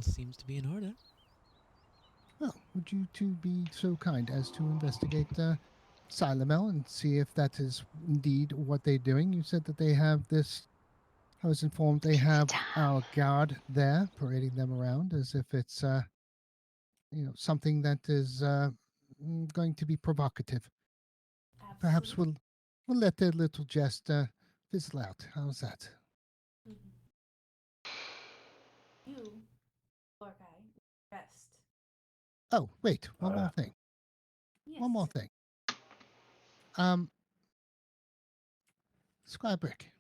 seems to be in order. Well, would you two be so kind as to investigate Silamel and see if that is indeed what they're doing? You said that they have this. I was informed they have our guard there parading them around as if it's something that is going to be provocative. Perhaps Absolutely. we'll let their little jest fizzle out. How's that? You, poor guy, rest. Oh, wait, one more thing. Yes. One more thing. Squire Brick.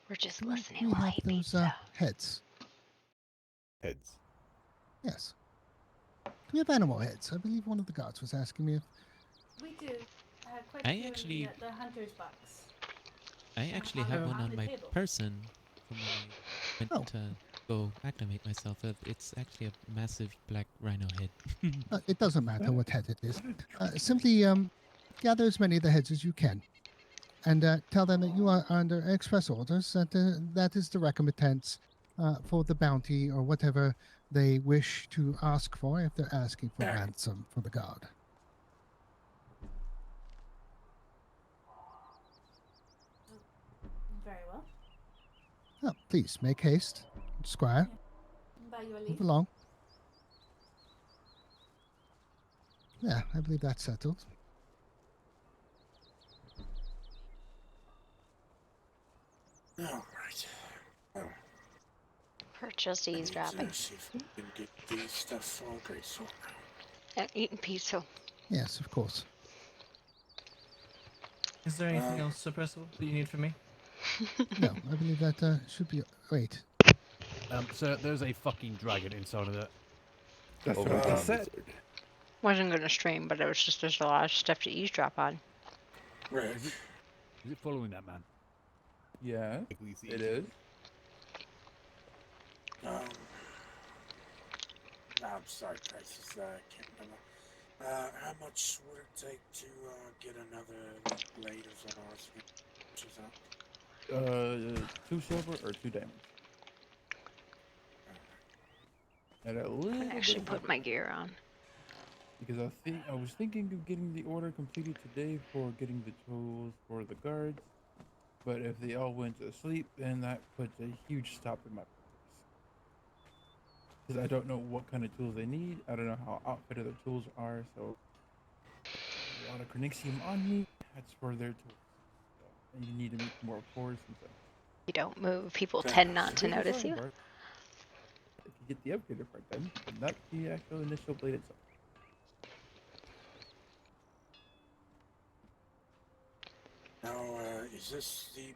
We're just Do listening we while have he those pizza. heads? Heads. Yes. Do we have animal heads? I believe one of the guards was asking me if... We do. Quite a I few in actually- the hunter's box. I actually on have the- one on on the my table. person from when I went to go acclimate myself. It's actually a massive black rhino head. it doesn't matter what head it is. Simply gather as many of the heads as you can. And tell them that you are under express orders, that that is the recompense for the bounty or whatever they wish to ask for if they're asking for ransom for the guard. Very well. Oh, please, make haste. Squire, By your move leave. along. Yeah, I believe that's settled. All right. We're just eavesdropping See if we can get these stuff all great sort and eating pizza. Yes, of course. Is there anything else, Sir Percival, that you need from me? No, I believe that should be... Wait. Sir, there's a fucking dragon inside of that. That's what what I I said. said. Wasn't gonna stream, but it was just there's a lot of stuff to eavesdrop on. Rick. Is it following that man? Yeah, Like we see it is. I'm sorry, Crisis. I can't remember. How much would it take to get another blade of Zanaris? 2 silver or 2 diamonds. And a little I actually bit put my gear on. because I was thinking of getting the order completed today for getting the tools for the guards, but if they all went to sleep, then that puts a huge stop in my progress. Because I don't know what kind of tools they need. I don't know how outfitted the tools are, so a lot of Cranixium on me. That's for their tools. So, and you need to make more cores and stuff. You don't move, people tend not to notice you. If you get the upgrader part then, but not the actual initial blade itself. Now, is this the...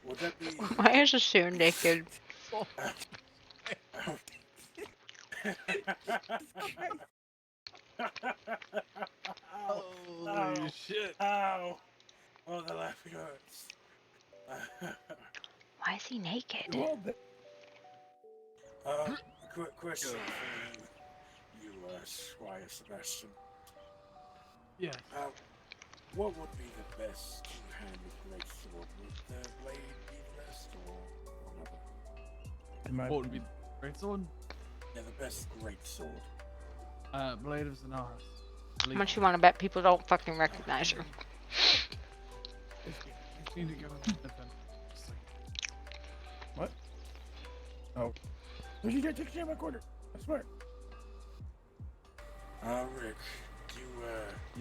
Would that be... Why is Asir naked? Holy shit. Ow! Oh, the laughing hurts. Why is he naked? Quick question for you, Squire Sebastian. Yeah. What would be the best two-handed great sword? Would the blade be the best or another? What would be the great sword? Yeah, the best great sword. Blade of Zanaris. How much you want to bet people don't fucking recognize you? You need to go with that then. Just like- What? Oh. Where'd you take a my quarter? I swear. Rick, do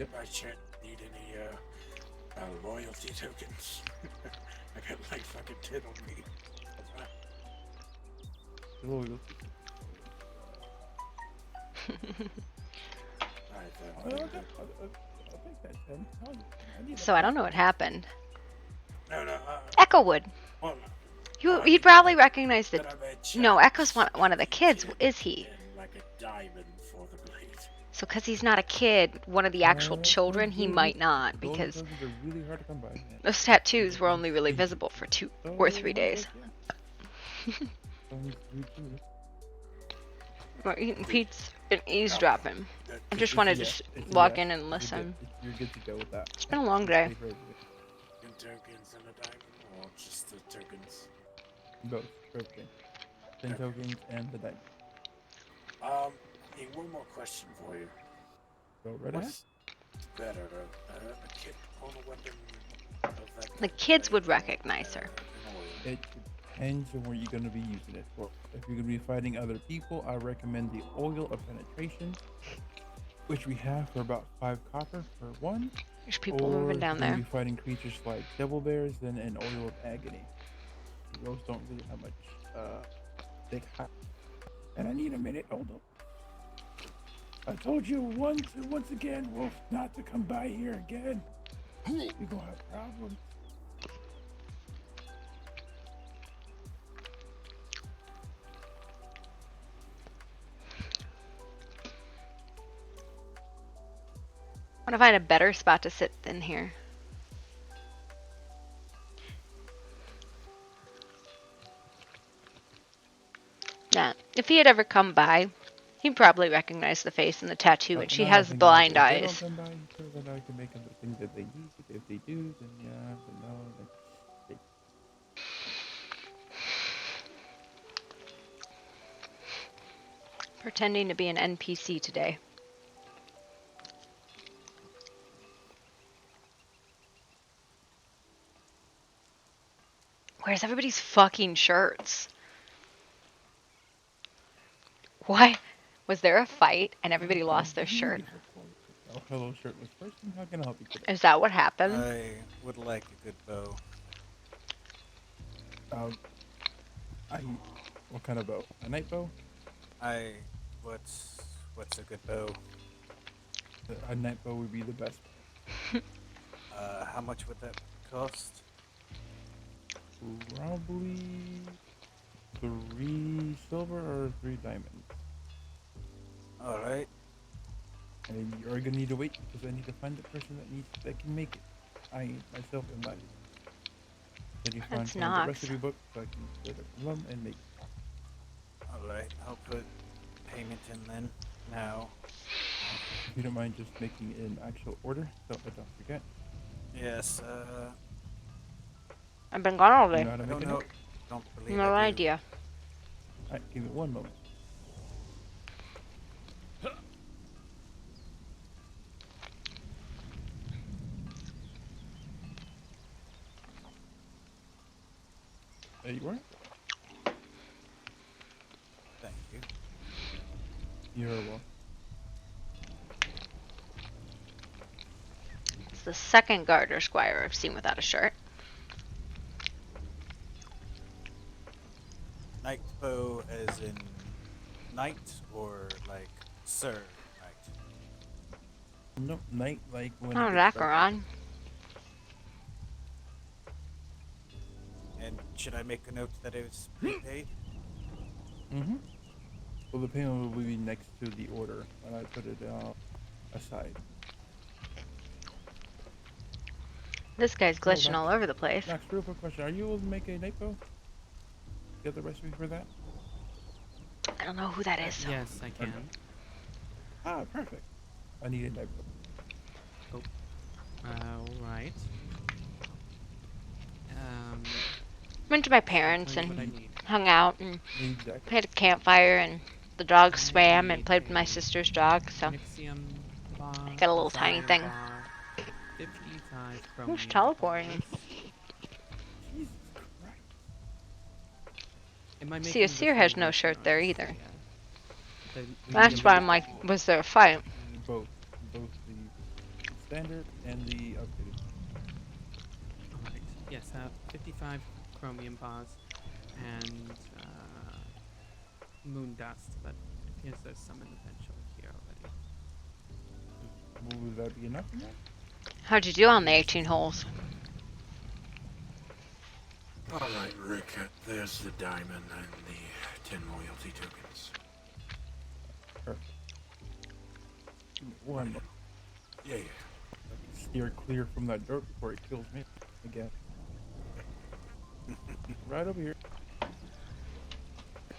you, by chance need any, loyalty tokens? I got like fucking 10 on me. Loyalty. I'll take that 10. I need So I don't know what happened. No, Echowood. well, You'd probably recognize that the... I bet No, chance Echo's one of the kids, is he? and like a diamond for the blade. So because he's not a kid, one of the actual children, he might not, Those because tokens are really hard to come by. Man. those tattoos were only really visible for 2 or 3 days. We're eating pizza and eavesdropping. I just wanted to just walk in and listen. You're good to go with that. It's been a long day. In tokens and a diamond, or just the tokens? Both. Everything. 10 tokens and the diamond. Hey, one more question for you. Go right ahead. What's better, a kit on a weapon of that The kind, kids would or, recognize her. an oil? It depends on what you're going to be using it for. If you're going to be fighting other people, I recommend the oil of penetration, which we have for about 5 copper for one. There's people Or moving if down you're going to there. be fighting creatures like devil bears, then an oil of agony. Those don't really have much big high. And I need a minute. Hold up. I told you once again, Wolf, not to come by here again. You're gonna have problems. I want to find a better spot to sit than here. Now, if he had ever come by, he'd probably recognize the face and the tattoo, and she Another has thing is, blind if they don't eyes. come by, so then I can make them the things that they need. If they do, then yeah, then no, then they Pretending to be an NPC today. Where's everybody's fucking shirts? Why? Was there a fight and everybody lost their shirt? Oh, hello, shirtless person. How can I help you today? Is that what happened? I would like a good bow. What kind of bow? A night bow? What's a good bow? A night bow would be the best. How much would that cost? Probably 3 silver or 3 diamonds. All right. And you're gonna need to wait because I need to find the person that can make it. I myself am not. Then you That's find the Nox. recipe book so I can get it from them and make it. All right. I'll put payment in then. Now. If you don't mind just making an actual order so I don't forget. Yes. I've been gone all You day. know how to I make don't a know. note? Don't believe No I do. idea. Alright, give it 1 moment. There you are. Thank you. You're welcome. It's the second garter squire I've seen without a shirt. Knight bow as in knight or like sir knight? No, night like when Oh, it gets dark. Rakaron. And should I make a note that it was prepaid? Mm-hmm. Well, the payment will be next to the order when I put it aside. This guy's glitching Max. all over the place. Max, real quick question. Are you able to make a night bow? Get the recipe for that? I don't know who that is. Yes, I can. Ah, perfect. I need a night bow. Alright. Went to my I'll parents tell you what I and need. hung out and Exactly. had a campfire and the dog I swam and need played with my a sister's dog, so Nixium bar, I got a little tiny desire thing. bar, 55 Who's chromium teleporting? bars. Jesus Christ. Am I See, making the Asir has no favorite shirt there noise? either. Yeah. That's why I'm like, was there a fight? Both the standard and the upgraded. Alright, yes, 55 chromium bars and moon dust, but it appears there's some in the bench over here already. Would that be enough for that? How'd you do on the 18 holes? All right, Rick. There's the diamond and the 10 loyalty tokens. Perfect. 1 moment. Yeah. Steer clear from that dirt before it kills me again. Right over here.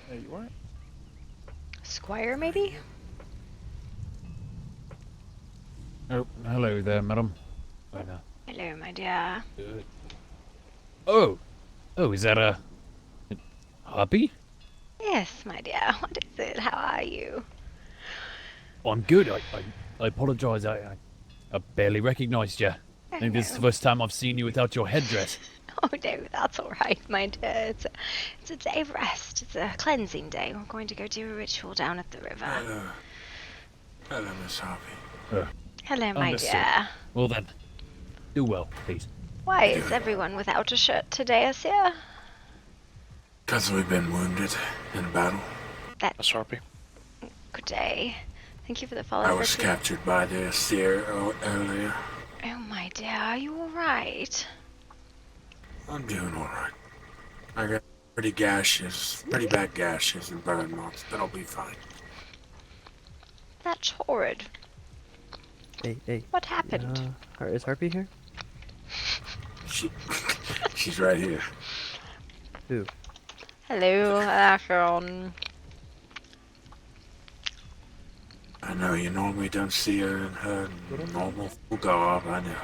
There you are. Squire, maybe? Oh, hello there, madam. Hi there. Hello, my dear. Good. Oh, is that Harpy? Yes, my dear. What is it? How are you? I'm good. I apologise. I barely recognised you. I Oh, think this is the no. first time I've seen you without your headdress. Oh, no, that's all right, my dear. It's a day of rest. It's a cleansing day. We're going to go do a ritual down at the river. Hello, Miss Harpy. Hello, my Understood. dear. Well then, do well, please. Why is everyone without a shirt today, Asia? Because we've been wounded in battle. Miss Harpy. Good day. Thank you for the follow. I was Ricky. captured by the Seer earlier. Oh, my dear. Are you all right? I'm doing alright. I got pretty bad gashes and burn marks, but I'll be fine. That's horrid. Hey. What happened? Is Harpy here? She's right here. Who? Hello, Ashon. I know you normally don't see her in her normal full garb, I know.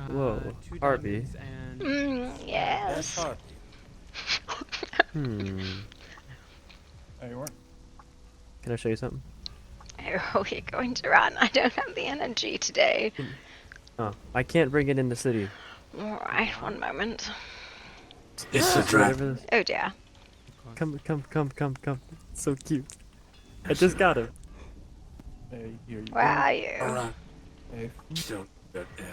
Whoa, 2 Harpy. diamonds and Yes. Harpy. There you weren't. Can I show you something? Oh, you're going to run. I don't have the energy today. Oh, I can't bring it in the city. Alright, one moment. It's a dragon. Whatever this- Oh dear. Come. So cute. I just got him. Hey, here you Where go. are you? Alright. Hey, Still good, yeah.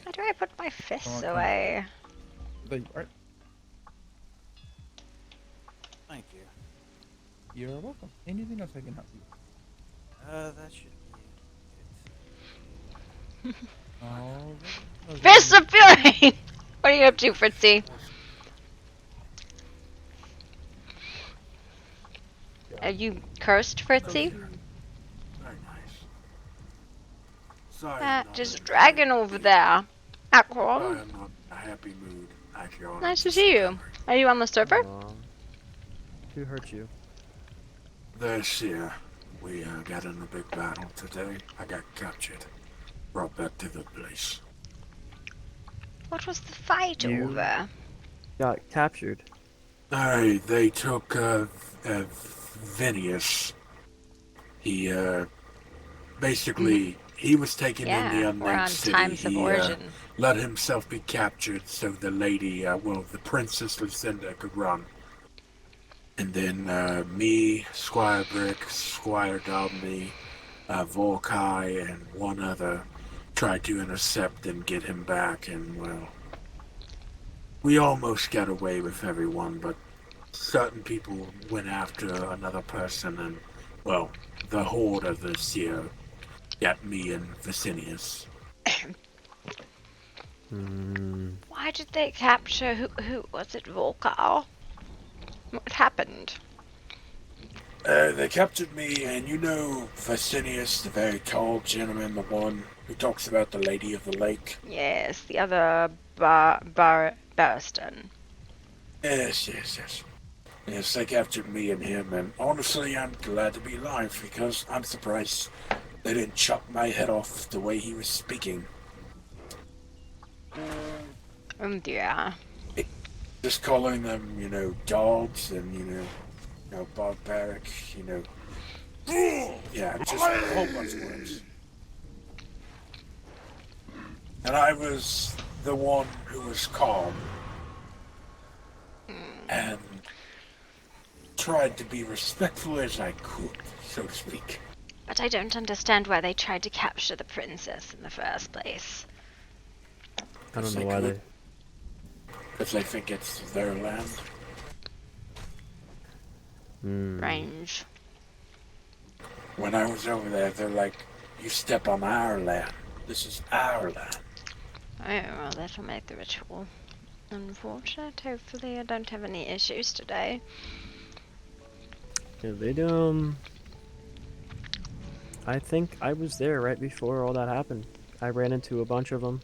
How do I put my fists Come on. away? there you are. Thank you. You're welcome. Anything else I can help you with? That should be it. Alright. Fists of Fury! What are you up to, Fritzy? Are you cursed, Fritzy? Very nice. Sorry, There's a dragon over there. Aqua. I'm not in a happy mood. Actually, Nice to see you. Are you on the server? Aw. Who hurt you? This year, we got in a big battle today. I got captured. Brought back to the place. What was the fight You- over? Got captured. They took Vinius. He basically he was taken in the Yeah, we're unnamed on city. times of He origin. let himself be captured so the lady, the Princess Lucinda could run. And then me, Squire Brick, Squire Dobney, Volkai, and one other tried to intercept and get him back, and well, we almost got away with everyone, but certain people went after another person, and well, the horde of the Seer got me and Vicinius. Why did they capture who was it, Volkar? What happened? They captured me, and you know Vicinius, the very tall gentleman, the one who talks about the Lady of the Lake? Yes, the other Barristan. Yes. Yes, they captured me and him, and honestly, I'm glad to be alive, because I'm surprised they didn't chop my head off the way he was speaking. Oh dear. Just calling them, dogs, and, barbaric, yeah, just a whole bunch of words. And I was the one who was calm, and tried to be respectful as I could, so to speak. But I don't understand why they tried to capture the princess in the first place. I don't know why they. Because they think it's their land. Range. When I was over there, they're like, you step on our land. This is our land. Oh, well, that'll make the ritual unfortunate. Hopefully I don't have any issues today. Yeah, they I think I was there right before all that happened. I ran into a bunch of them,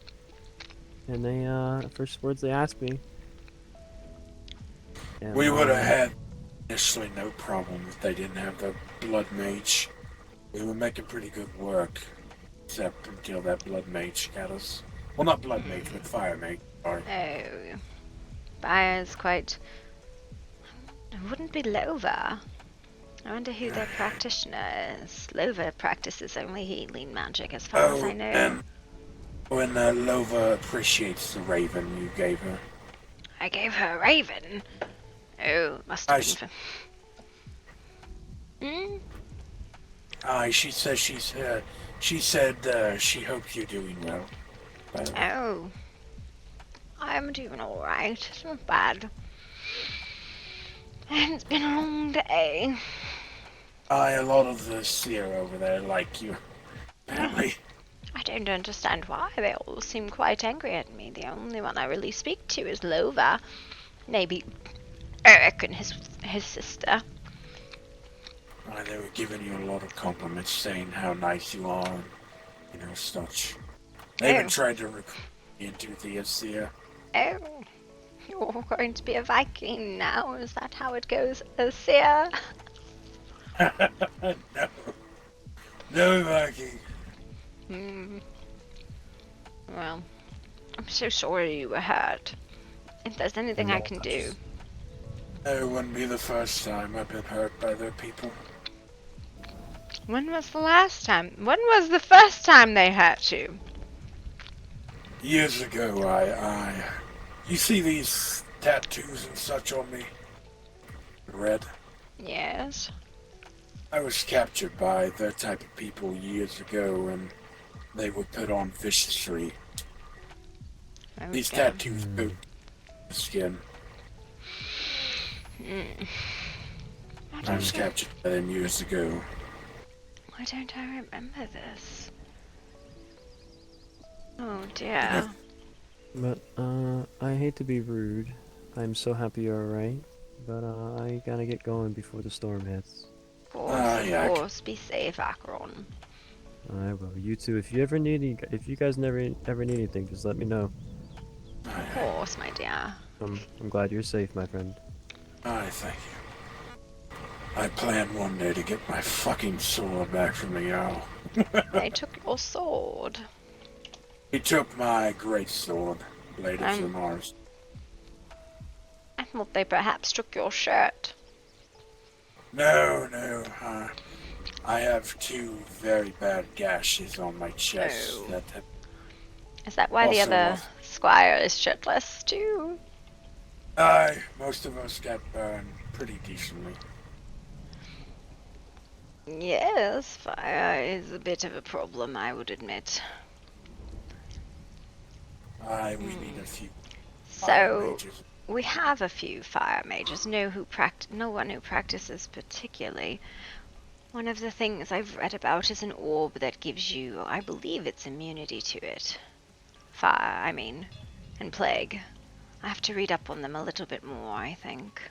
and they first words they asked me. And, We would have had initially no problem if they didn't have the blood mage. We were making pretty good work, except until that blood mage got us. Well, not blood mage, but fire mage. Sorry. Oh. Fire's quite. It wouldn't be Lova. I wonder who their practitioner is. Lova practices only healing magic, as far as I know. And when Lova appreciates the raven you gave her. I gave her a raven. Oh, must have been for. She says she said she hopes you're doing well. Oh. I'm doing alright. It's not bad. It's been a long day. A lot of the seer over there like you. Apparently. I don't understand why. They all seem quite angry at me. The only one I really speak to is Lova. Maybe Eric and his sister. They were giving you a lot of compliments, saying how nice you are, and, you know, such. They even tried to recruit me into the seer. Oh, you're going to be a Viking now? Is that how it goes, seer? No Viking. Well, I'm so sorry you were hurt. If there's anything I can do. It wouldn't be the first time I've been hurt by their people. When was the last time? When was the first time they hurt you? Years ago, you see these tattoos and such on me? Red? Yes. I was captured by their type of people years ago, and they would put on viciously. Okay. These tattoos coat the skin. I was captured by them years ago. Why don't I remember this? Oh dear. But, I hate to be rude. I'm so happy you're alright. But, I gotta get going before the storm hits. Of course. Be safe, Akron. I will. You too. If you guys ever need anything, just let me know. Of course, my dear. I'm glad you're safe, my friend. Thank you. I plan one day to get my fucking sword back from the owl. They took your sword. He took my great sword, bladed from Mars. I thought they perhaps took your shirt. No. I have 2 very bad gashes on my chest. Oh. Is that why the other squire is shirtless too? Most of us got burned pretty decently. Yes, fire is a bit of a problem, I would admit. We need a few. So we have a few fire mages. No one who practices particularly. One of the things I've read about is an orb that gives you, I believe it's immunity to it. Fire, and plague. I have to read up on them a little bit more, I think.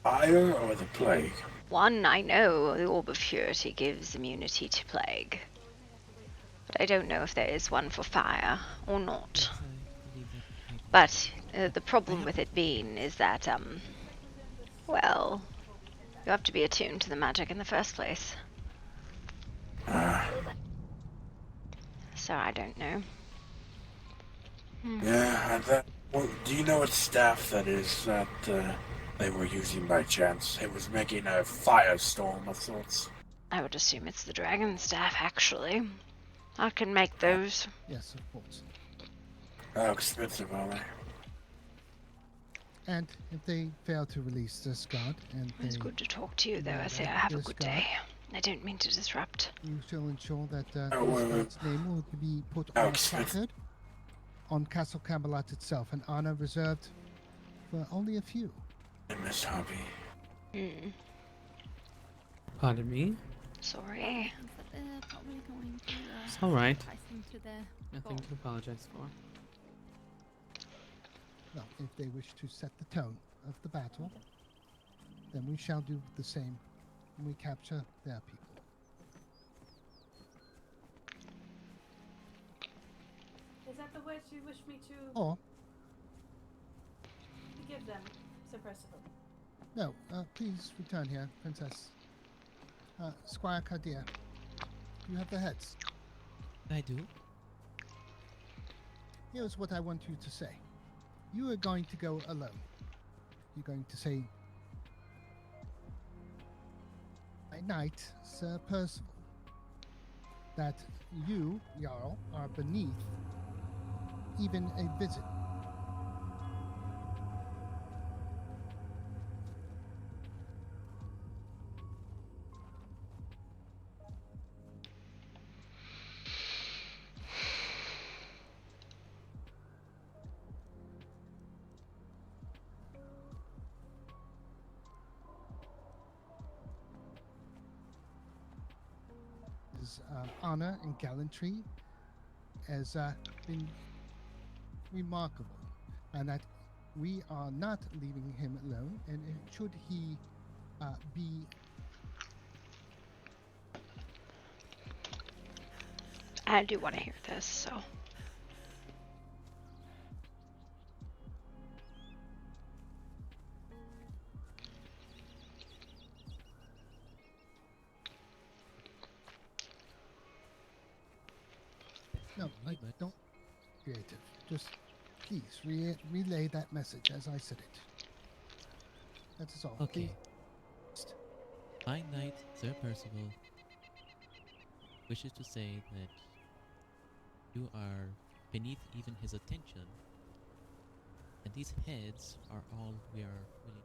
Fire or the plague? One, I know, the Orb of Purity gives immunity to plague. But I don't know if there is one for fire or not. But the problem with it being is that, well, you have to be attuned to the magic in the first place. So I don't know. Yeah, do you know what staff that is that they were using by chance? It was making a firestorm of sorts. I would assume it's the dragon staff, actually. I can make those. Yes, of course. How expensive are they? And if they fail to release this god, and It's good to talk to you, though. I say have a good day. I don't mean to disrupt. You shall ensure that this god's name will be put on a placard on Castle Camelot itself, an honor reserved for only a few. Miss Harpy. Pardon me? Sorry. It's alright. Nothing to apologize for. Well, if they wish to set the tone of the battle, then we shall do the same when we capture their people. Is that the words you wish me to Or, give them, Sir Percival? no, please return here, Princess. Squire Cardia, you have the heads. I do. Here's what I want you to say. you are going to go alone. You're going to say, "By night, Sir Percival, that you, Jarl, are beneath even a visit." His honor and gallantry has been remarkable, and that we are not leaving him alone. And should he be I do want to hear this, so. no, don't creative. Just please relay that message as I said it. That is all. Okay. Please. My knight, Sir Percival, wishes to say that you are beneath even his attention, and these heads are all we are willing.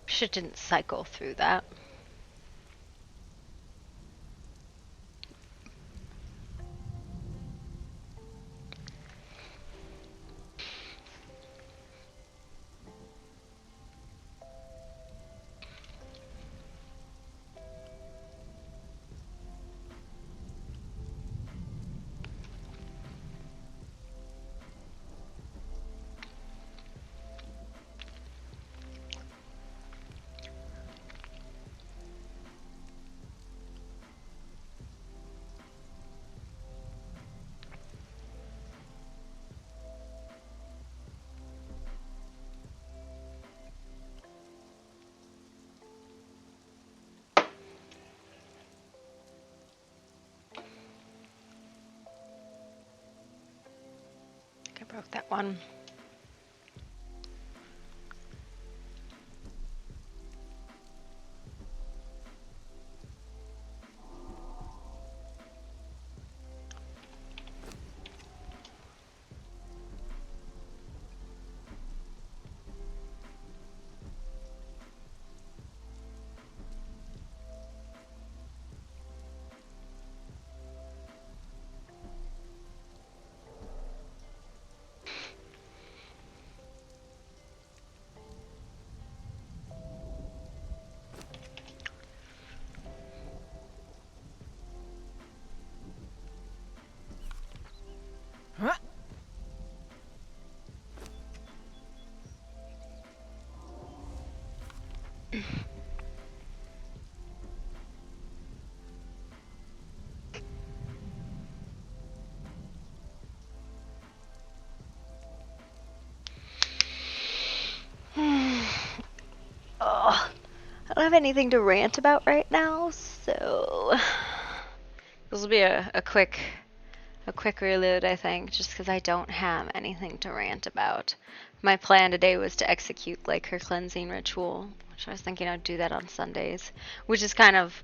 Shit didn't cycle through that. Broke that one. Oh, I don't have anything to rant about right now, so this will be a quick reload, I think, just because I don't have anything to rant about. My plan today was to execute like her cleansing ritual, which I was thinking I'd do that on Sundays, which is kind of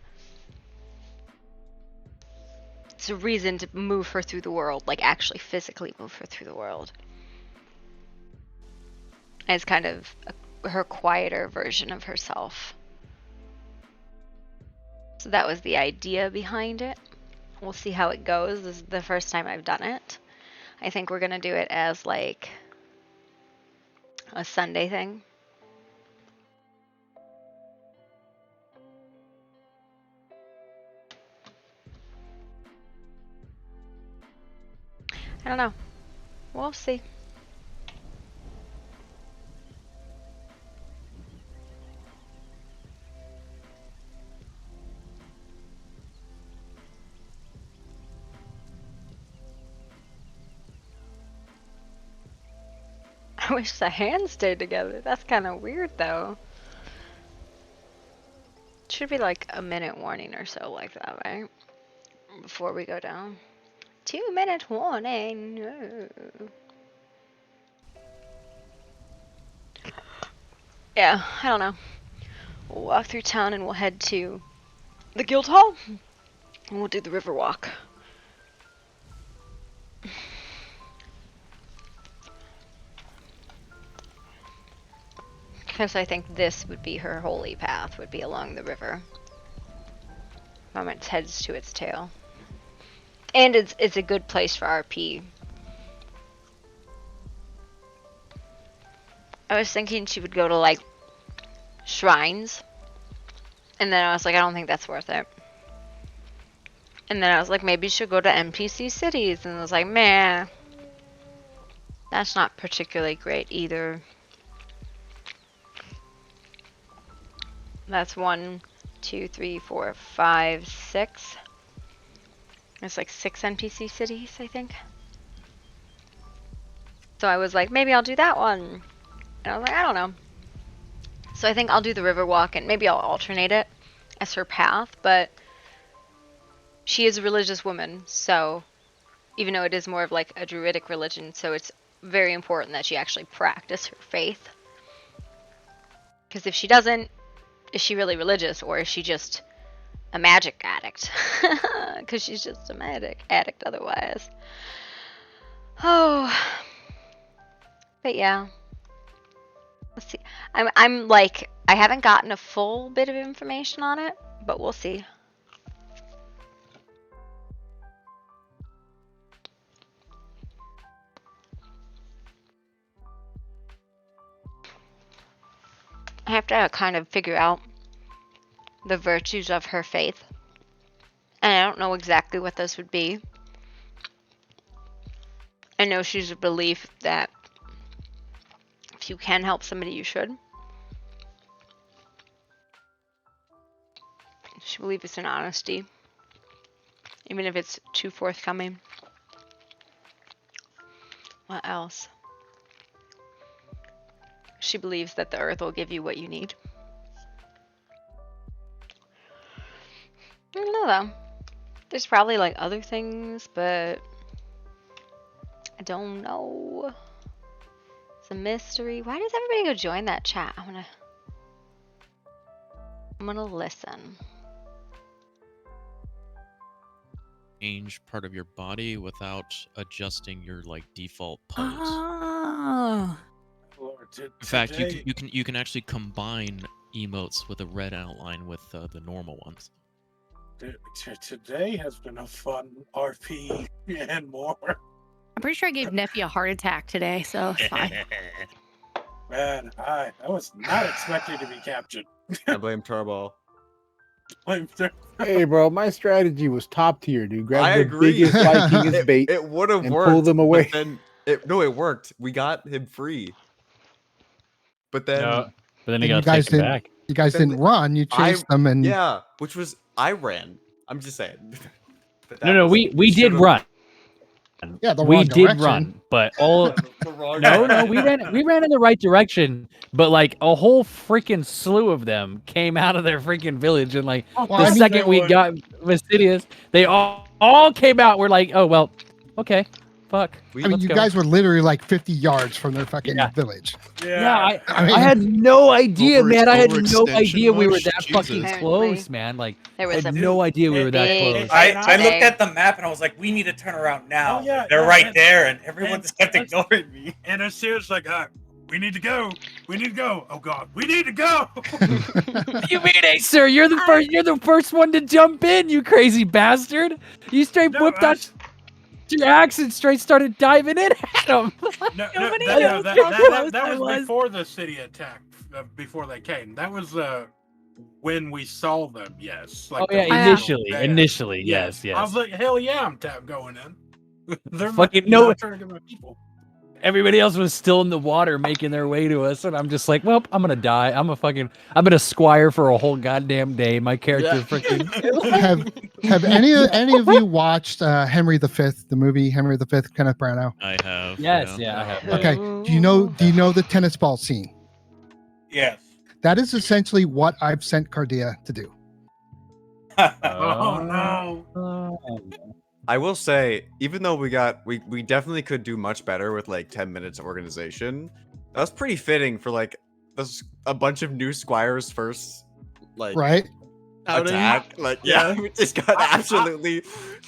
it's a reason to move her through the world, like actually physically move her through the world. As kind of her quieter version of herself. So that was the idea behind it. We'll see how it goes. This is the first time I've done it. I think we're gonna do it as like a Sunday thing. I don't know. We'll see. I wish the hands stayed together. That's kind of weird though. Should be like a minute warning or so like that, right? Before we go down. 2-minute warning. No. Yeah, I don't know. We'll walk through town and we'll head to the guild hall. And we'll do the river walk. Because I think this would be her holy path, would be along the river. From its heads to its tail. And it's a good place for RP. I was thinking she would go to like shrines. And then I was like, I don't think that's worth it. And then I was like, maybe she'll go to NPC cities. And I was like, meh. That's not particularly great either. That's 1, 2, 3, 4, 5, 6. There's like 6 NPC cities, I think. So I was like, maybe I'll do that one. And I was like, I don't know. So I think I'll do the river walk and maybe I'll alternate it as her path. But she is a religious woman, so even though it is more of like a druidic religion, so it's very important that she actually practice her faith. Because if she doesn't, is she really religious or is she just a magic addict? Because she's just a magic addict otherwise. Oh. But yeah. Let's see. I'm like, I haven't gotten a full bit of information on it, but we'll see. I have to kind of figure out the virtues of her faith. And I don't know exactly what those would be. I know she's a belief that if you can help somebody, you should. She believes it's in honesty. Even if it's too forthcoming. What else? She believes that the earth will give you what you need. I don't know though. There's probably like other things, but don't know. It's a mystery. Why does everybody go join that chat? I'm gonna listen. Change part of your body without adjusting your like default pose. Oh. In fact, you can actually combine emotes with a red outline with the normal ones. Today has been a fun RP and more. I'm pretty sure I gave Neffy a heart attack today, so it's fine. Man, I was not expecting to be captured. I blame Turbo. Hey, bro, my strategy was top tier, dude. Grab I the agree. biggest Viking as bait. It would have and worked. pull them away. But then it worked. We got him free. But then, but then he got taken back. You guys didn't run. You chased them, and yeah, which was I ran. I'm just saying. No, we did run. Yeah, the we wrong did direction. run, but all no, we ran in the right direction, but like a whole freaking slew of them came out of their freaking village, and like the second we got Fastidious, they all came out. We're like, oh well, okay, fuck. I mean, you guys were literally like 50 yards from their fucking village. Yeah, I mean, I had no idea, man. I had no overextension idea we were much? that fucking Jesus. close, man. Like, There I was had a no idea we were that big close. I looked at the map and I was like, we need to turn around now. Oh, yeah, They're yeah, right there, and everyone just kept ignoring me. And as soon as like, we need to go. We need to go. Oh God, we need to go. You mean, hey, sir? You're the first. You're the first one to jump in. You crazy bastard! You straight whipped out your axe and straight started diving in at him. That was before the city attack. Before they came, that was when we saw them. Yes. Like initially, yes. I was like, hell yeah, I'm going in. They're fucking trying to get my people. Everybody else was still in the water making their way to us, and I'm just like, well, I'm gonna die. I've been a squire for a whole goddamn day. My character freaking have any of you watched Henry V, the movie Henry V, Kenneth Branagh? I have. Yes, yeah, I have. Okay. Do you know the tennis ball scene? Yes. That is essentially what I've sent Cardia to do. Oh no. I will say, even though we definitely could do much better with like 10 minutes of organization. That was pretty fitting for like a bunch of new squires first, like attack. Like we just got absolutely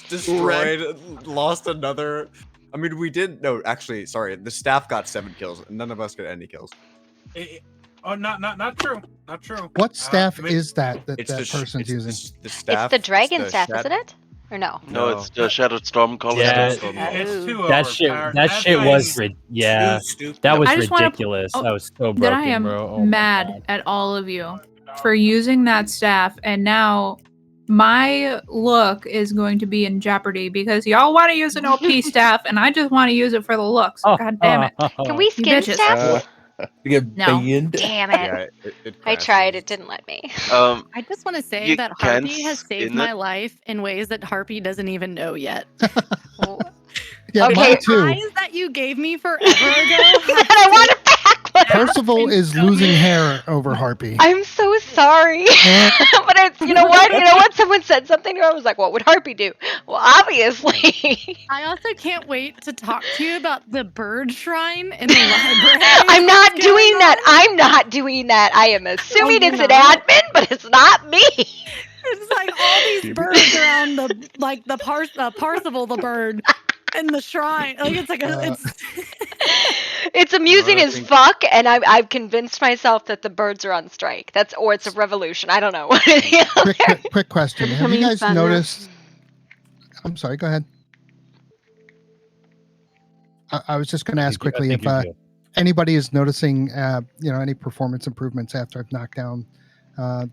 destroyed, lost another. I mean, sorry, the staff got 7 kills, and none of us got any kills. Not true. Not true. What staff is that it's person's using? The staff. It's the dragon staff, isn't it? Or no? No, it's the Shattered Storm College. Yeah, it's too that shit was that was ridiculous. That was so broken, that I am bro. Oh mad at all of you for using that staff, and now my look is going to be in jeopardy because y'all want to use an OP staff, and I just want to use it for the looks. God damn it! Can we skin staff? You get banned. Damn it! I tried. It didn't let me. I just want to say that Harpy has saved my life in ways that Harpy doesn't even know yet. Yeah, mine too. The eyes that you gave me forever ago. I want it back. Percival is losing hair over Harpy. I'm so sorry, but it's you know what? Someone said something, and I was like, "What would Harpy do?" Well, obviously. I also can't wait to talk to you about the bird shrine in the library. I'm not doing that. I'm not doing that. I am assuming it's an admin, but it's not me. It's like all these birds around the Parzival the bird and the shrine. Like it's like it's amusing as fuck, and I've convinced myself that the birds are on strike. Or it's a revolution. I don't know. Quick question: have you guys noticed? I'm sorry. Go ahead. I was just going to ask quickly if anybody is noticing, any performance improvements after I've knocked down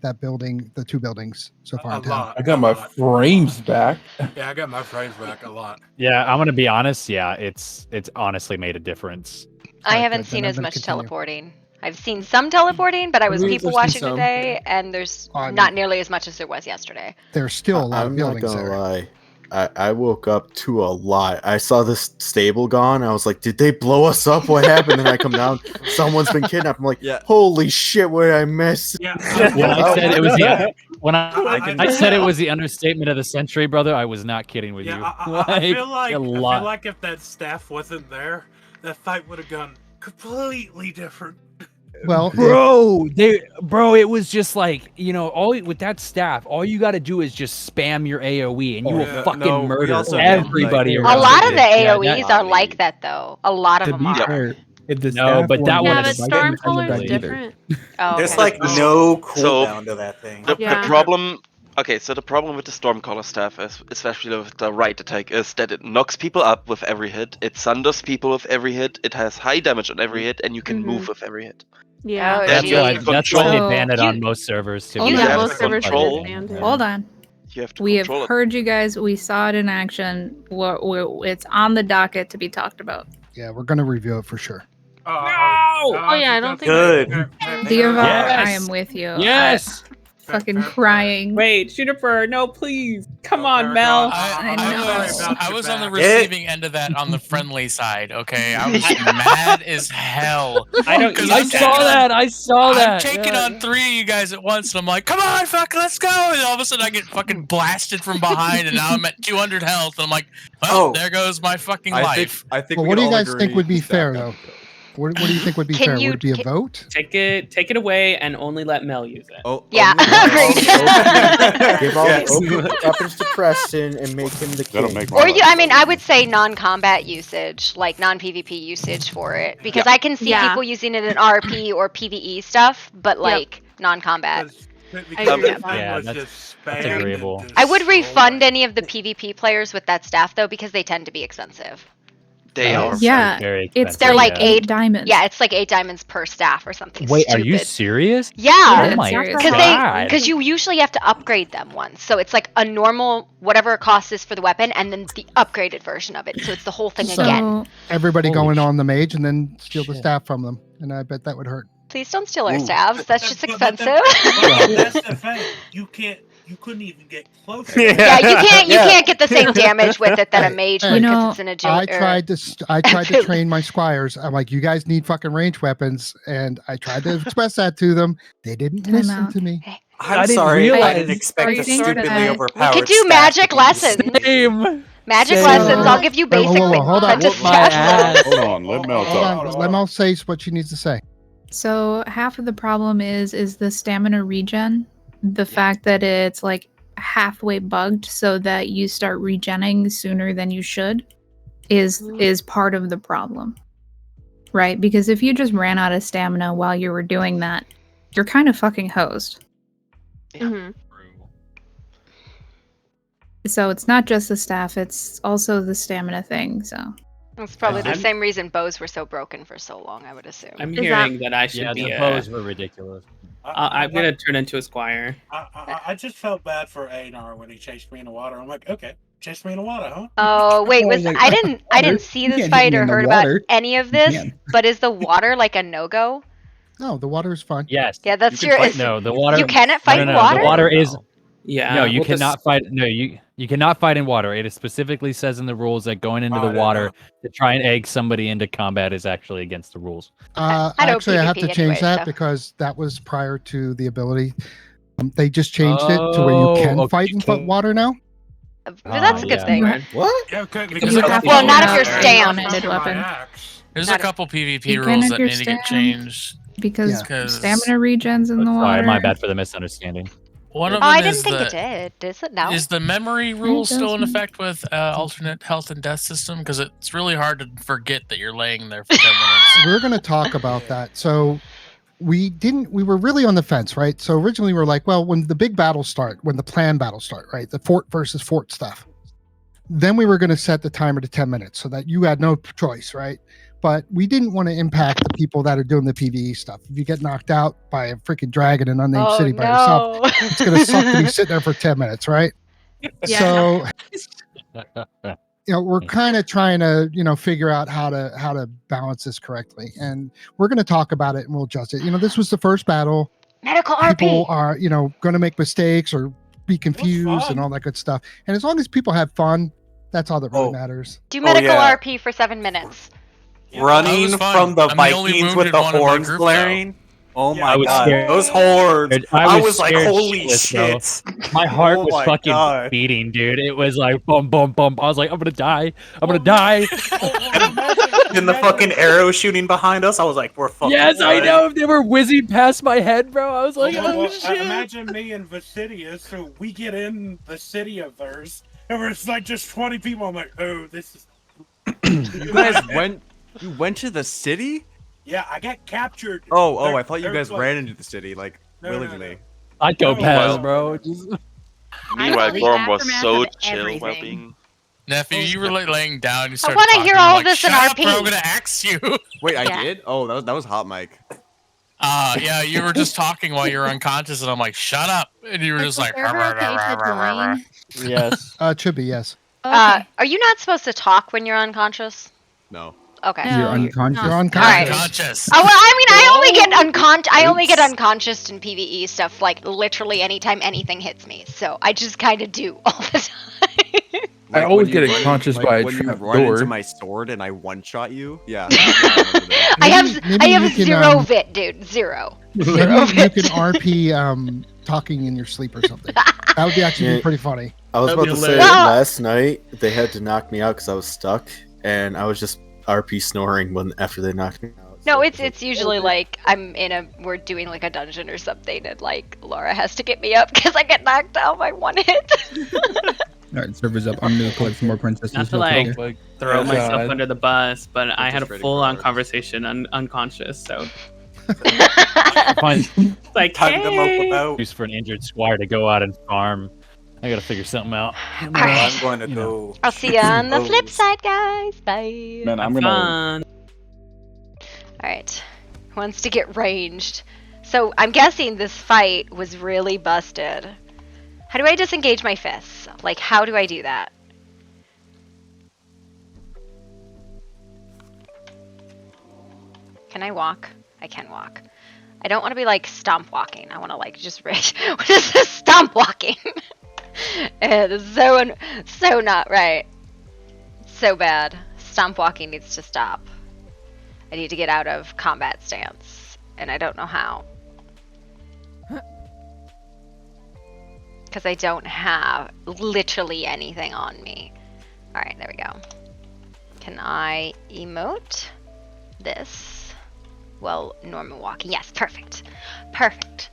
that building, the 2 buildings so far in town. I got my frames back. Yeah, I got my frames back a lot. Yeah, I'm gonna be honest. Yeah, it's honestly made a difference. I haven't seen as much teleporting. I've seen some teleporting, but I was people watching today, and there's not nearly as much as there was yesterday. There's still a lot of buildings there. I'm not gonna lie. I woke up to a lot. I saw this stable gone. I was like, did they blow us up? What happened? Then I come down. Someone's been kidnapped. I'm like, holy shit, what did I miss? Yeah, I said it was When I said it was the understatement of the century, brother, I was not kidding with you. I feel like a lot. if that staff wasn't there, that fight would have gone completely different. Well, bro, it was just like, you know, with that staff, all you got to do is just spam your AOE, and you will fucking murder everybody. A lot of the AOEs are like that, though. A lot of them are. If the No, but that one is Stormcaller is different. Oh, There's okay. like no cooldown to that thing. The problem. Okay, so the problem with the Stormcaller staff, especially with the right attack, is that it knocks people up with every hit, it sunders people with every hit, it has high damage on every hit, and you can move with every hit. Yeah. That's why they ban it on most servers too. Yeah, most servers should ban it. Hold on. You have to We have control it. heard you guys. We saw it in action. It's on the docket to be talked about. Yeah, we're gonna review it for sure. Oh yeah, I don't think. Good. Diva, Yes. I am with you. Yes. Fucking crying. Wait, Juniper, no, please. Come on, Mel. I was on the receiving end of that on the friendly side, okay? I was mad as hell. I saw that. I'm taking on 3 of you guys at once, and I'm like, come on, fuck, let's go. And all of a sudden, I get fucking blasted from behind, and now I'm at 200 health, and I'm like, well, there goes my fucking life. I think Well, what do you guys think would be fair, though? What do you think would be fair? Would it be a vote? Take it away and only let Mel use it. Oh, yeah. Give all the weapons to Preston and make him the king. I would say non-combat usage, like non-PvP usage for it, because I can see people using it in RP or PvE stuff, but like non-combat. That's agreeable. I would refund any of the PvP players with that staff though, because they tend to be expensive. They are very it's they're like 8 diamonds. Yeah, it's like 8 diamonds per staff or something. Wait, stupid. are you serious? Yeah. Oh my god. Because you usually have to upgrade them once, so it's like a normal whatever cost is for the weapon, and then the upgraded version of it. So it's the whole thing again. Everybody going on the mage and then steal the staff from them, and I bet that would hurt. Please don't steal our staffs. That's just expensive. That's the thing. You couldn't even get close. Yeah, you can't get the same damage with it that a mage would because it's in a I tried to train my squires. I'm like, you guys need fucking range weapons, and I tried to express that to them. They didn't listen to me. I'm sorry, I didn't expect a stupidly overpowered. We could do magic lessons. Magic lessons. I'll give you basic. Hold on. Hold on. Let Mel talk. Let Mel say what she needs to say. So half of the problem is the stamina regen. The fact that it's like halfway bugged so that you start regenning sooner than you should is part of the problem. Right? Because if you just ran out of stamina while you were doing that, you're kind of fucking hosed. Mm-hmm. So it's not just the staff, it's also the stamina thing, so. It's probably the same reason bows were so broken for so long, I would assume. I'm hearing that I should be the bows were ridiculous. I'm gonna turn into a squire. I just felt bad for Anar when he chased me in the water. I'm like, okay, chase me in the water, huh? Oh wait, I didn't see this fight or heard about any of this, but is the water like a no-go? No, the water is fine. Yes. Yeah, that's No, the water. You cannot fight in water. The water is. Yeah. No, you cannot fight. No, you cannot fight in water. It specifically says in the rules that going into the water to try and egg somebody into combat is actually against the rules. Actually, I have to change that because that was prior to the ability. They just changed it to where you can fight in water now. That's a good thing. What? Yeah, okay, well, not if you're stamped. There's a couple PvP rules that need to get changed. Because stamina regens in the water. Sorry, my bad for the misunderstanding. One of them I didn't think it did. Is it now? Is the memory rule still in effect with alternate health and death system? Because it's really hard to forget that you're laying there for 10 minutes. We're going to talk about that. So we were really on the fence, right? So originally we were like, well, when the big battles start, when the plan battles start, right? The fort versus fort stuff. Then we were going to set the timer to 10 minutes so that you had no choice, right? But we didn't want to impact the people that are doing the PvE stuff. If you get knocked out by a freaking dragon in unnamed city by yourself, it's going to suck to be sitting there for 10 minutes, right? So, we're kind of trying to, figure out how to balance this correctly. And we're going to talk about it and we'll adjust it. This was the first battle. Medical People RP. are, going to make mistakes or be confused and all that good stuff. And as long as people have fun, that's all that really matters. Do medical RP for 7 minutes. Running from the Vikings with the horns blaring. Oh I my was god, scared. those hordes! I was like, scared holy shitless, bro. shit! My heart Oh was my fucking God. beating, dude. It was like bum bum bum. I was like, I'm gonna die. I'm gonna die. And the fucking arrow shooting behind us, I was like, we're fucking Yes, I done. know. They were whizzing past my head, bro. I was like, oh shit. Imagine me and Vasidius, so we get in the city of theirs, and it's like just 20 people. I'm like, oh, this is. You guys went to the city? Yeah, I got captured. Oh, I thought you They're guys like- ran into the city, like, No, no, willingly. I'd go Meanwhile- past, bro. Just... Meanwhile, the Gorm was aftermath so of chill while everything. being. Nephew, you were like laying down. You I started want to talking. hear I'm all like, this in Shut up, RP. bro, I'm gonna axe you. Wait, I Yeah. did? Oh, that was hot mic. Yeah, you were just talking while you were unconscious, and I'm like, shut up. And you were just like, Yes. It should be yes. Are you not supposed to talk when you're unconscious? No. Okay. You're unconscious. You're All unconscious. right. Oh well, I mean, I only get unconscious in PvE stuff like literally anytime anything hits me. So I just kind of do all the time. I always when you get run- unconscious like by a when you trap run into door. my sword and I one-shot you. Yeah. I have maybe you can, zero vit, dude. Zero. Maybe Zero you vit. can RP talking in your sleep or something. That would be actually be pretty funny. I was about to say last night they had to knock me out because I was stuck, and I was just RP snoring when after they knocked me out. No, it's usually like we're doing like a dungeon or something, and like Laura has to get me up because I get knocked out by one hit. All right, server's up. I'm gonna collect some more princesses. Not to real like quick. throw Oh, myself God. under the bus, but I had a ready full-on conversation unconscious. So Find like, hey. use for an injured squire to go out and farm. I gotta figure something out. I'm going to go. I'll see you on the flip side, guys. Bye. Man, I'm gonna. All right. Who wants to get ranged? So I'm guessing this fight was really busted. How do I disengage my fists? Like, how do I do that? Can I walk? I can walk. I don't want to be like stomp walking. I want to like just what is this stomp walking? It is so not right. So bad. Stomp walking needs to stop. I need to get out of combat stance, and I don't know how. Because I don't have literally anything on me. Alright, there we go. Can I emote this? Well, normal walking. Yes, perfect. Perfect.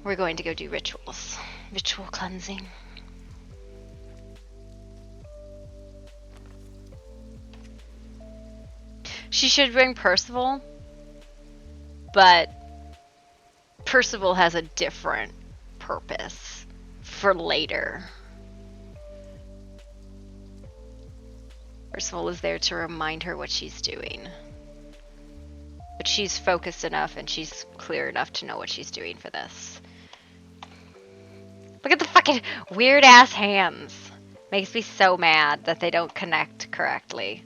We're going to go do rituals. Ritual cleansing. She should bring Percival, but Percival has a different purpose for later. Percival is there to remind her what she's doing. But she's focused enough and she's clear enough to know what she's doing for this. Look at the fucking weird ass hands. Makes me so mad that they don't connect correctly.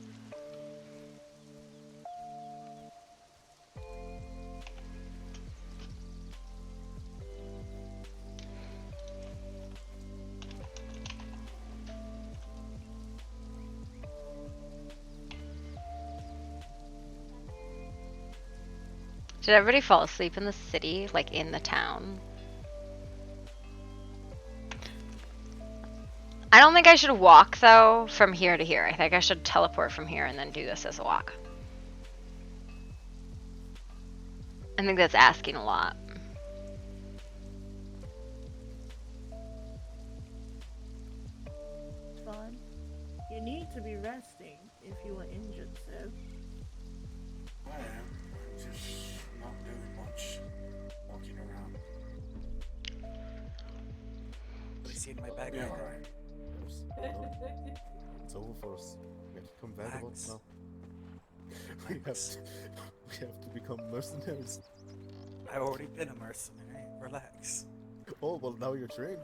Did everybody fall asleep in the city, like in the town? I don't think I should walk though from here to here. I think I should teleport from here and then do this as a walk. I think that's asking a lot. Fun. You need to be resting if you were injured, so. I am. I'm just not doing much. Walking around. What do you see in my bag? Yeah, right alright. It's over for us. We have to become vagabonds now. We have to become mercenaries. I've already been a mercenary. Relax. Oh well, now you're trained.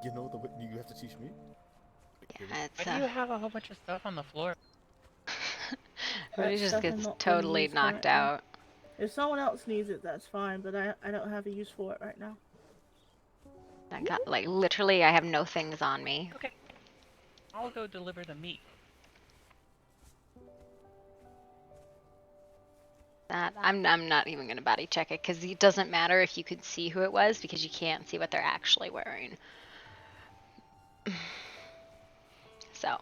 You know you have to teach me. Yeah, it's, Why do you have a whole bunch of stuff on the floor? Everybody just Stuff I'm gets not gonna totally use for knocked right now. out. If someone else needs it, that's fine, but I don't have a use for it right now. I got like literally I have no things on me. Okay. I'll go deliver the meat. That I'm not even gonna body check it because it doesn't matter if you could see who it was because you can't see what they're actually wearing. So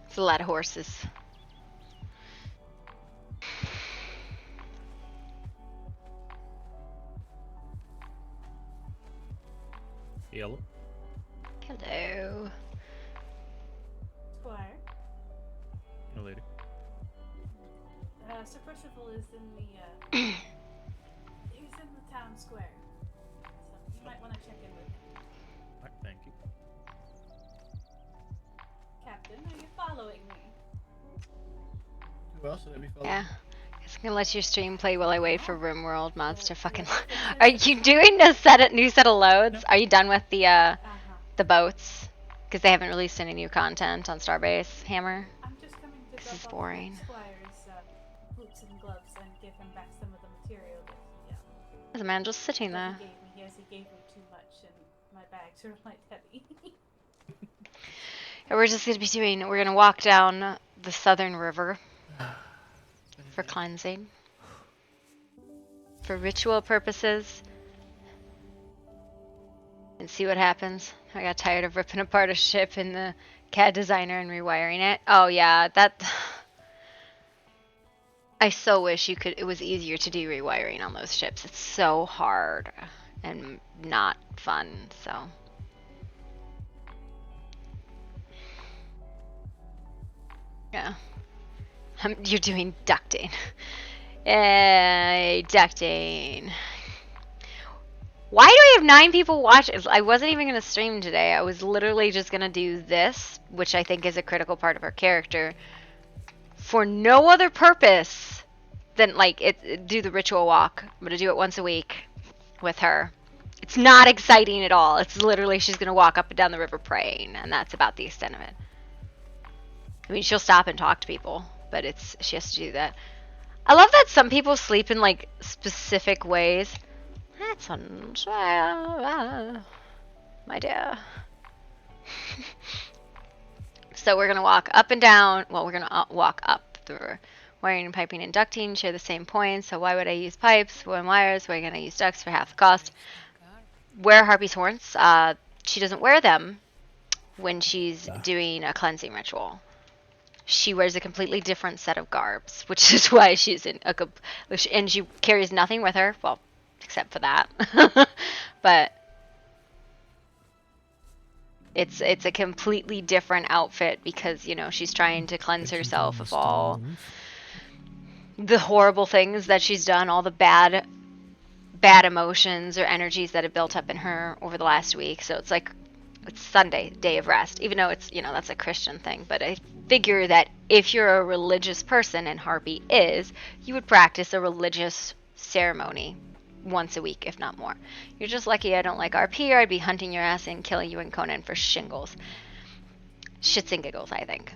it's a lot of horses. Hello. Hello. Squire. Hello, lady. Sir Percival is in the he's in the town square. So you might want to check in with him. Alright, thank you. Captain, are you following me? Who else would I be following? Yeah. I'm gonna let your stream play while I wait for RimWorld mods to fucking. Are you doing a new set of loads? Are you done with the boats? Because they haven't released any new content on Starbase Hammer. I'm just coming to This is drop boring. off Squire's boots and gloves and give him back some of the material that he There's a man just sitting there. he gave me. Yes, he gave me too much, and my bags are light heavy. And we're gonna walk down the southern river for cleansing. For ritual purposes. And see what happens. I got tired of ripping apart a ship in the CAD designer and rewiring it. Oh yeah, that... I so wish it was easier to do rewiring on those ships. It's so hard and not fun, so... Yeah. You're doing ducting. Ducting. Why do we have 9 people watching? I wasn't even going to stream today. I was literally just going to do this, which I think is a critical part of our character, for no other purpose than, do the ritual walk. I'm going to do it once a week with her. It's not exciting at all. It's literally she's going to walk up and down the river praying, and that's about the extent of it. I mean, she'll stop and talk to people, but she has to do that. I love that some people sleep in, specific ways. That's my dear. So we're going to walk up and down. Well, we're going to walk up the river. Wiring, piping, and ducting share the same points. So why would I use pipes when wires? We're going to use ducts for half the cost. Wear Harpy's horns. She doesn't wear them when she's doing a cleansing ritual. She wears a completely different set of garbs, which is why she's in and she carries nothing with her. Well, except for that. But it's a completely different outfit because, she's trying to cleanse herself of all the horrible things that she's done, all the bad emotions or energies that have built up in her over the last week. So it's Sunday, day of rest, even though it's, that's a Christian thing. But I figure that if you're a religious person, and Harpy is, you would practice a religious ceremony once a week, if not more. You're just lucky I don't like RP, or I'd be hunting your ass and killing you and Conan for shingles. Shits and giggles, I think.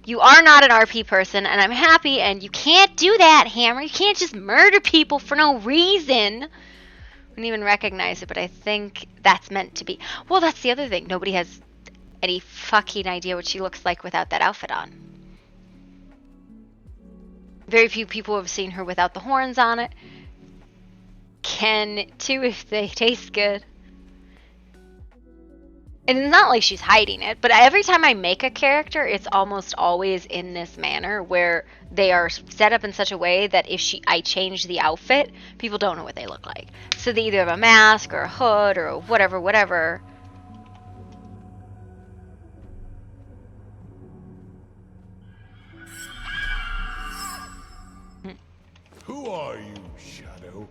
You are not an RP person, and I'm happy, and you can't do that, Hammer. You can't just murder people for no reason. I wouldn't even recognize it, but I think that's meant to be. Well, that's the other thing. Nobody has any fucking idea what she looks like without that outfit on. Very few people have seen her without the horns on it. Can too if they taste good. And it's not like she's hiding it, but every time I make a character, it's almost always in this manner where they are set up in such a way that if I change the outfit, people don't know what they look like. So they either have a mask or a hood or whatever. Who are you, Shadow?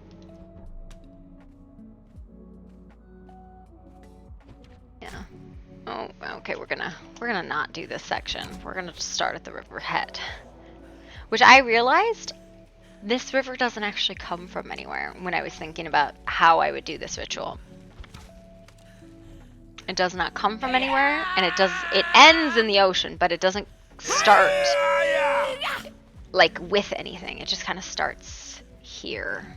Yeah. Oh, okay, we're gonna not do this section. We're gonna just start at the riverhead. Which I realized this river doesn't actually come from anywhere when I was thinking about how I would do this ritual. It does not come from anywhere, and it ends in the ocean, but it doesn't start with anything. It just kind of starts here.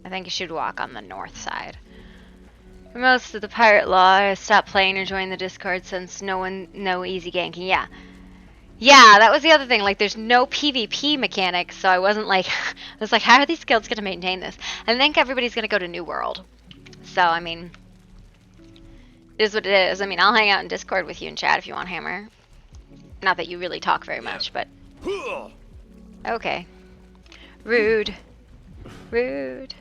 I think you should walk on the north side. Most of the pirate law, I stopped playing or joined the Discord since no easy ganking. Yeah. Yeah, that was the other thing. Like, there's no PvP mechanics, so I wasn't like, I was like, how are these guilds going to maintain this? I think everybody's going to go to New World. So, I mean, it is what it is. I mean, I'll hang out in Discord with you and chat if you want, Hammer. Not that you really talk very much, but... Okay. Rude. Rude.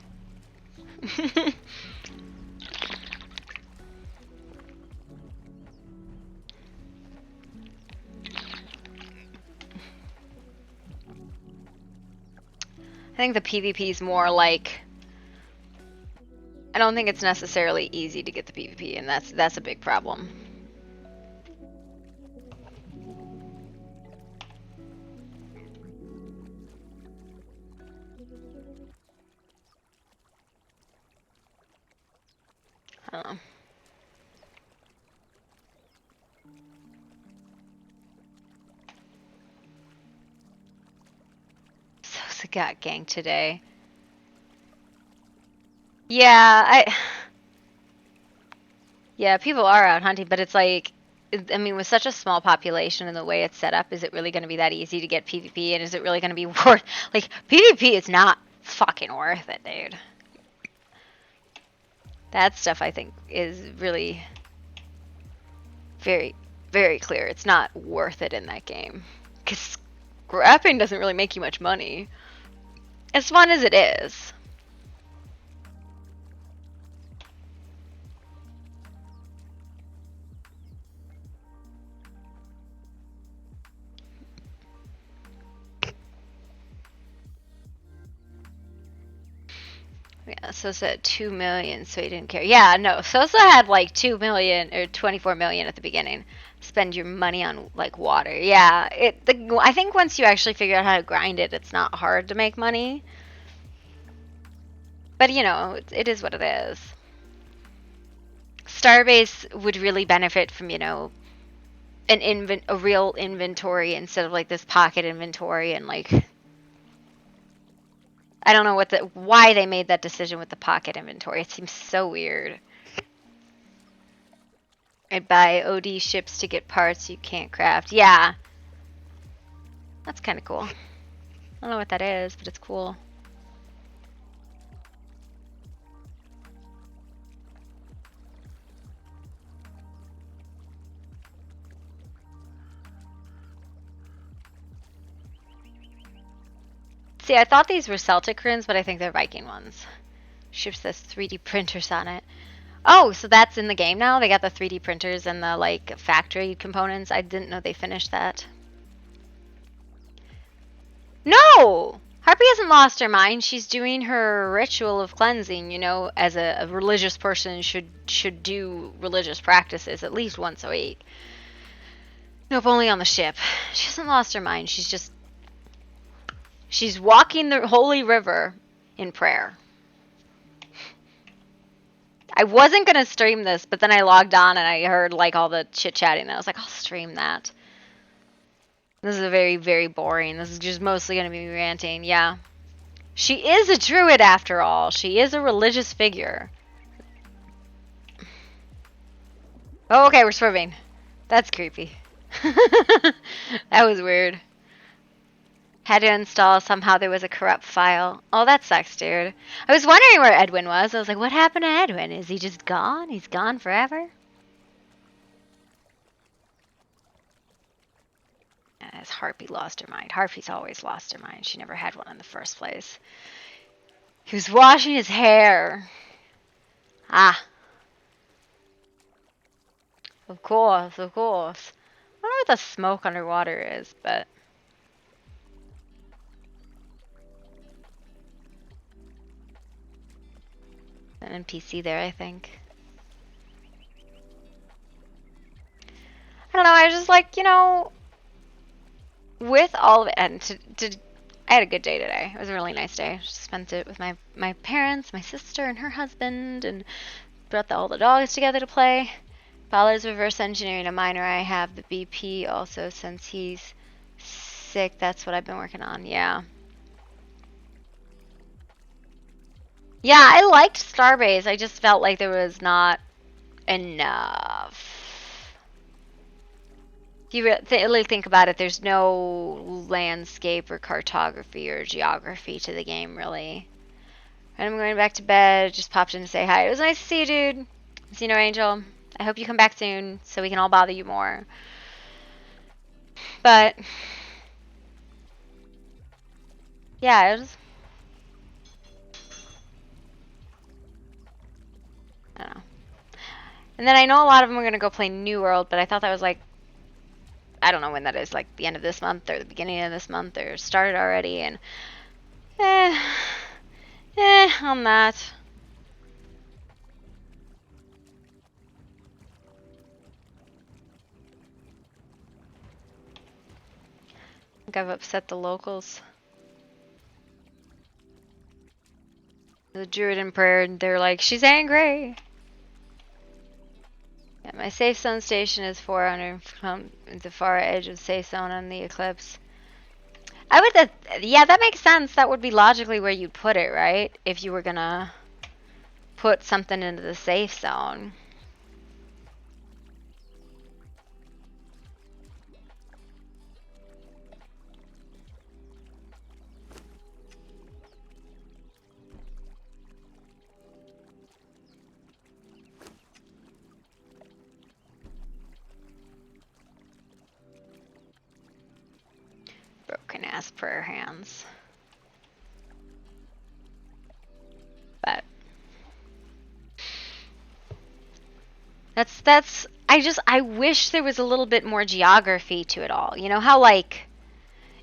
I think the PvP is more like... I don't think it's necessarily easy to get the PvP, and that's a big problem. I don't know. Sosa got ganked today. Yeah, Yeah, people are out hunting, but it's like, I mean, with such a small population and the way it's set up, is it really going to be that easy to get PvP? And is it really going to be worth, like, PvP is not fucking worth it, dude. That stuff, I think, is really very, very clear. It's not worth it in that game. Because scrapping doesn't really make you much money. As fun as it is. Yeah, Sosa had 2 million, so he didn't care. Yeah, no, Sosa had like 2 million or 24 million at the beginning. Spend your money on like water. Yeah, I think once you actually figure out how to grind it, it's not hard to make money. But you know, it is what it is. Starbase would really benefit from, you know, a real inventory instead of like this pocket inventory and like, I don't know why they made that decision with the pocket inventory. It seems so weird. I'd buy OD ships to get parts you can't craft. Yeah. That's kind of cool. I don't know what that is, but it's cool. See, I thought these were Celtic runes, but I think they're Viking ones. Ships this 3D printers on it. Oh, so that's in the game now? They got the 3D printers and the, like, factory components? I didn't know they finished that. No! Harpy hasn't lost her mind. She's doing her ritual of cleansing, you know, as a religious person should do religious practices at least once a week. Nope, only on the ship. She hasn't lost her mind. She's walking the holy river in prayer. I wasn't going to stream this, but then I logged on and I heard like all the chit-chatting and I was like, I'll stream that. This is a very, very boring. This is just mostly going to be me ranting. Yeah. She is a druid after all. She is a religious figure. Oh, okay, we're swerving. That's creepy. That was weird. Had to install, somehow there was a corrupt file. Oh, that sucks, dude. I was wondering where Edwin was. I was like, what happened to Edwin? Is he just gone? He's gone forever? As Harpy lost her mind. Harpy's always lost her mind. She never had one in the first place. He was washing his hair. Ah. Of course, of course. I don't know what the smoke underwater is, but... an NPC there, I think. I don't know, I was just like, you know, with all of it, and I had a good day today. It was a really nice day. Just spent it with my parents, my sister, and her husband, and brought all the dogs together to play. Ballard's reverse engineering a miner. I have the BP also since he's sick. That's what I've been working on, yeah. Yeah, I liked Starbase. I just felt like there was not enough. If you really think about it, there's no landscape or cartography or geography to the game, really. And I'm going back to bed. Just popped in to say hi. It was nice to see you, dude. See you, no Angel. I hope you come back soon so we can all bother you more. But yeah, it was. I don't know. And then I know a lot of them are gonna go play New World, but I thought that was like, I don't know when that is, like the end of this month or the beginning of this month or started already, and on that. I think I've upset the locals. The Druid in prayer, they're like, she's angry. Yeah, my safe zone station is 400 from the far edge of safe zone on the eclipse. I would, yeah, that makes sense. That would be logically where you'd put it, right? If you were gonna put something into the safe zone. Broken ass prayer hands. But I wish there was a little bit more geography to it all. You know how like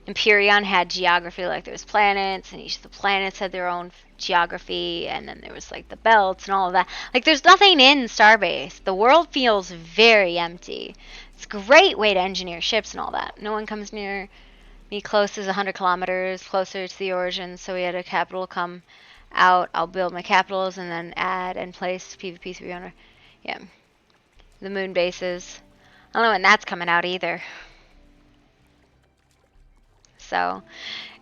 Empyrean had geography, like there was planets and each of the planets had their own geography, and then there was like the belts and all of that. Like there's nothing in Starbase. The world feels very empty. It's a great way to engineer ships and all that. No one comes near me close as 100 kilometers closer to the origin, so we had a capital come out. I'll build my capitals and then add and place PvP 300. Yeah. The moon bases. I don't know when that's coming out either. So,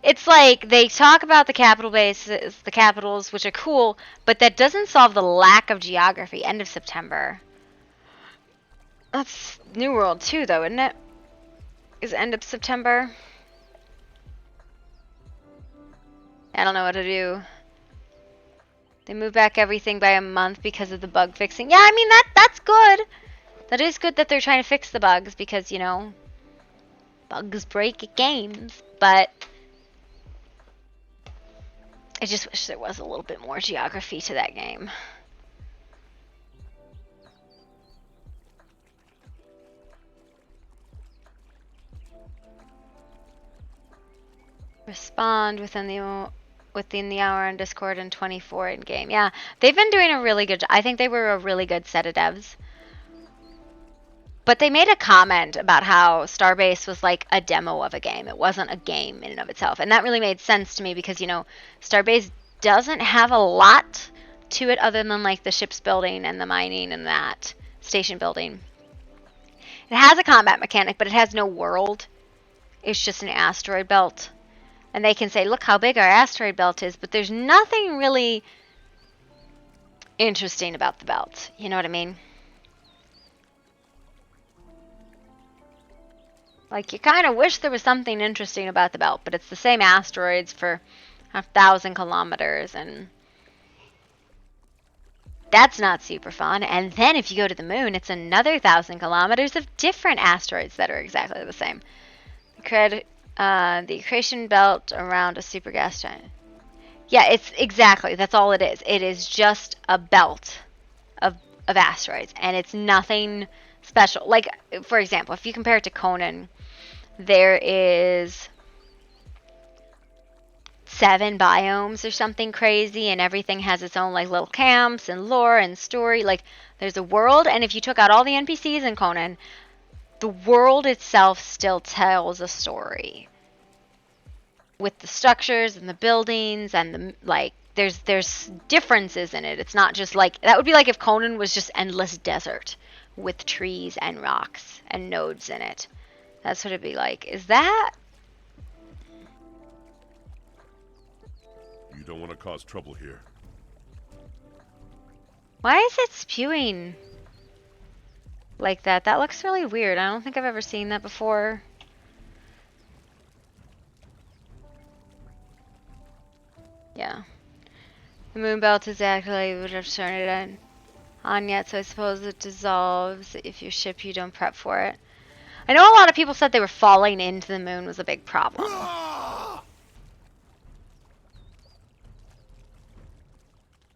it's like they talk about the capital bases, the capitals, which are cool, but that doesn't solve the lack of geography. End of September. That's New World too, though, isn't it? Is end of September? I don't know what to do. They move back everything by a month because of the bug fixing. Yeah, I mean that's good. That is good that they're trying to fix the bugs because, you know, bugs break games, but I just wish there was a little bit more geography to that game. Respond within the hour on Discord and 24 in game. Yeah, they've been doing a really good job. I think they were a really good set of devs. But they made a comment about how Starbase was like a demo of a game. It wasn't a game in and of itself. And that really made sense to me because, you know, Starbase doesn't have a lot to it other than like the ships building and the mining and that station building. It has a combat mechanic, but it has no world. It's just an asteroid belt. And they can say, look how big our asteroid belt is, but there's nothing really interesting about the belt. You know what I mean? Like, you kind of wish there was something interesting about the belt, but it's the same asteroids for 1,000 kilometers, and that's not super fun. And then if you go to the moon, it's another 1,000 kilometers of different asteroids that are exactly the same. The accretion belt around a super gas giant. Yeah, it's exactly, that's all it is. It is just a belt of asteroids, and it's nothing special. Like, for example, if you compare it to Conan, there is 7 biomes or something crazy, and everything has its own like little camps and lore and story. Like, there's a world, and if you took out all the NPCs in Conan, the world itself still tells a story with the structures and the buildings and the like. There's differences in it. It's not just like, that would be like if Conan was just endless desert with trees and rocks and nodes in it. That's what it'd be like. Is that? You don't want to cause trouble here. Why is it spewing like that? That looks really weird. I don't think I've ever seen that before. Yeah. The moon belt is actually would have turned it on yet, so I suppose it dissolves if you ship you don't prep for it. I know a lot of people said they were falling into the moon was a big problem.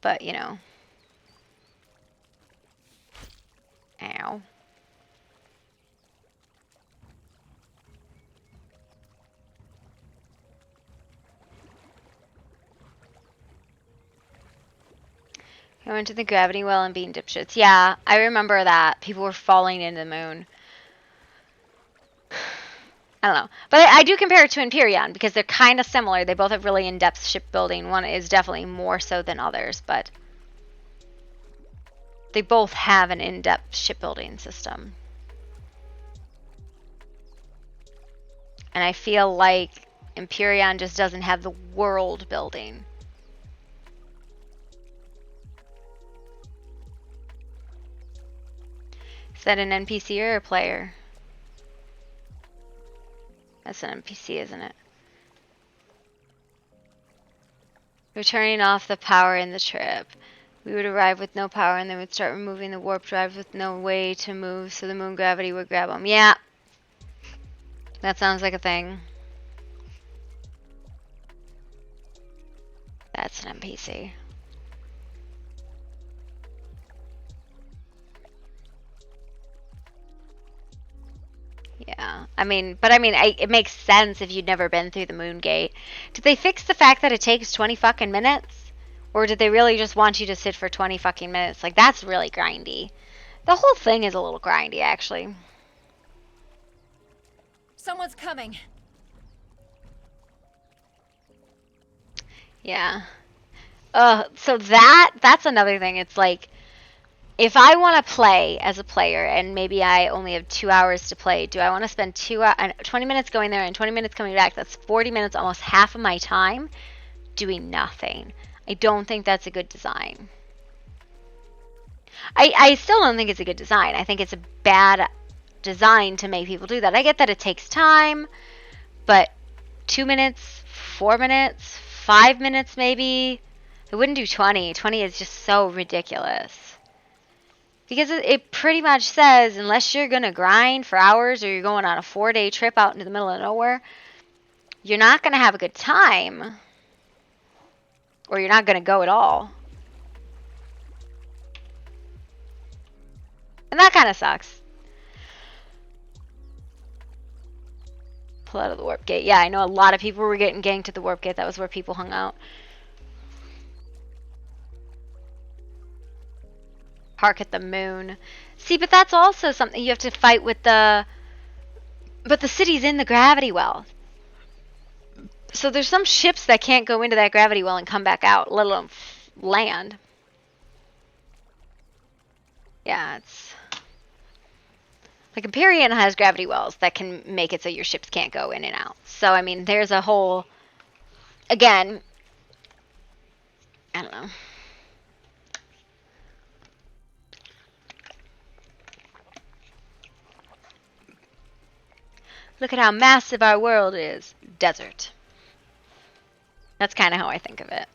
But, you know. Ow. I went to the gravity well and being dipshits. Yeah, I remember that. People were falling into the moon. I don't know. But I do compare it to Empyrean because they're kind of similar. They both have really in-depth shipbuilding. One is definitely more so than others, but they both have an in-depth shipbuilding system. And I feel like Empyrean just doesn't have the world building. Is that an NPC or a player? That's an NPC, isn't it? We're turning off the power in the trip. We would arrive with no power and then we'd start removing the warp drive with no way to move so the moon gravity would grab them. Yeah. That sounds like a thing. That's an NPC. Yeah, I mean, but I mean, it makes sense if you'd never been through the moon gate. Did they fix the fact that it takes 20 fucking minutes? Or did they really just want you to sit for 20 fucking minutes? Like, that's really grindy. The whole thing is a little grindy, actually. Someone's coming. Yeah. So that's another thing. It's like, if I want to play as a player and maybe I only have 2 hours to play, do I want to spend 20 minutes going there and 20 minutes coming back? That's 40 minutes, almost half of my time doing nothing. I don't think that's a good design. I still don't think it's a good design. I think it's a bad design to make people do that. I get that it takes time, but 2 minutes, 4 minutes, 5 minutes maybe. I wouldn't do 20. 20 is just so ridiculous. Because it pretty much says, unless you're going to grind for hours or you're going on a 4-day trip out into the middle of nowhere, you're not going to have a good time. Or you're not going to go at all. And that kind of sucks. Pull out of the warp gate. Yeah, I know a lot of people were getting ganked at the warp gate. That was where people hung out. Hark at the moon. See, but that's also something you have to fight with the... But the city's in the gravity well. So there's some ships that can't go into that gravity well and come back out, let alone land. Yeah, it's... Like, Empyrean has gravity wells that can make it so your ships can't go in and out. So, I mean, there's a whole... Again... I don't know. Look at how massive our world is. Desert. That's kind of how I think of it.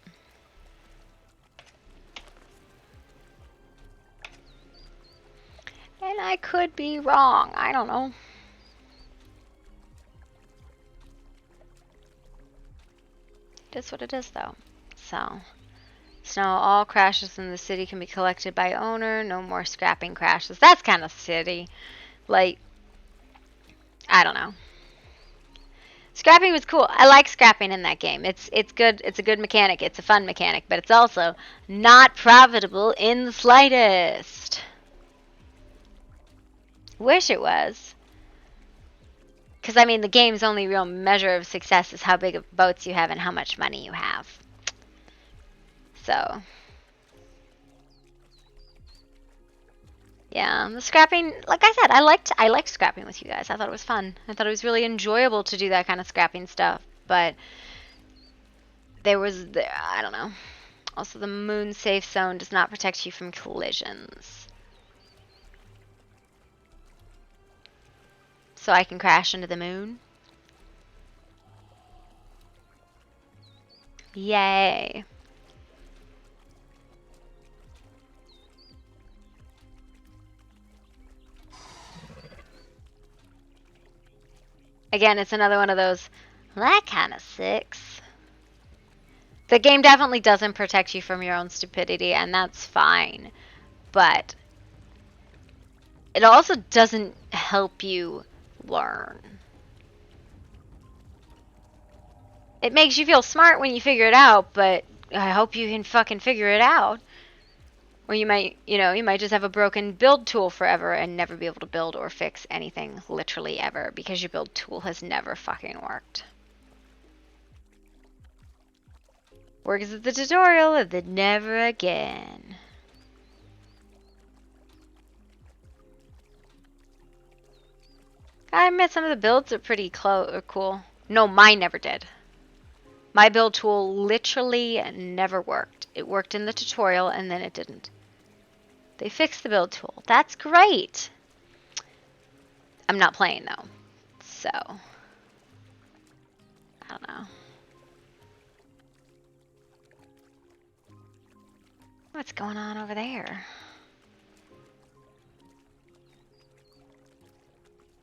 And I could be wrong. I don't know. It is what it is, though. So, snow, all crashes in the city can be collected by owner. No more scrapping crashes. That's kind of shitty. Like, I don't know. Scrapping was cool. I like scrapping in that game. It's good. It's a good mechanic. It's a fun mechanic, but it's also not profitable in the slightest. Wish it was. Because, I mean, the game's only real measure of success is how big of boats you have and how much money you have. So... Yeah, the scrapping, like I said, I liked scrapping with you guys. I thought it was fun. I thought it was really enjoyable to do that kind of scrapping stuff. But there was, I don't know. Also, the moon safe zone does not protect you from collisions. So I can crash into the moon. Yay. Again, it's another one of those, well, that kind of sucks. The game definitely doesn't protect you from your own stupidity, and that's fine. But it also doesn't help you learn. It makes you feel smart when you figure it out, but I hope you can fucking figure it out. Or you might, you might just have a broken build tool forever and never be able to build or fix anything literally ever because your build tool has never fucking worked. Works at the tutorial and then never again. I admit some of the builds are pretty cool. No, mine never did. My build tool literally never worked. It worked in the tutorial and then it didn't. They fixed the build tool. That's great. I'm not playing though. So, I don't know. What's going on over there?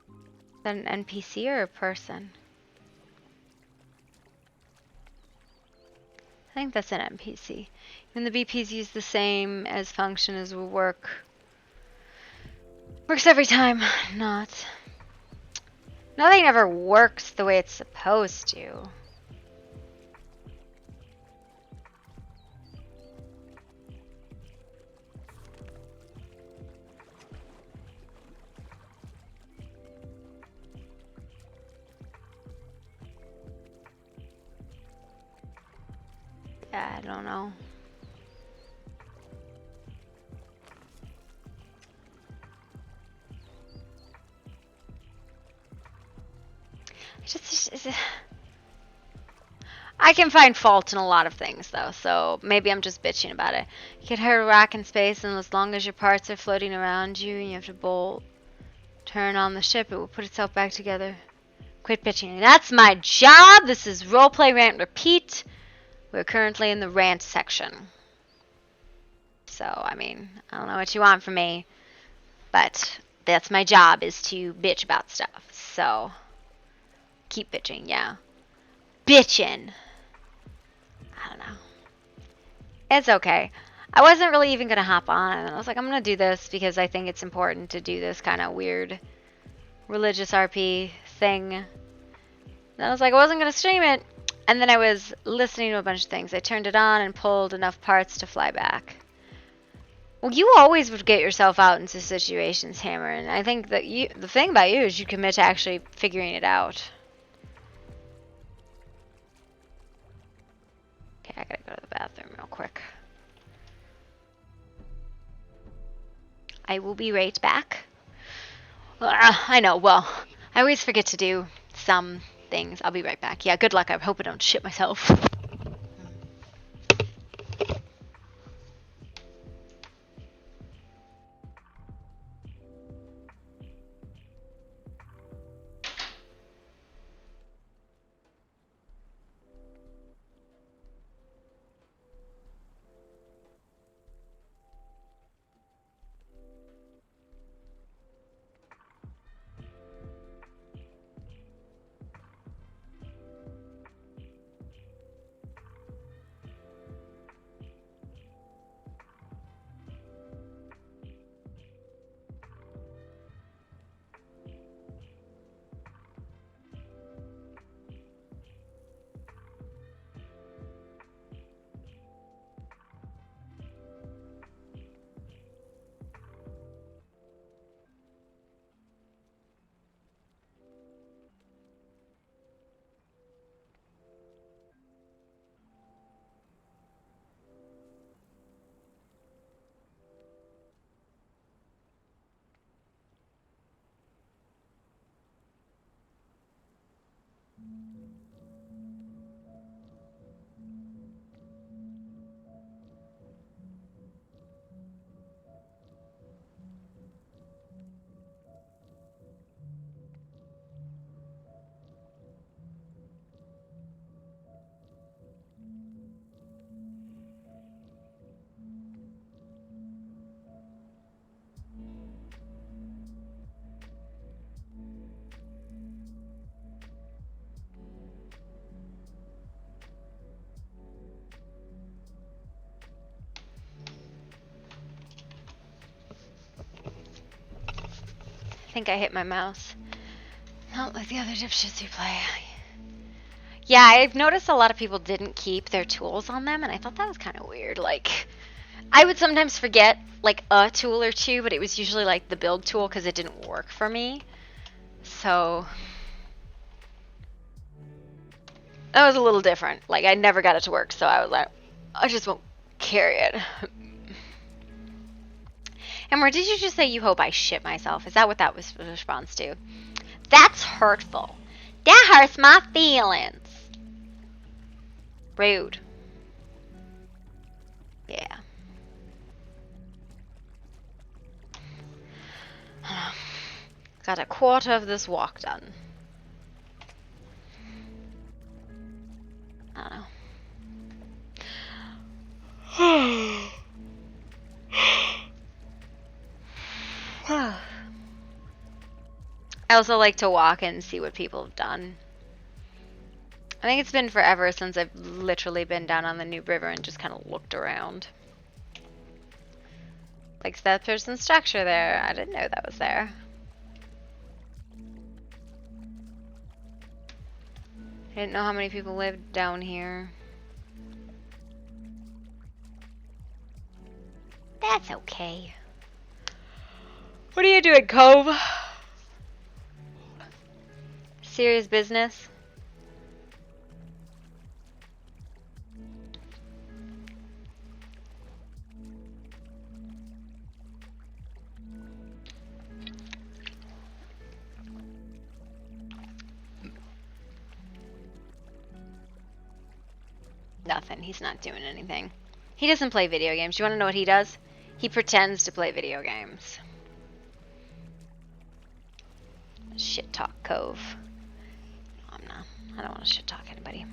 Is that an NPC or a person? I think that's an NPC. And the BPs use the same as function as will work. Works every time. Not. Nothing ever works the way it's supposed to. Yeah, I don't know. I can find fault in a lot of things, though, so maybe I'm just bitching about it. You can hit a rock in space, and as long as your parts are floating around you and you have to bolt, turn on the ship, it will put itself back together. Quit bitching. That's my job! This is Roleplay Rant Repeat. We're currently in the rant section. So, I mean, I don't know what you want from me, but that's my job, is to bitch about stuff. So, keep bitching, yeah. Bitchin'. I don't know. It's okay. I wasn't really even going to hop on, and I was like, I'm going to do this because I think it's important to do this kind of weird religious RP thing. And I was like, I wasn't going to stream it. And then I was listening to a bunch of things. I turned it on and pulled enough parts to fly back. Well, you always would get yourself out into situations, Hammer, and I think that the thing about you is you commit to actually figuring it out. Okay, I gotta go to the bathroom real quick. I will be right back. I know, well, I always forget to do some things. I'll be right back. Yeah, good luck. I hope I don't shit myself. think I hit my mouse. Not like the other dipshits who play. Yeah, I've noticed a lot of people didn't keep their tools on them, and I thought that was kind of weird. Like, I would sometimes forget, like, a tool or two, but it was usually, like, the build tool because it didn't work for me. So, that was a little different. Like, I never got it to work, so I was like, I just won't carry it. And where did you just say you hope I shit myself? Is that what that was a response to? That's hurtful. That hurts my feelings. Rude. Yeah. Got a quarter of this walk done. I don't know. I also like to walk and see what people have done. I think it's been forever since I've literally been down on the New River and just kind of looked around. Like that person's structure there. I didn't know that was there. I didn't know how many people lived down here. That's okay. What are you doing, Cove? Serious business? Nothing. He's not doing anything. He doesn't play video games. You want to know what he does? He pretends to play video games. Shit talk Cove. I'm not. I don't want to shit talk anybody.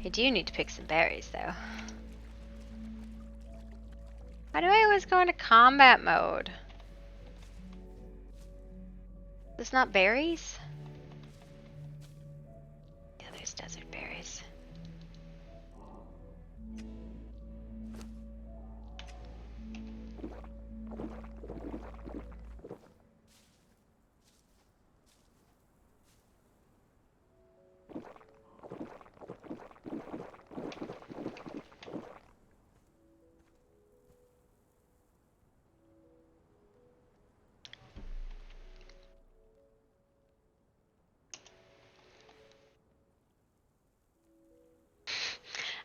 I do need to pick some berries though. Why do I always go into combat mode? It's not berries? Yeah, there's desert berries.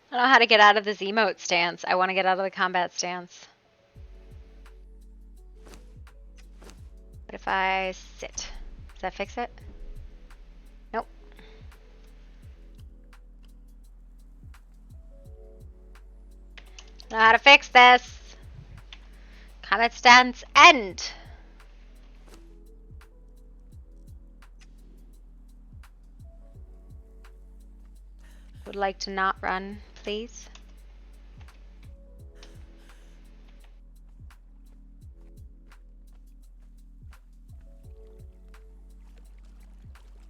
I don't know how to get out of this emote stance. I want to get out of the combat stance. What if I sit? Does that fix it? Nope. Know how to fix this. Combat stance end. Would like to not run, please.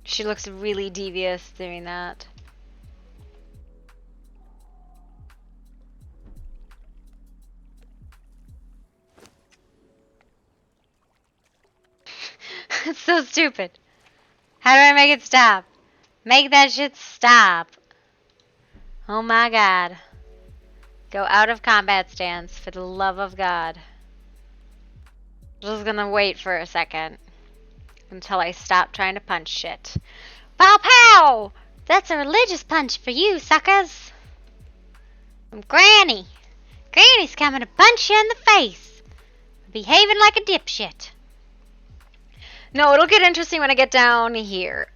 She looks really devious doing that. It's so stupid. How do I make it stop? Make that shit stop. Oh my god. Go out of combat stance for the love of God. Just gonna wait for a second until I stop trying to punch shit. Pow pow! That's a religious punch for you, suckers. I'm Granny. Granny's coming to punch you in the face. Behaving like a dipshit. No, it'll get interesting when I get down here.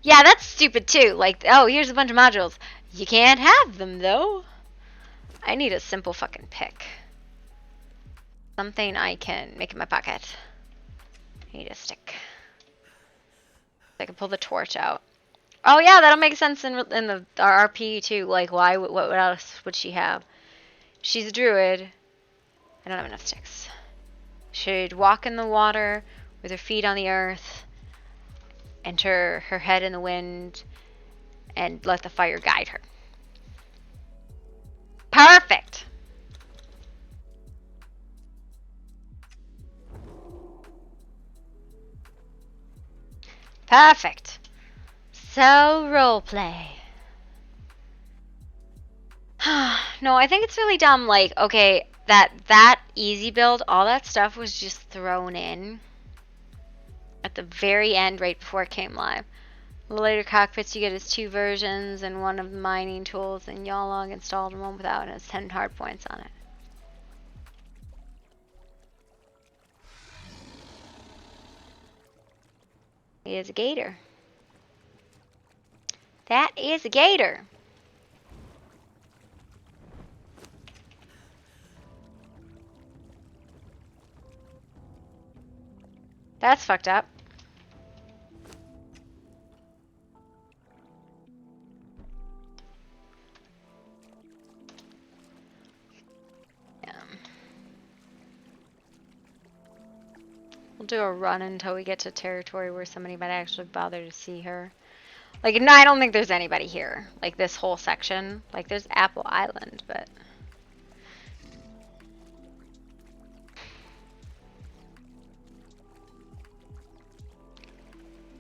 Yeah, that's stupid too. Like, oh, here's a bunch of modules. You can't have them though. I need a simple fucking pick. Something I can make in my pocket. I need a stick. I can pull the torch out. Oh yeah, that'll make sense in the RP too. Like, why? What else would she have? She's a druid. I don't have enough sticks. She'd walk in the water with her feet on the earth, enter her head in the wind, and let the fire guide her. Perfect! Perfect. So, roleplay. No, I think it's really dumb. Like, okay, that easy build, all that stuff was just thrown in at the very end, right before it came live. The later cockpits you get is 2 versions and one of the mining tools, and y'all log installed and one without, and it's 10 hard points on it. It is a gator. That is a gator. That's fucked up. We'll do a run until we get to territory where somebody might actually bother to see her. Like, no, I don't think there's anybody here. Like, this whole section. Like, there's Apple Island, but...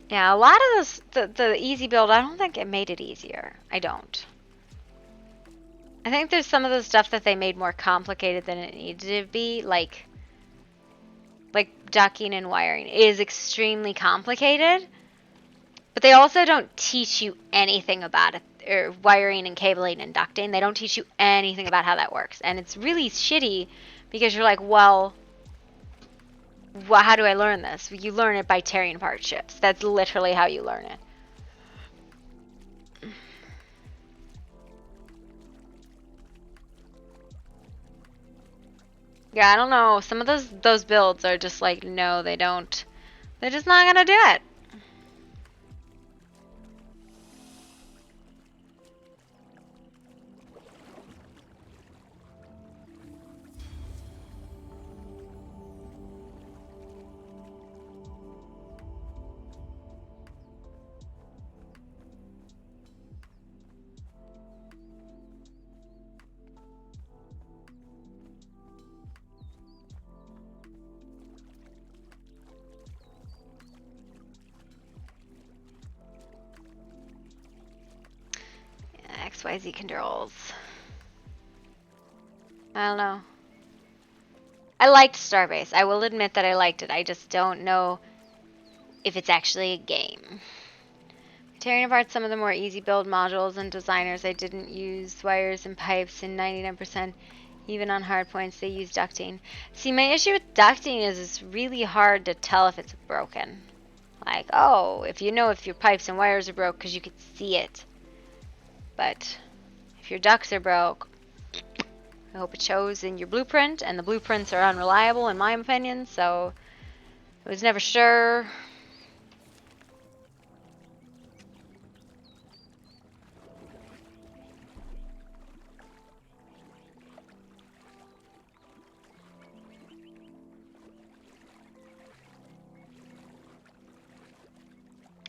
Yeah, a lot of this, the easy build, I don't think it made it easier. I don't. I think there's some of the stuff that they made more complicated than it needed to be, like ducking and wiring is extremely complicated, but they also don't teach you anything about it, or wiring and cabling and ducting. They don't teach you anything about how that works, and it's really shitty because you're like, well, how do I learn this? You learn it by tearing apart ships. That's literally how you learn it. Yeah, I don't know. Some of those builds are just like, no, they don't. They're just not gonna do it. XYZ controls. I don't know. I liked Starbase. I will admit that I liked it. I just don't know if it's actually a game. Tearing apart some of the more easy build modules and designers, I didn't use wires and pipes, and 99%, even on hard points, they use ducting. See, my issue with ducting is it's really hard to tell if it's broken. Like, oh, if you know if your pipes and wires are broke because you could see it. But if your ducts are broke, I hope it shows in your blueprint, and the blueprints are unreliable in my opinion, so I was never sure.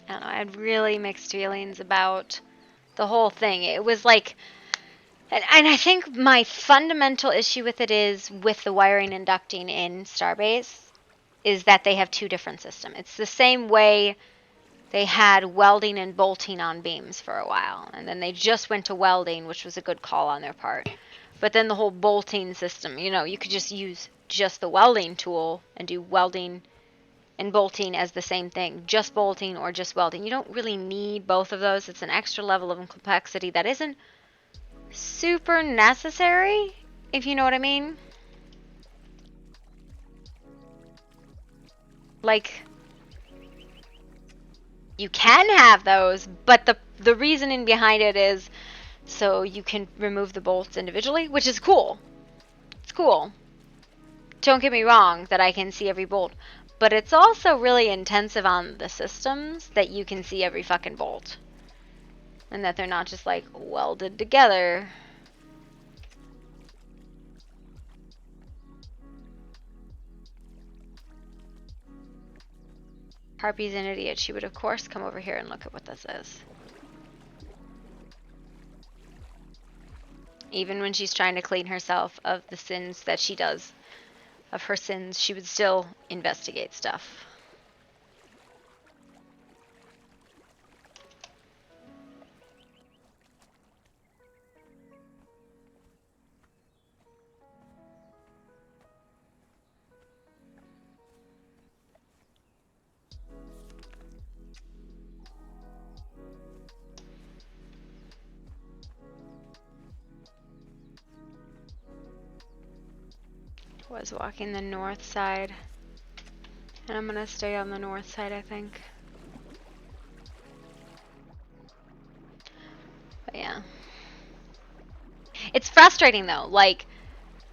I don't know, I had really mixed feelings about the whole thing. It was like, and I think my fundamental issue with it is with the wiring and ducting in Starbase is that they have 2 different systems. It's the same way they had welding and bolting on beams for a while, and then they just went to welding, which was a good call on their part. But then the whole bolting system, you know, you could just use just the welding tool and do welding and bolting as the same thing. Just bolting or just welding. You don't really need both of those. It's an extra level of complexity that isn't super necessary, if you know what I mean. Like, you can have those, but the reasoning behind it is so you can remove the bolts individually, which is cool. It's cool. Don't get me wrong that I can see every bolt, but it's also really intensive on the systems that you can see every fucking bolt. And that they're not just like welded together. Harpy's an idiot. She would of course come over here and look at what this is. Even when she's trying to clean herself of the sins that she does, of her sins, she would still investigate stuff. Was walking the north side, and I'm gonna stay on the north side, I think. But yeah, it's frustrating though. Like,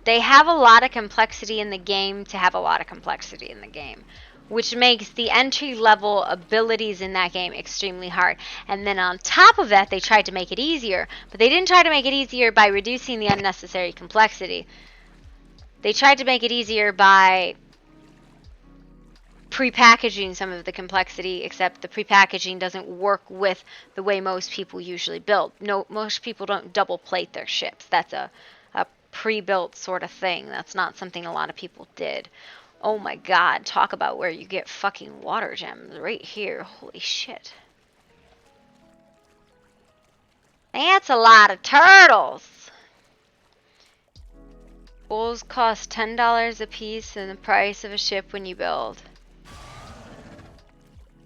they have a lot of complexity in the game to have a lot of complexity in the game, which makes the entry level abilities in that game extremely hard. And then on top of that, they tried to make it easier, but they didn't try to make it easier by reducing the unnecessary complexity. They tried to make it easier by pre-packaging some of the complexity, except the pre-packaging doesn't work with the way most people usually build. No, most people don't double plate their ships. That's a pre-built sort of thing. That's not something a lot of people did. Oh my god, talk about where you get fucking water gems right here. Holy shit. That's a lot of turtles. Bulls cost $10 a piece and the price of a ship when you build.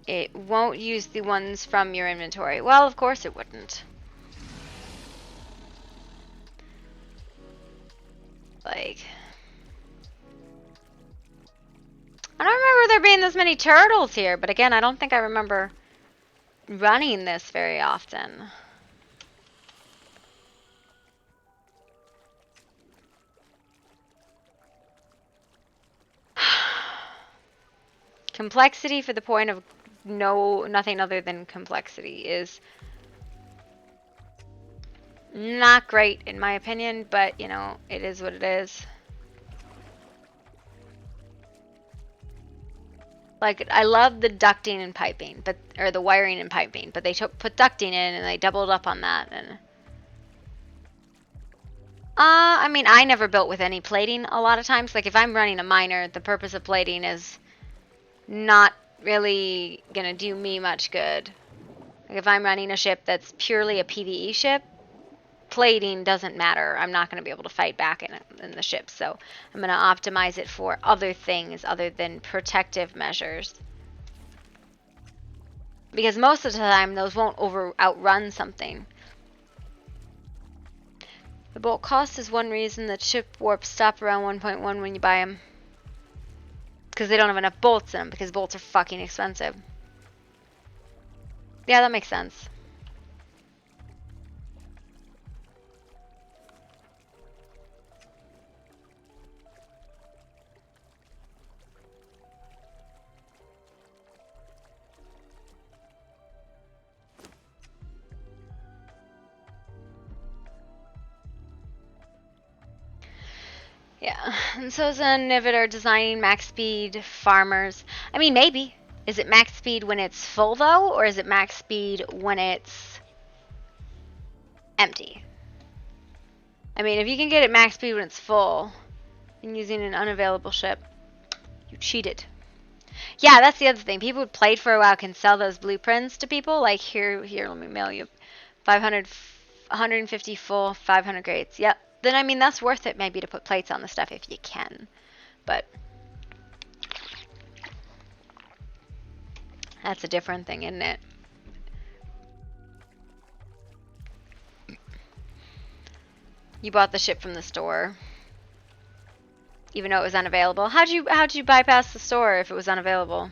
It won't use the ones from your inventory. Well, of course it wouldn't. Like, I don't remember there being this many turtles here, but again, I don't think I remember running this very often. Complexity for the point of nothing other than complexity is not great in my opinion, but you know, it is what it is. Like, I love the ducting and piping, or the wiring and piping, but they put ducting in and they doubled up on that. And I mean, I never built with any plating a lot of times. Like, if I'm running a miner, the purpose of plating is not really gonna do me much good. Like, if I'm running a ship that's purely a PvE ship, plating doesn't matter. I'm not going to be able to fight back in the ship, so I'm going to optimize it for other things other than protective measures. Because most of the time, those won't outrun something. The bolt cost is one reason that ship warps stop around 1.1 when you buy them. Because they don't have enough bolts in them, because bolts are fucking expensive. Yeah, that makes sense. Yeah, and so Zen and Nivid are designing max speed farmers. I mean, maybe. Is it max speed when it's full, though? Or is it max speed when it's empty? I mean, if you can get it max speed when it's full and using an unavailable ship, you cheated. Yeah, that's the other thing. People who played for a while can sell those blueprints to people. Like, here, let me mail you 150 full, 500 grades. Yep. Then, I mean, that's worth it maybe to put plates on the stuff if you can. But that's a different thing, isn't it? You bought the ship from the store, even though it was unavailable. How'd you bypass the store if it was unavailable?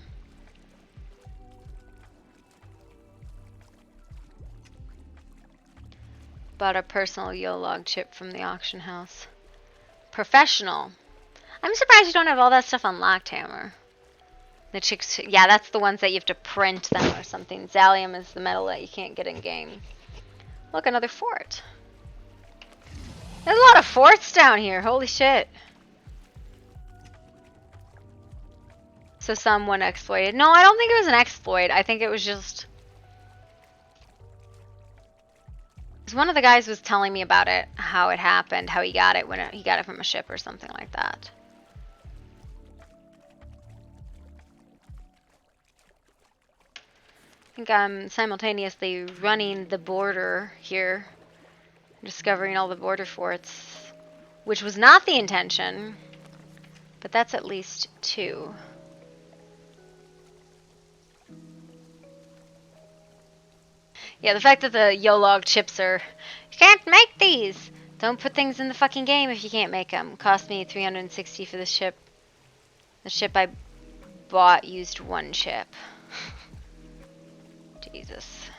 Bought a personal Yolog chip from the auction house. Professional. I'm surprised you don't have all that stuff unlocked, Hammer. The chicks, yeah, that's the ones that you have to print them or something. Zalium is the metal that you can't get in game. Look, another fort. There's a lot of forts down here. Holy shit. So someone exploited. No, I don't think it was an exploit. I think it was just 'Cause one of the guys was telling me about it, how it happened, how he got it when he got it from a ship or something like that. I think I'm simultaneously running the border here, discovering all the border forts, which was not the intention, but that's at least 2. Yeah, the fact that the YOLOG chips are, you can't make these! Don't put things in the fucking game if you can't make them. Cost me 360 for the ship. The ship I bought used 1 chip. Jesus.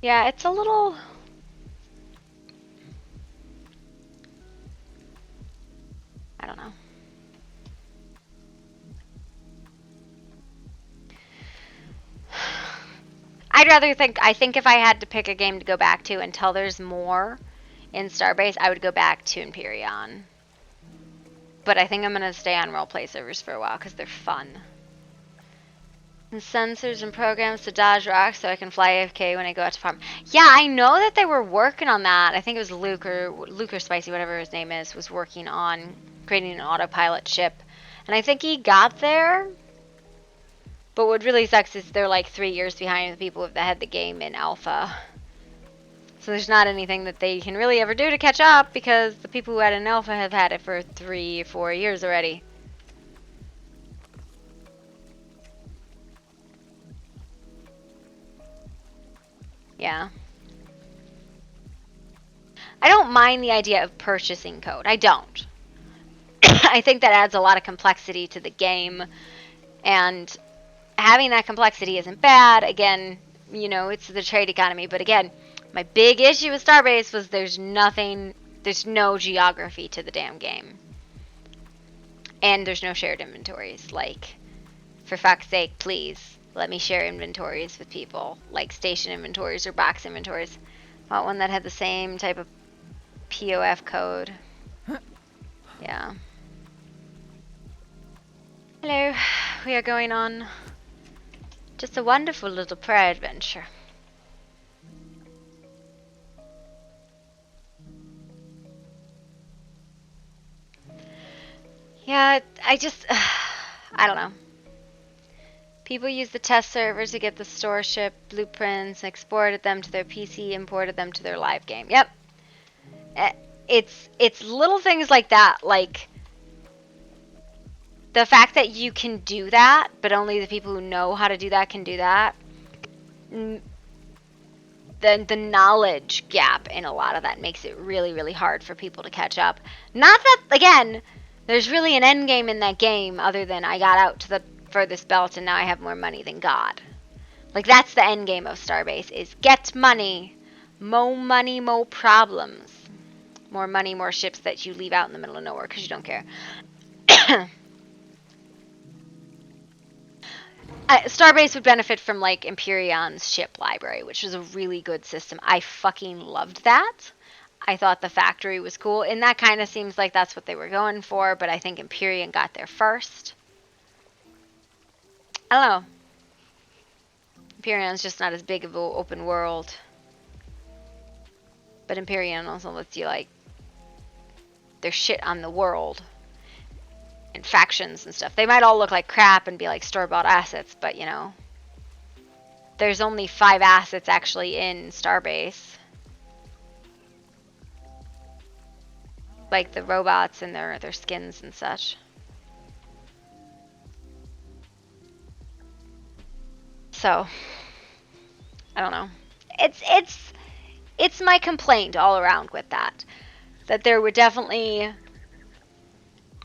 Yeah, it's a little... I don't know. I think if I had to pick a game to go back to until there's more in Starbase, I would go back to Empyrean. But I think I'm going to stay on roleplay servers for a while because they're fun. And sensors and programs to dodge rocks so I can fly AFK when I go out to farm. Yeah, I know that they were working on that. I think it was Luke or Spicy, whatever his name is, was working on creating an autopilot ship. And I think he got there. But what really sucks is they're like 3 years behind the people that had the game in alpha. So there's not anything that they can really ever do to catch up because the people who had it in alpha have had it for 3 or 4 years already. Yeah. I don't mind the idea of purchasing code. I don't. I think that adds a lot of complexity to the game. And having that complexity isn't bad. Again, you know, it's the trade economy. But again, my big issue with Starbase was there's no geography to the damn game. And there's no shared inventories. Like, for fuck's sake, please, let me share inventories with people. Like station inventories or box inventories. I want one that had the same type of POF code. Yeah. Hello. We are going on just a wonderful little prayer adventure. Yeah, I just... I don't know. People use the test servers to get the store ship blueprints, exported them to their PC, imported them to their live game. Yep. It's little things like that, like the fact that you can do that, but only the people who know how to do that can do that. The knowledge gap in a lot of that makes it really, really hard for people to catch up. Not that, again, there's really an end game in that game other than I got out to the furthest belt and now I have more money than God. Like, that's the end game of Starbase, is get money. Mo problems. More money, more ships that you leave out in the middle of nowhere because you don't care. Starbase would benefit from, like, Empyrion's ship library, which was a really good system. I fucking loved that. I thought the factory was cool, and that kind of seems like that's what they were going for, but I think Empyrean got there first. I don't know. Empyrion's just not as big of an open world. But Empyrean also lets you, like, their shit on the world. And factions and stuff. They might all look like crap and be like store-bought assets, but you know, there's only 5 assets actually in Starbase. Like the robots and their skins and such. So, I don't know. It's my complaint all around with that. That there would definitely...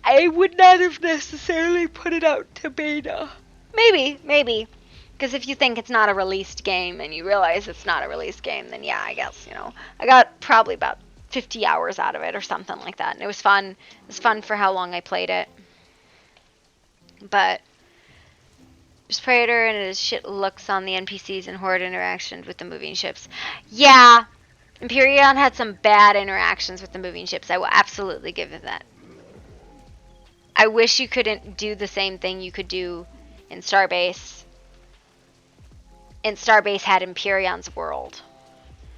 I would not have necessarily put it out to beta. Maybe. Because if you think it's not a released game and you realize it's not a released game, then yeah, I guess, you know. I got probably about 50 hours out of it or something like that. And it was fun. It was fun for how long I played it. But there's Praetor and his shit looks on the NPCs and horde interactions with the moving ships. Yeah, Empyrean had some bad interactions with the moving ships. I will absolutely give it that. I wish you couldn't do the same thing you could do in Starbase. And Starbase had Empyrean's world.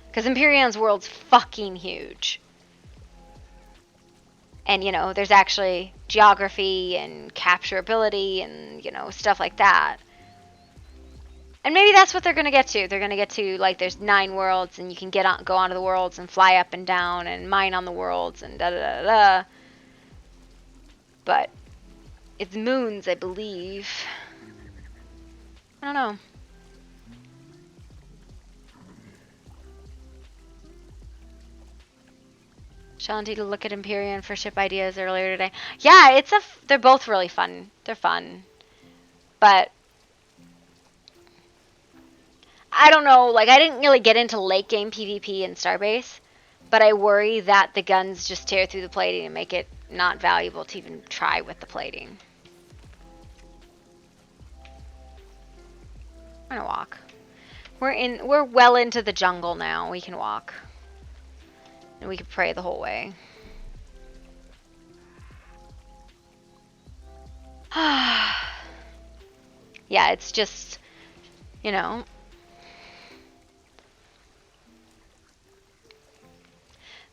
Because Empyrean's world's fucking huge. And, you know, there's actually geography and capturability and, you know, stuff like that. And maybe that's what they're going to get to. They're going to get to, like, there's 9 worlds and you can go onto the worlds and fly up and down and mine on the worlds and da-da-da-da. But it's moons, I believe. I don't know. Shanti to look at Empyrean for ship ideas earlier today. Yeah, they're both really fun. They're fun. But I don't know, like I didn't really get into late game PvP in Starbase, but I worry that the guns just tear through the plating and make it not valuable to even try with the plating. I'm gonna walk. We're well into the jungle now. We can walk. And we can pray the whole way. Yeah, it's just, you know.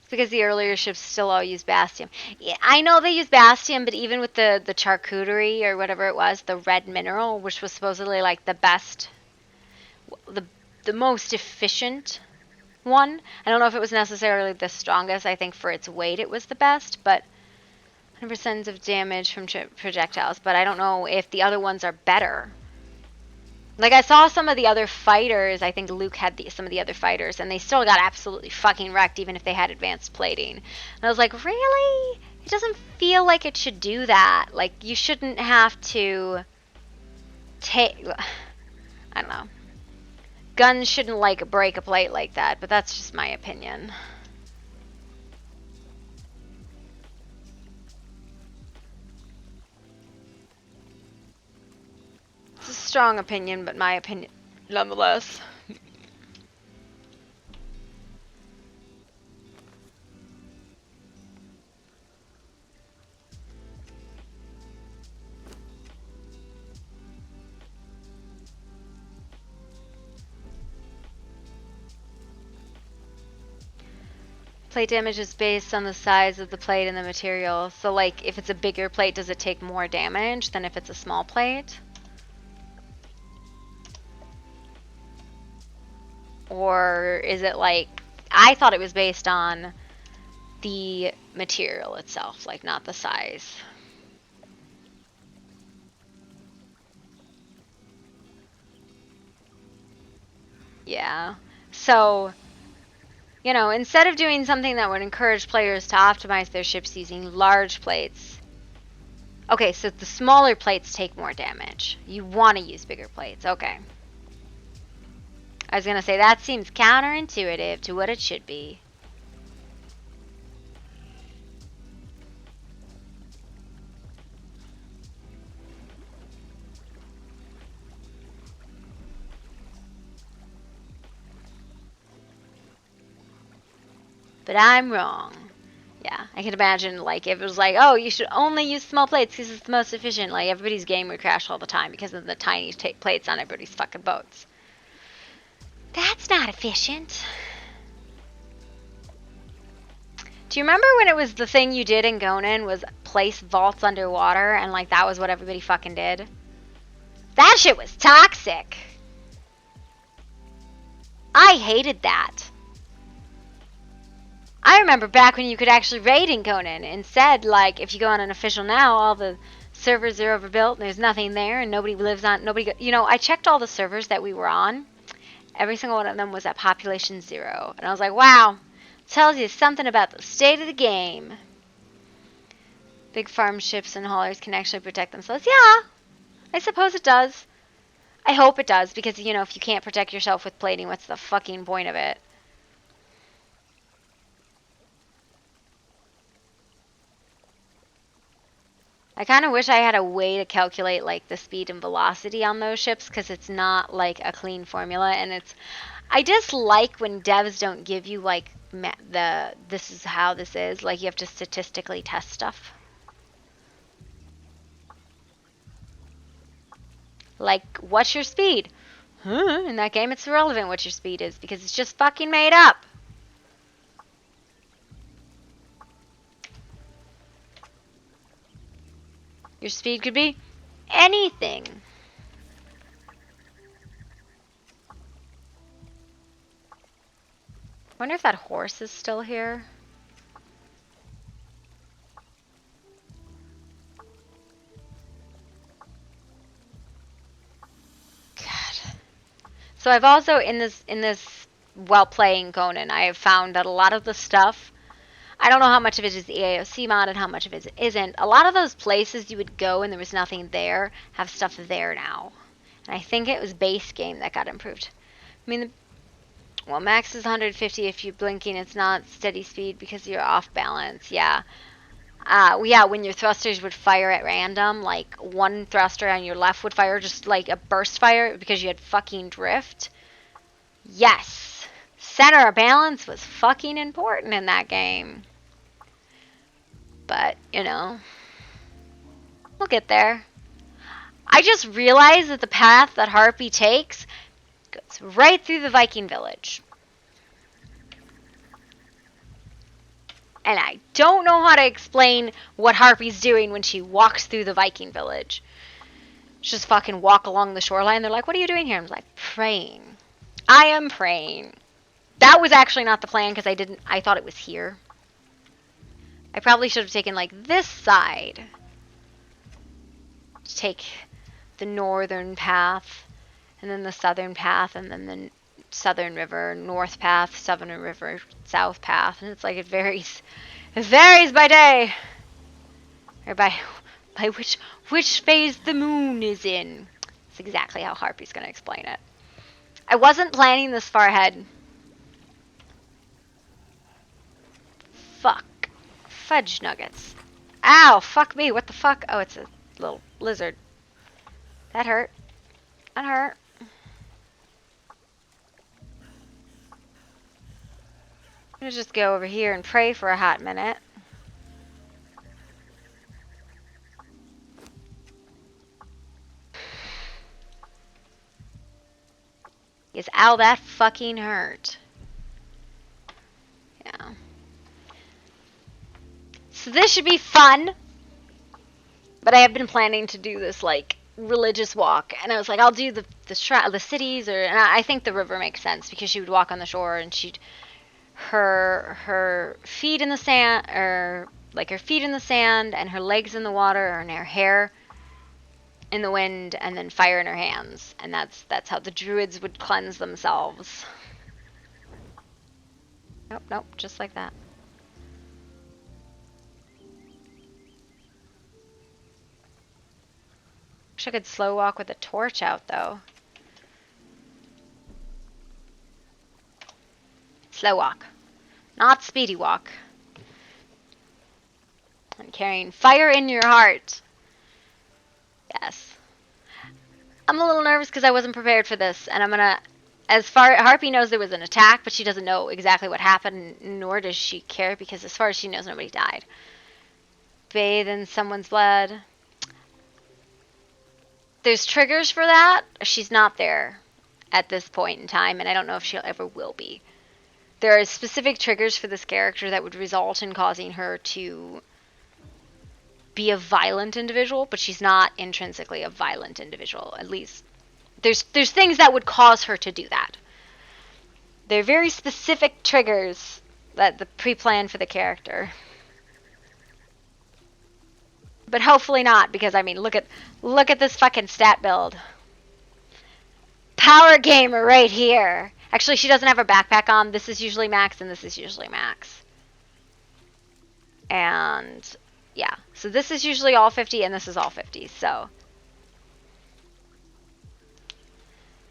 It's because the earlier ships still all use Bastion. Yeah, I know they use Bastion, but even with the charcuterie or whatever it was, the red mineral, which was supposedly like the best, the most efficient one. I don't know if it was necessarily the strongest. I think for its weight it was the best, but 100% of damage from projectiles. But I don't know if the other ones are better. Like, I saw some of the other fighters, I think Luke had some of the other fighters, and they still got absolutely fucking wrecked even if they had advanced plating. And I was like, really? It doesn't feel like it should do that. Like, you shouldn't have to take... I don't know. Guns shouldn't, like, break a plate like that, but that's just my opinion. It's a strong opinion, but my opinion nonetheless. Plate damage is based on the size of the plate and the material. So, like, if it's a bigger plate, does it take more damage than if it's a small plate? Or is it like... I thought it was based on the material itself, like, not the size. Yeah. So... You know, instead of doing something that would encourage players to optimize their ships using large plates. Okay, so the smaller plates take more damage. You want to use bigger plates. Okay. I was going to say, that seems counterintuitive to what it should be. But I'm wrong. Yeah, I can imagine, like, if it was like, oh, you should only use small plates because it's the most efficient. Like, everybody's game would crash all the time because of the tiny plates on everybody's fucking boats. That's not efficient. Do you remember when it was the thing you did in Gonan was place vaults underwater and, like, that was what everybody fucking did? That shit was toxic. I hated that. I remember back when you could actually raid in Conan. Instead, like, if you go on an official now, all the servers are overbuilt and there's nothing there and nobody lives on, you know, I checked all the servers that we were on. Every single one of them was at population 0. And I was like, wow, tells you something about the state of the game. Big farm ships and haulers can actually protect themselves. Yeah, I suppose it does. I hope it does, because, you know, if you can't protect yourself with plating, what's the fucking point of it? I kind of wish I had a way to calculate like the speed and velocity on those ships because it's not like a clean formula, and it's. I dislike when devs don't give you like this is how this is. Like you have to statistically test stuff. Like, what's your speed? Huh? In that game, it's irrelevant what your speed is because it's just fucking made up. Your speed could be anything. Wonder if that horse is still here. God. So I've also in this while playing Conan, I have found that a lot of the stuff, I don't know how much of it is the AOC mod and how much of it isn't. A lot of those places you would go and there was nothing there have stuff there now. And I think it was base game that got improved. I mean, well, max is 150 if you're blinking. It's not steady speed because you're off balance. Yeah. Yeah, when your thrusters would fire at random, like one thruster on your left would fire just like a burst fire because you had fucking drift. Yes. Center of balance was fucking important in that game. But, you know, we'll get there. I just realized that the path that Harpy takes goes right through the Viking village. And I don't know how to explain what Harpy's doing when she walks through the Viking village. She just fucking walk along the shoreline. They're like, what are you doing here? I'm like, praying. I am praying. That was actually not the plan because I thought it was here. I probably should have taken like this side. To take the northern path, and then the southern path, and then the southern river, north path, southern river, south path. And it's like it varies. It varies by day. Or by which phase the moon is in. That's exactly how Harpy's gonna explain it. I wasn't planning this far ahead. Fuck. Fudge nuggets. Ow, fuck me, what the fuck? Oh, it's a little lizard. That hurt. That hurt. I'm gonna just go over here and pray for a hot minute. Is ow, that fucking hurt. Yeah. So this should be fun. But I have been planning to do this like religious walk, and I was like, I'll do the cities, and I think the river makes sense because she would walk on the shore and she'd her feet in the sand, or like her feet in the sand and her legs in the water and her hair in the wind, and then fire in her hands, and that's how the druids would cleanse themselves. Nope, just like that. Wish I could slow walk with a torch out though. Slow walk, not speedy walk. And carrying fire in your heart. Yes. I'm a little nervous because I wasn't prepared for this, and I'm gonna. Harpy knows there was an attack, but she doesn't know exactly what happened, nor does she care because, as far as she knows, nobody died. Bathe in someone's blood. There's triggers for that. She's not there at this point in time, and I don't know if she ever will be. There are specific triggers for this character that would result in causing her to be a violent individual, but she's not intrinsically a violent individual. At least there's things that would cause her to do that. They're very specific triggers that the pre-plan for the character. But hopefully not, because I mean, look at this fucking stat build. Power gamer right here. Actually, she doesn't have her backpack on. This is usually max, and this is usually max. And yeah, so this is usually all 50, and this is all 50. So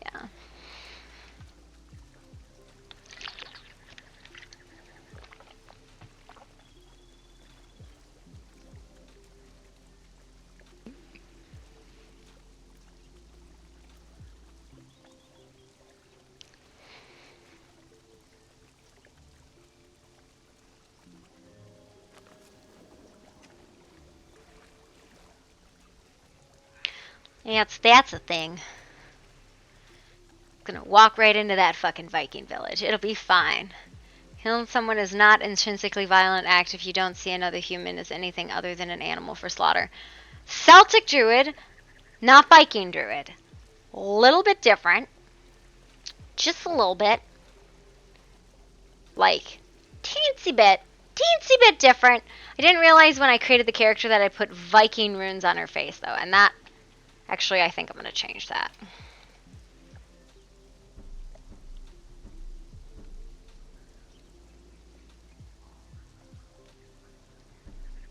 yeah. Yeah, that's a thing. Gonna walk right into that fucking Viking village. It'll be fine. Killing someone is not intrinsically violent act if you don't see another human as anything other than an animal for slaughter. Celtic druid, not Viking druid. A little bit different. Just a little bit. Like, teensy bit different. I didn't realize when I created the character that I put Viking runes on her face, though, and that, actually, I think I'm going to change that.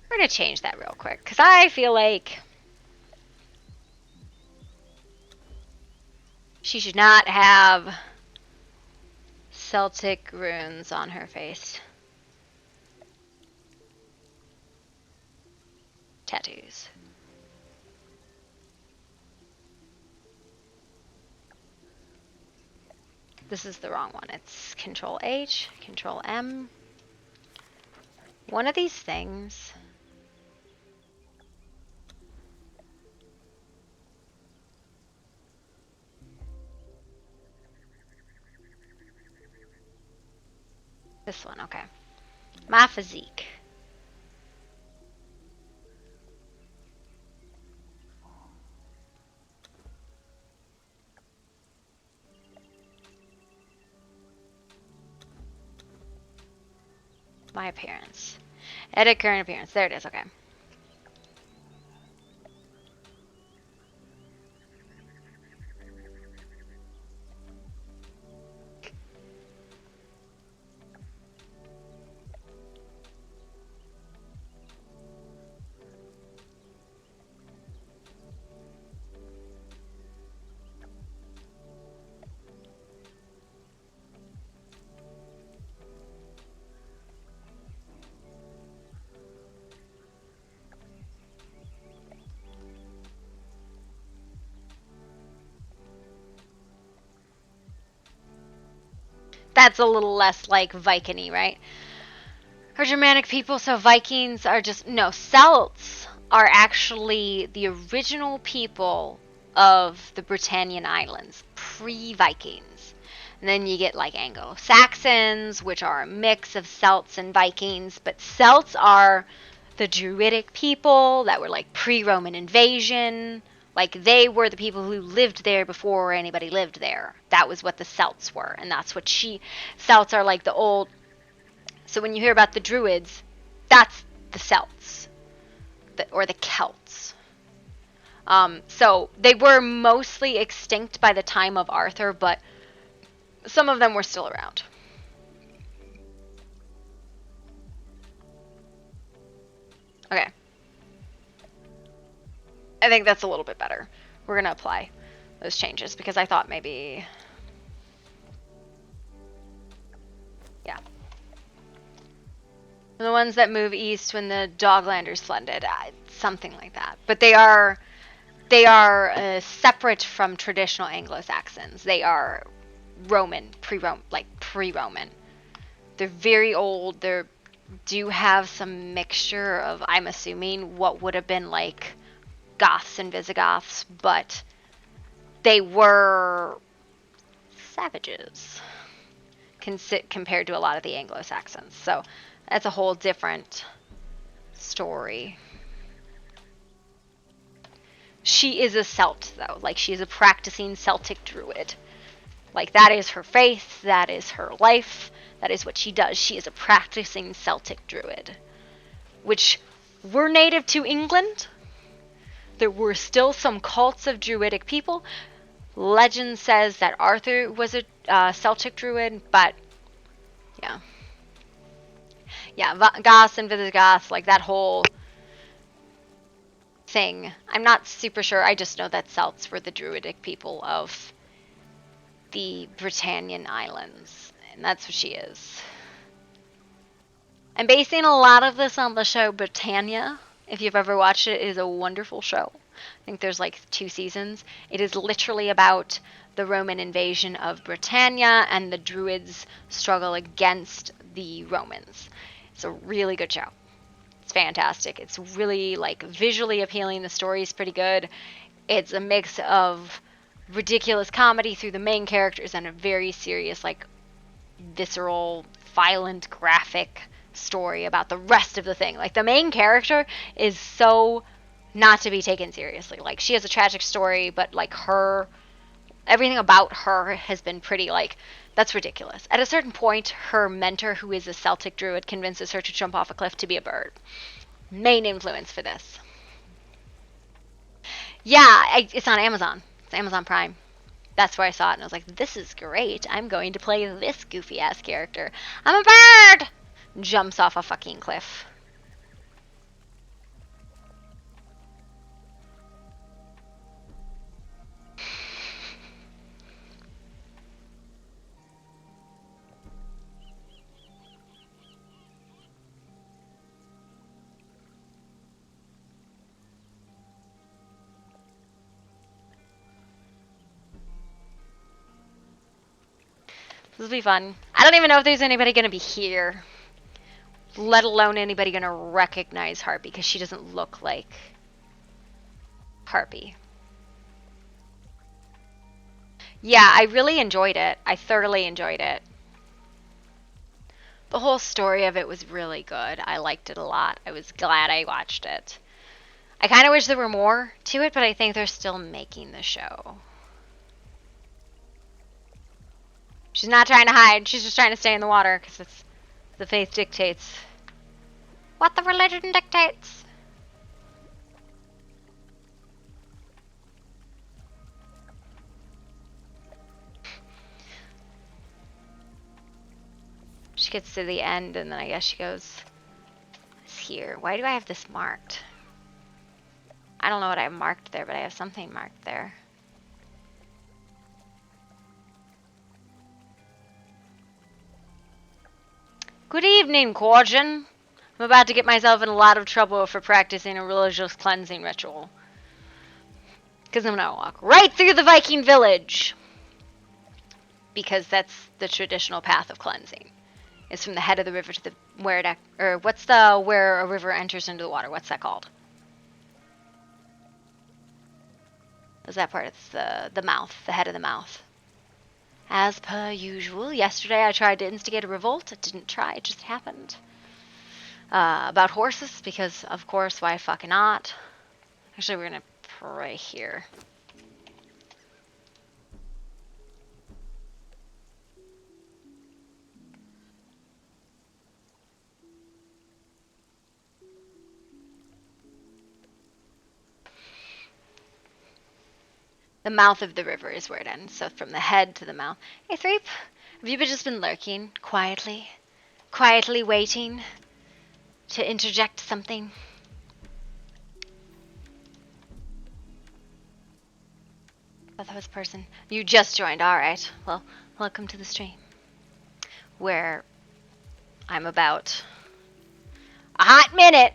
We're going to change that real quick, because I feel like she should not have Celtic runes on her face. Tattoos. This is the wrong one. It's Control H, Control M. One of these things. This one, okay. My physique. My appearance. Edit current appearance. There it is, okay. That's a little less like Viking-y, right? Or Germanic people, so Vikings are just, no, Celts are actually the original people of the Britannian Islands, pre-Vikings. And then you get like Anglo-Saxons, which are a mix of Celts and Vikings, but Celts are the Druidic people that were like pre-Roman invasion. Like, they were the people who lived there before anybody lived there. That was what the Celts were, and that's what Celts are like the old. So when you hear about the Druids, that's the Celts, or the Celts. So they were mostly extinct by the time of Arthur, but some of them were still around. Okay. I think that's a little bit better. We're going to apply those changes because I thought maybe... Yeah. The ones that move east when the Doglanders flooded, something like that. But they are separate from traditional Anglo-Saxons. They are Roman, pre-Roman. They're very old. They do have some mixture of, I'm assuming, what would have been like Goths and Visigoths, but they were savages compared to a lot of the Anglo-Saxons. So that's a whole different story. She is a Celt, though. Like, she is a practicing Celtic druid. Like, that is her faith, that is her life, that is what she does. She is a practicing Celtic druid, which were native to England. There were still some cults of druidic people. Legend says that Arthur was a Celtic druid, but yeah. Yeah, Goths and Visigoths, like that whole thing. I'm not super sure. I just know that Celts were the druidic people of the Britannian Islands, and that's what she is. I'm basing a lot of this on the show Britannia. If you've ever watched it, it is a wonderful show. I think there's like 2 seasons. It is literally about the Roman invasion of Britannia and the Druids' struggle against the Romans. It's a really good show. It's fantastic. It's really like visually appealing. The story is pretty good. It's a mix of ridiculous comedy through the main characters and a very serious, like, visceral, violent, graphic story about the rest of the thing. Like, the main character is so not to be taken seriously. Like, she has a tragic story, but, like, everything about her has been pretty, like, that's ridiculous. At a certain point, her mentor, who is a Celtic druid, convinces her to jump off a cliff to be a bird. Main influence for this. Yeah, it's on Amazon. It's Amazon Prime. That's where I saw it, and I was like, this is great. I'm going to play this goofy-ass character. I'm a bird! Jumps off a fucking cliff. This will be fun. I don't even know if there's anybody going to be here. Let alone anybody going to recognize Harpy, because she doesn't look like Harpy. Yeah, I really enjoyed it. I thoroughly enjoyed it. The whole story of it was really good. I liked it a lot. I was glad I watched it. I kind of wish there were more to it, but I think they're still making the show. She's not trying to hide. She's just trying to stay in the water because it's the faith dictates. What the religion dictates. She gets to the end and then I guess she goes, it's here. Why do I have this marked? I don't know what I have marked there, but I have something marked there. Good evening, Corjan. I'm about to get myself in a lot of trouble for practicing a religious cleansing ritual. Because I'm gonna walk right through the Viking village. Because that's the traditional path of cleansing. It's from the head of the river to the where a river enters into the water. What's that called? Is that part? It's the mouth, the head of the mouth. As per usual, yesterday I tried to instigate a revolt. It didn't try, it just happened. About horses, because of course, why fucking not? Actually, we're gonna pray here. The mouth of the river is where it ends, so from the head to the mouth. Hey, Threep, have you just been lurking quietly? Quietly waiting to interject something? Oh, that was a person. You just joined, alright. Well, welcome to the stream. Where I'm about a hot minute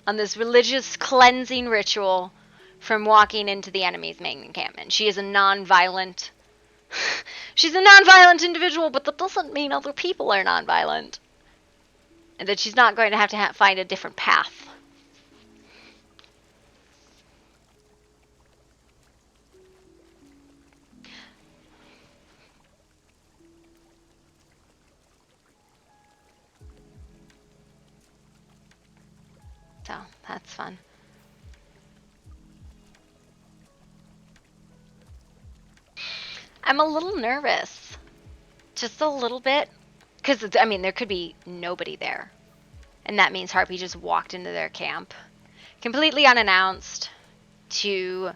on this religious cleansing ritual from walking into the enemy's main encampment. She is a non-violent... She's a non-violent individual, but that doesn't mean other people are non-violent. And that she's not going to have to find a different path. So, that's fun. I'm a little nervous. Just a little bit. Because, I mean, there could be nobody there. And that means Harpy just walked into their camp. Completely unannounced. To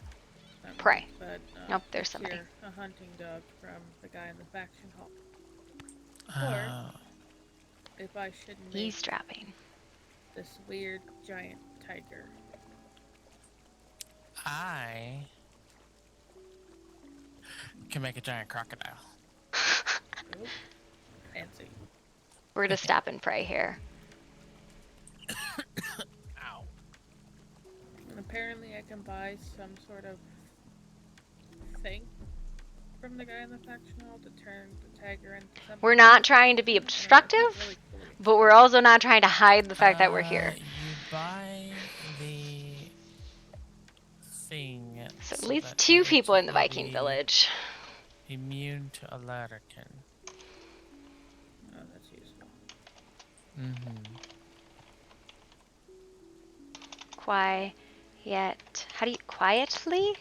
pray. But, nope, there's somebody. Hear a hunting dog from the guy in the faction hall. Or, if I should make eavesdropping. This weird giant tiger. I can make a giant crocodile. Ooh, fancy. We're gonna stop and pray here. Ow. And apparently I can buy some sort of thing from the guy in the faction hall to turn the tiger into something. We're not trying to be obstructive, but we're also not trying to hide the fact that we're here. You buy the thing. So at so least that 2 it people in the may Viking be village. Immune to allergen. Oh, that's useful. Mm-hmm. Quiet. How do you quietly?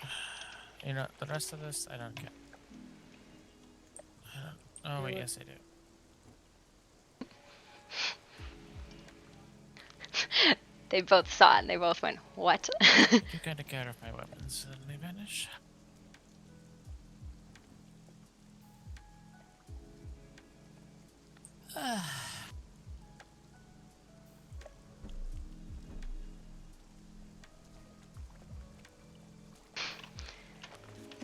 You know, the rest of this, I don't care. Oh, wait, yes, I do. They both saw it and they both went, what? You gotta care if my weapons suddenly vanish.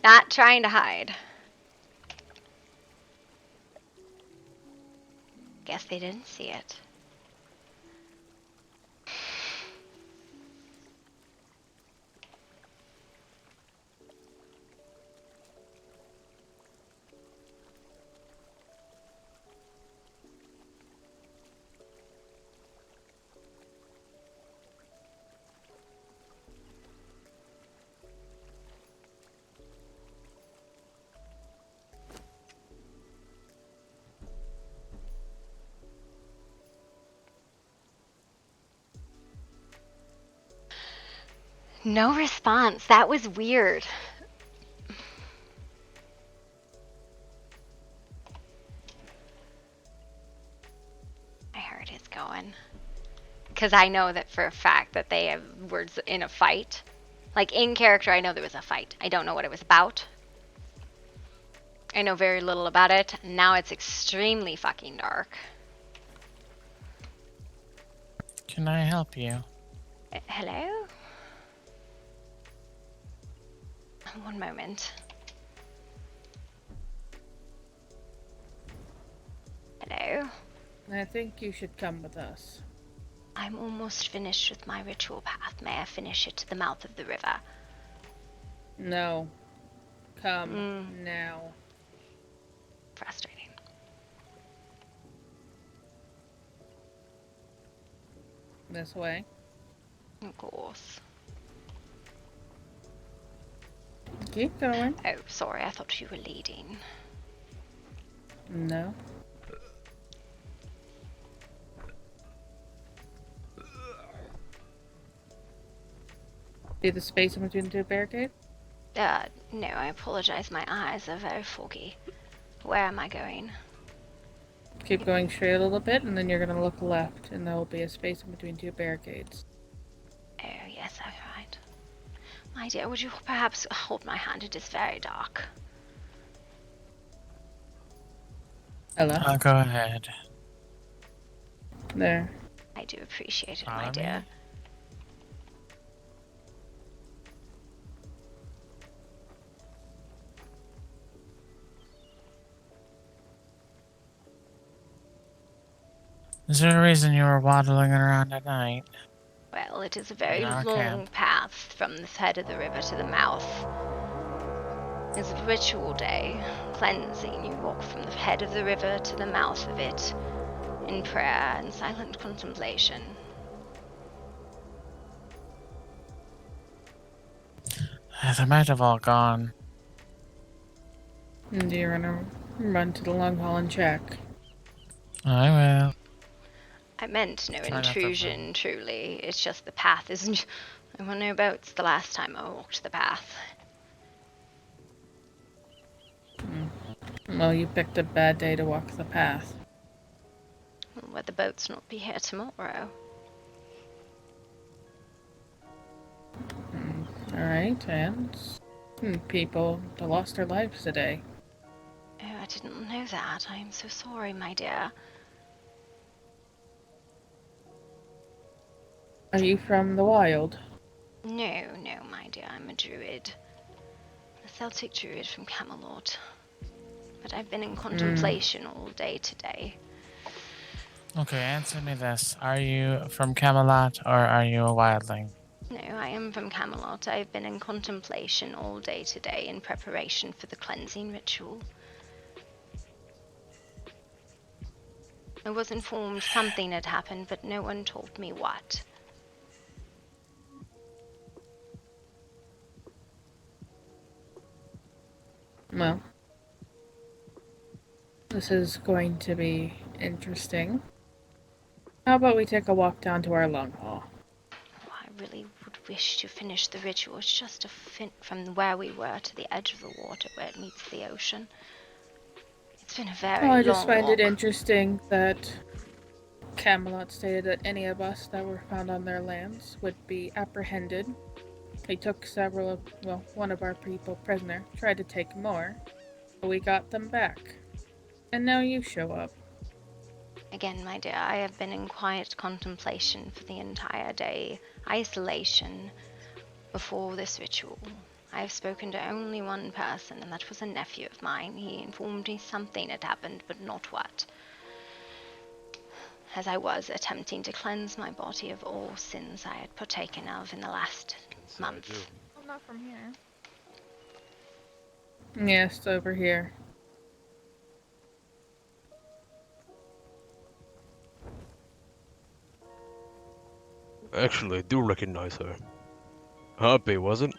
Not trying to hide. Guess they didn't see it. No response. That was weird. I heard it's going. Because I know that for a fact that they were in a fight. Like, in character, I know there was a fight. I don't know what it was about. I know very little about it. Now it's extremely fucking dark. Can I help you? Hello? One moment. Hello? I think you should come with us. I'm almost finished with my ritual path. May I finish it to the mouth of the river? No. Come now. Frustrating. This way. Of course. Keep going. Oh, sorry. I thought you were leading. No. See the space in between the 2 barricades? No, I apologize. My eyes are very foggy. Where am I going? Keep going straight a little bit, and then you're gonna look left, and there will be a space in between 2 barricades. Oh, yes, all right. My dear, would you perhaps hold my hand? It is very dark. Hello? I'll go ahead. There. I do appreciate it, my Follow dear. me? Is there a reason you were waddling around at night? Well, it is a very our long camp. path from the head of the river to the mouth. It's a ritual day, cleansing. You walk from the head of the river to the mouth of it, in prayer and silent contemplation. They might have all gone. And you're gonna run to the long hall and check. I will. I meant no Try not to intrusion, truly. It's just the path isn't. I want to know about it's the last time I walked the path. Well, you picked a bad day to walk the path. Will the boats not be here tomorrow? Alright, and people that lost their lives today. Oh, I didn't know that. I am so sorry, my dear. Are you from the wild? No, my dear. I'm a druid. A Celtic druid from Camelot. But I've been in contemplation all day today. Okay, answer me this. Are you from Camelot or are you a wildling? No, I am from Camelot. I've been in contemplation all day today in preparation for the cleansing ritual. I was informed something had happened, but no one told me what. Well, this is going to be interesting. How about we take a walk down to our long hall? Oh, I really would wish to finish the ritual. It's just from where we were to the edge of the water where it meets the ocean. It's been a very Well, I long just find walk. it interesting that Camelot stated that any of us that were found on their lands would be apprehended. He took one of our people prisoner, tried to take more, but we got them back. And now you show up. Again, my dear, I have been in quiet contemplation for the entire day, isolation before this ritual. I have spoken to only one person, and that was a nephew of mine. He informed me something had happened, but not what. As I was attempting to cleanse my body of all sins I had partaken of in the last month. Well, not from here. Yes, over here. Actually, I do recognize her. Harpy, wasn't?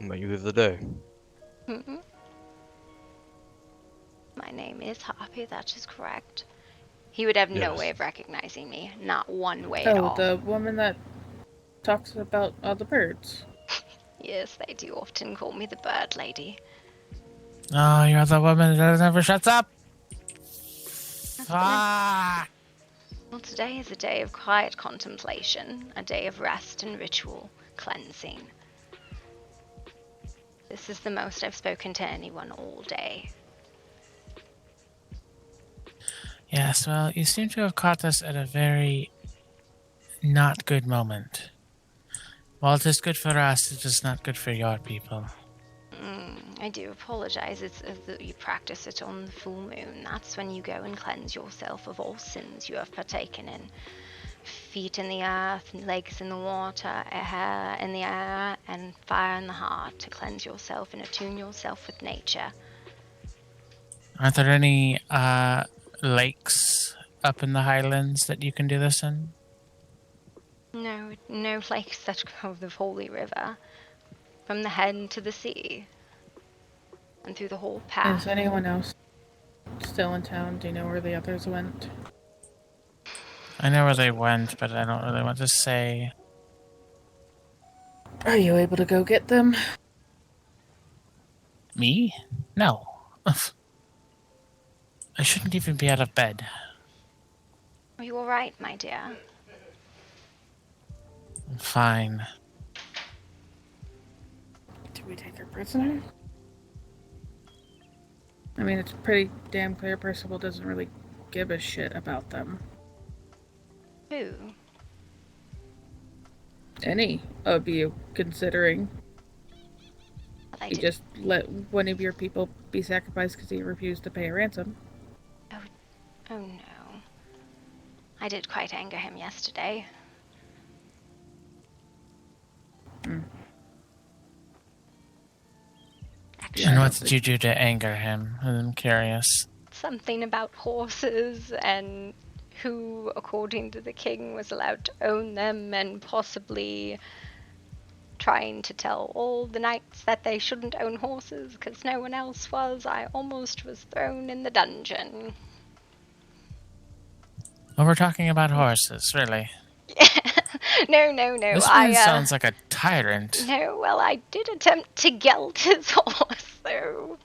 Met you the other day. Mm-hmm. My name is Harpy, that is correct. He would have no Yes. way of recognizing me, not one way at Oh, all. the woman that talks about all the birds. Yes, they do often call me the bird lady. Oh, you're the woman that never shuts up. Ah! Well, today is a day of quiet contemplation, a day of rest and ritual cleansing. This is the most I've spoken to anyone all day. Yes, well, you seem to have caught us at a very not good moment. While it is good for us, it is not good for your people. I do apologize. It's that you practice it on the full moon. That's when you go and cleanse yourself of all sins you have partaken in. Feet in the earth, legs in the water, hair in the air, and fire in the heart to cleanse yourself and attune yourself with nature. Aren't there any lakes up in the highlands that you can do this in? No lakes that go the holy river. From the head to the sea. And through the whole path. Is anyone else still in town? Do you know where the others went? I know where they went, but I don't really want to say. Are you able to go get them? Me? No. I shouldn't even be out of bed. Are you alright, my dear? I'm fine. Did we take her prisoner? I mean, it's pretty damn clear Percival doesn't really give a shit about them. Who? Any of you, considering you just let one of your people be sacrificed because he refused to pay a ransom. Oh no. I did quite anger him yesterday. And what did you do to anger him? I'm curious. Something about horses and who, according to the king, was allowed to own them, and possibly trying to tell all the knights that they shouldn't own horses because no one else was. I almost was thrown in the dungeon. Oh, we're talking about horses, really? No. This man sounds like a tyrant. No, well, I did attempt to gelt his horse, though.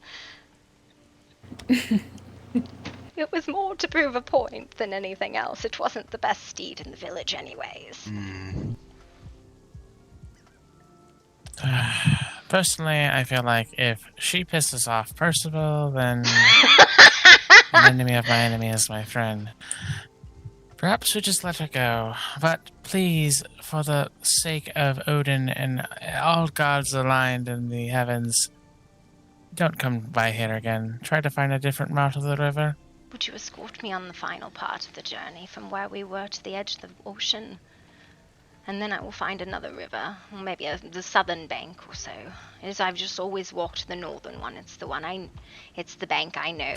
It was more to prove a point than anything else. It wasn't the best steed in the village anyways. Personally, I feel like if she pisses off Percival, then an enemy of my enemy is my friend. Perhaps we just let her go. But please, for the sake of Odin and all gods aligned in the heavens, don't come by here again. Try to find a different route of the river. Would you escort me on the final part of the journey from where we were to the edge of the ocean? And then I will find another river, or maybe the southern bank or so. As I've just always walked the northern one. It's the bank I know.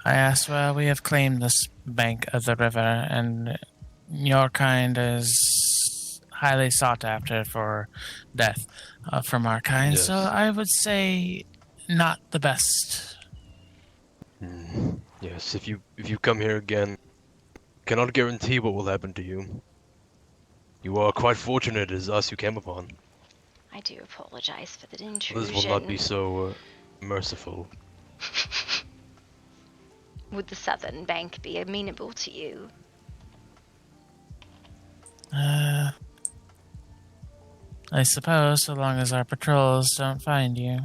I asked, well, we have claimed this bank of the river, and your kind is highly sought after for death from our kind. So Yes. I would say not the best. Yes, if you come here again, cannot guarantee what will happen to you. You are quite fortunate it is us you came upon. I do apologize for the Others will not be intrusion. so merciful. Would the southern bank be amenable to you? I suppose, so long as our patrols don't find you.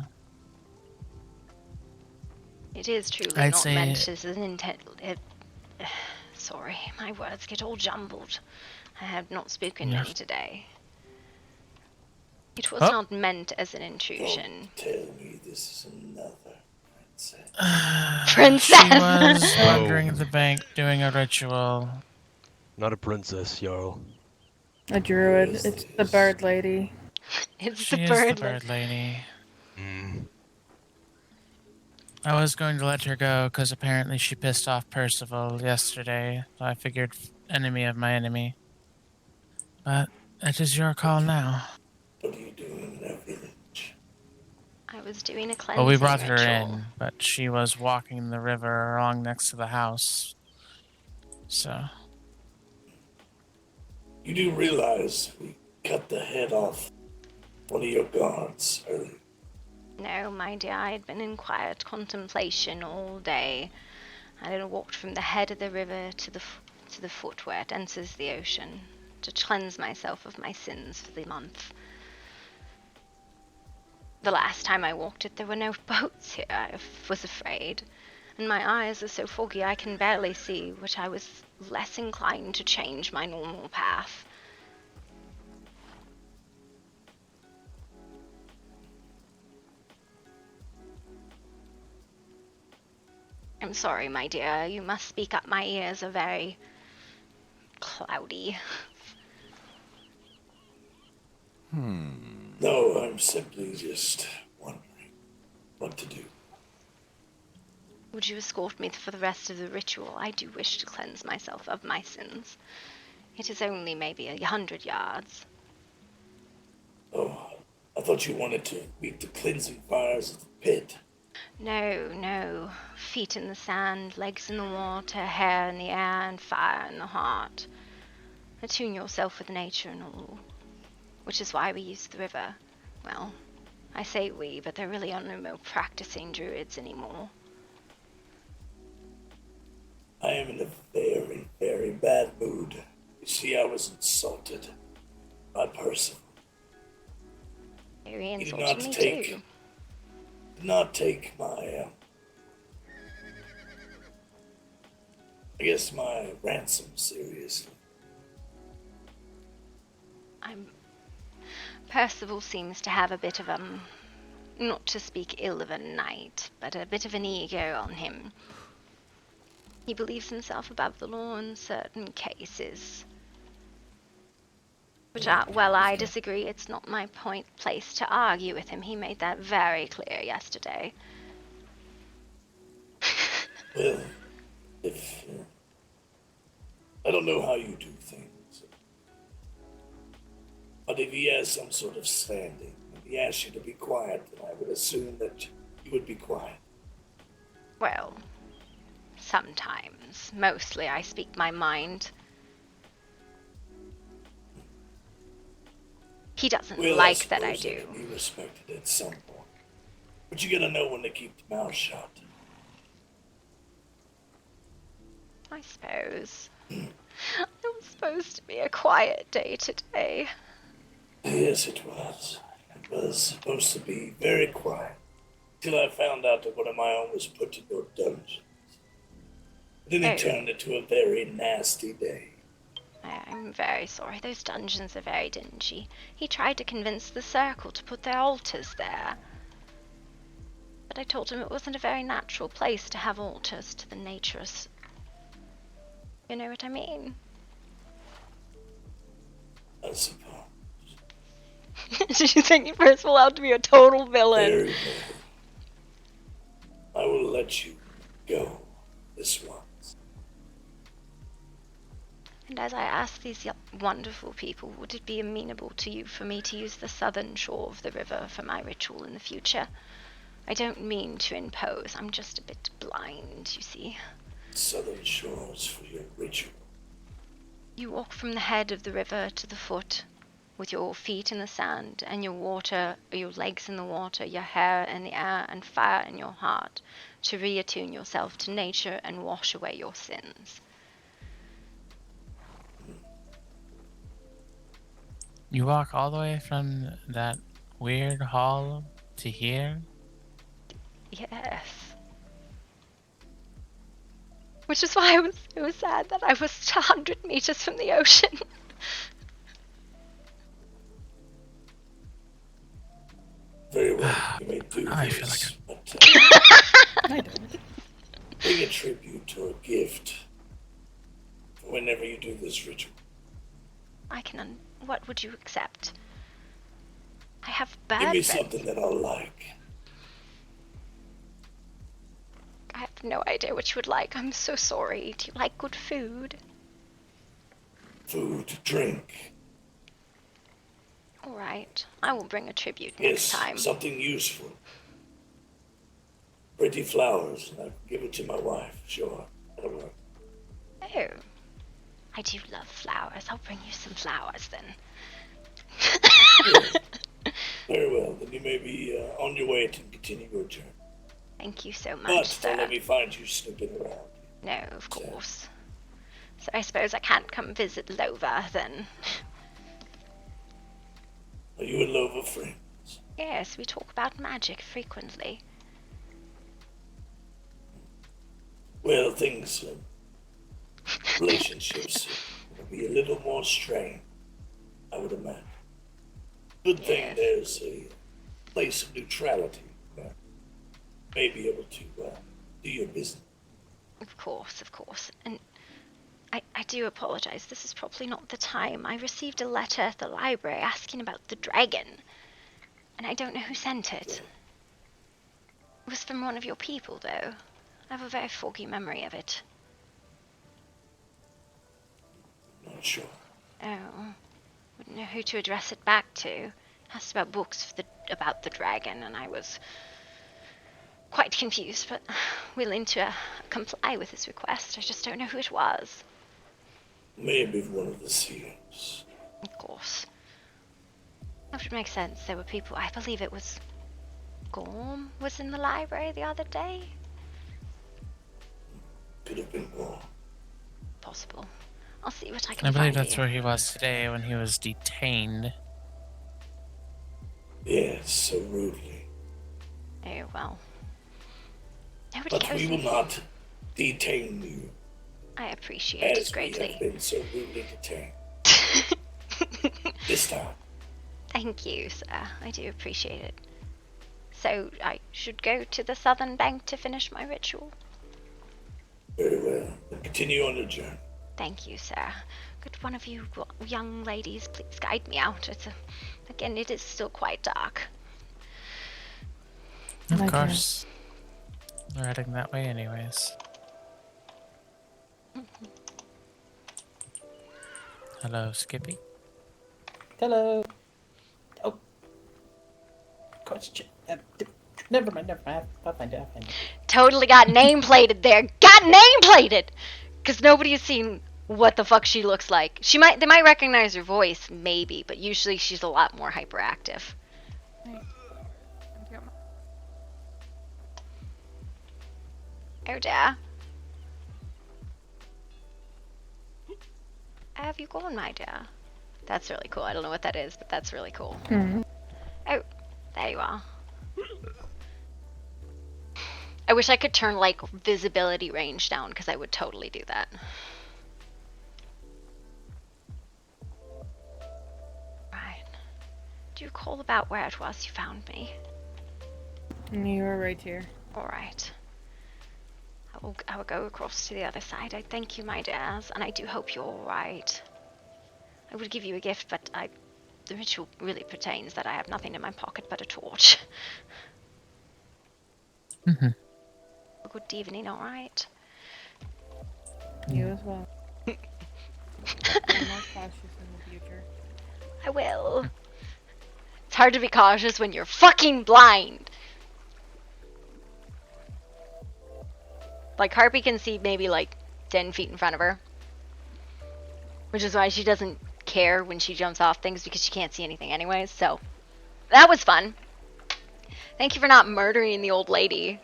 It is truly I'd not say meant as an intent. Sorry, my words get all jumbled. I have not spoken Yes. many today. It was Oh. not meant as an intrusion. Tell me this is another princess. Princess! She was No. wandering the bank doing a ritual. Not a princess, Jarl. A druid. It's the bird lady. It's She the is bird the bird lady. Mm. I was going to let her go because apparently she pissed off Percival yesterday, so I figured enemy of my enemy. But it is your call now. What are you doing in that village? I was doing a cleansing Well, we brought her ritual. in, but she was walking the river along next to the house. So, You do realize we cut the head off one of your guards earlier. No, my dear, I had been in quiet contemplation all day. I had walked from the head of the river to the foot where it enters the ocean, to cleanse myself of my sins for the month. The last time I walked it, there were no boats here. I was afraid, and my eyes are so foggy I can barely see, which I was less inclined to change my normal path. I'm sorry, my dear. You must speak up. My ears are very cloudy. No, I'm simply just wondering what to do. Would you escort me for the rest of the ritual? I do wish to cleanse myself of my sins. It is only maybe 100 yards. Oh, I thought you wanted to meet the cleansing fires of the pit. No. Feet in the sand, legs in the water, hair in the air, and fire in the heart. Attune yourself with nature and all. Which is why we use the river. Well, I say we, but there really are no more practicing druids anymore. I am in a very, very bad mood. You see, I was insulted by Percival. Very He did insulted not me take, too. did not take my, I guess my ransom seriously. Percival seems to have a bit of not to speak ill of a knight, but a bit of an ego on him. He believes himself above the law in certain cases. But I disagree. It's not my place to argue with him. He made that very clear yesterday. Well, I don't know how you do things. But if he has some sort of standing, and he asks you to be quiet, then I would assume that you would be quiet. Well, sometimes. Mostly I speak my mind. He doesn't like that I do. Can be respected at some point. But you gotta know when to keep the mouth shut. I suppose. It was supposed to be a quiet day today. Yes, it was. It was supposed to be very quiet. Till I found out that one of my own was put in your dungeons. Then it turned into a very nasty day. I'm very sorry. Those dungeons are very dingy. He tried to convince the circle to put their altars there. But I told him it wasn't a very natural place to have altars to the naturous. You know what I mean? I suppose. Do you think Percival out to be a total villain? Very well. I will let you go this once. And as I ask these wonderful people, would it be amenable to you for me to use the southern shore of the river for my ritual in the future? I don't mean to impose, I'm just a bit blind, you see. Southern shores for your ritual. You walk from the head of the river to the foot, with your feet in the sand, and your legs in the water, your hair in the air, and fire in your heart, to reattune yourself to nature and wash away your sins. You walk all the way from that weird hall to here? Yes. Which is why it was sad that I was 100 meters from the ocean. Very well, you may do I this, feel like but bring a tribute or a gift for whenever you do this ritual. What would you accept? I have bad Give me friends. something that I'll like. I have no idea what you would like. I'm so sorry. Do you like good food? Food, drink. Alright. I will bring a tribute next time. Something useful. Pretty flowers, and I'll give it to my wife. Sure, that'll work. Oh. I do love flowers. I'll bring you some flowers then. Very well, then you may be on your way to continue your journey. Thank you so much, But sir. don't let me find you snooping around. No, of course. So I suppose I can't come visit Lova then. Are you and Lova friends? Yes, we talk about magic frequently. Well, things, relationships will be a little more strained, I would imagine. Good thing there's a place of neutrality where you may be able to do your business. Of course. And I do apologize. This is probably not the time. I received a letter at the library asking about the dragon. And I don't know who sent it. It was from one of your people, though. I have a very foggy memory of it. Not sure. Oh. Wouldn't know who to address it back to. Asked about books about the dragon, and I was quite confused, but willing to comply with his request. I just don't know who it was. Maybe one of the seers. Of course. That would make sense. There were people, I believe it was Gorm was in the library the other day. Could have been more. Possible. I'll see what I can I believe find that's you. where he was today when he was detained. Yes, so rudely. Oh, well. Nobody But goes we will in. not detain you. I appreciate it As we greatly. have been so rudely detained. This time. Thank you, sir. I do appreciate it. So, I should go to the southern bank to finish my ritual? Very well. Then continue on your journey. Thank you, sir. Could one of you young ladies please guide me out? Again, it is still quite dark. Of course. We're heading that way anyways. Hello, Skippy. Hello. Oh. Question. Never mind. I'll find it. Totally got name-plated there. Got name-plated! Because nobody has seen what the fuck she looks like. They might recognize her voice, maybe, but usually she's a lot more hyperactive. Oh dear. Have you gone, my dear? That's really cool. I don't know what that is, but that's really cool. Oh, there you are. I wish I could turn, like, visibility range down, because I would totally do that. Right. Do you recall about where it was you found me? You were right here. Alright. I will go across to the other side. I thank you, my dears, and I do hope you're alright. I would give you a gift, but the ritual really pertains that I have nothing in my pocket but a torch. A good evening, alright? You as well. Be more cautious in the future. I will. It's hard to be cautious when you're fucking blind. Like, Harpy can see maybe like 10 feet in front of her. Which is why she doesn't care when she jumps off things, because she can't see anything anyways, so. That was fun. Thank you for not murdering the old lady.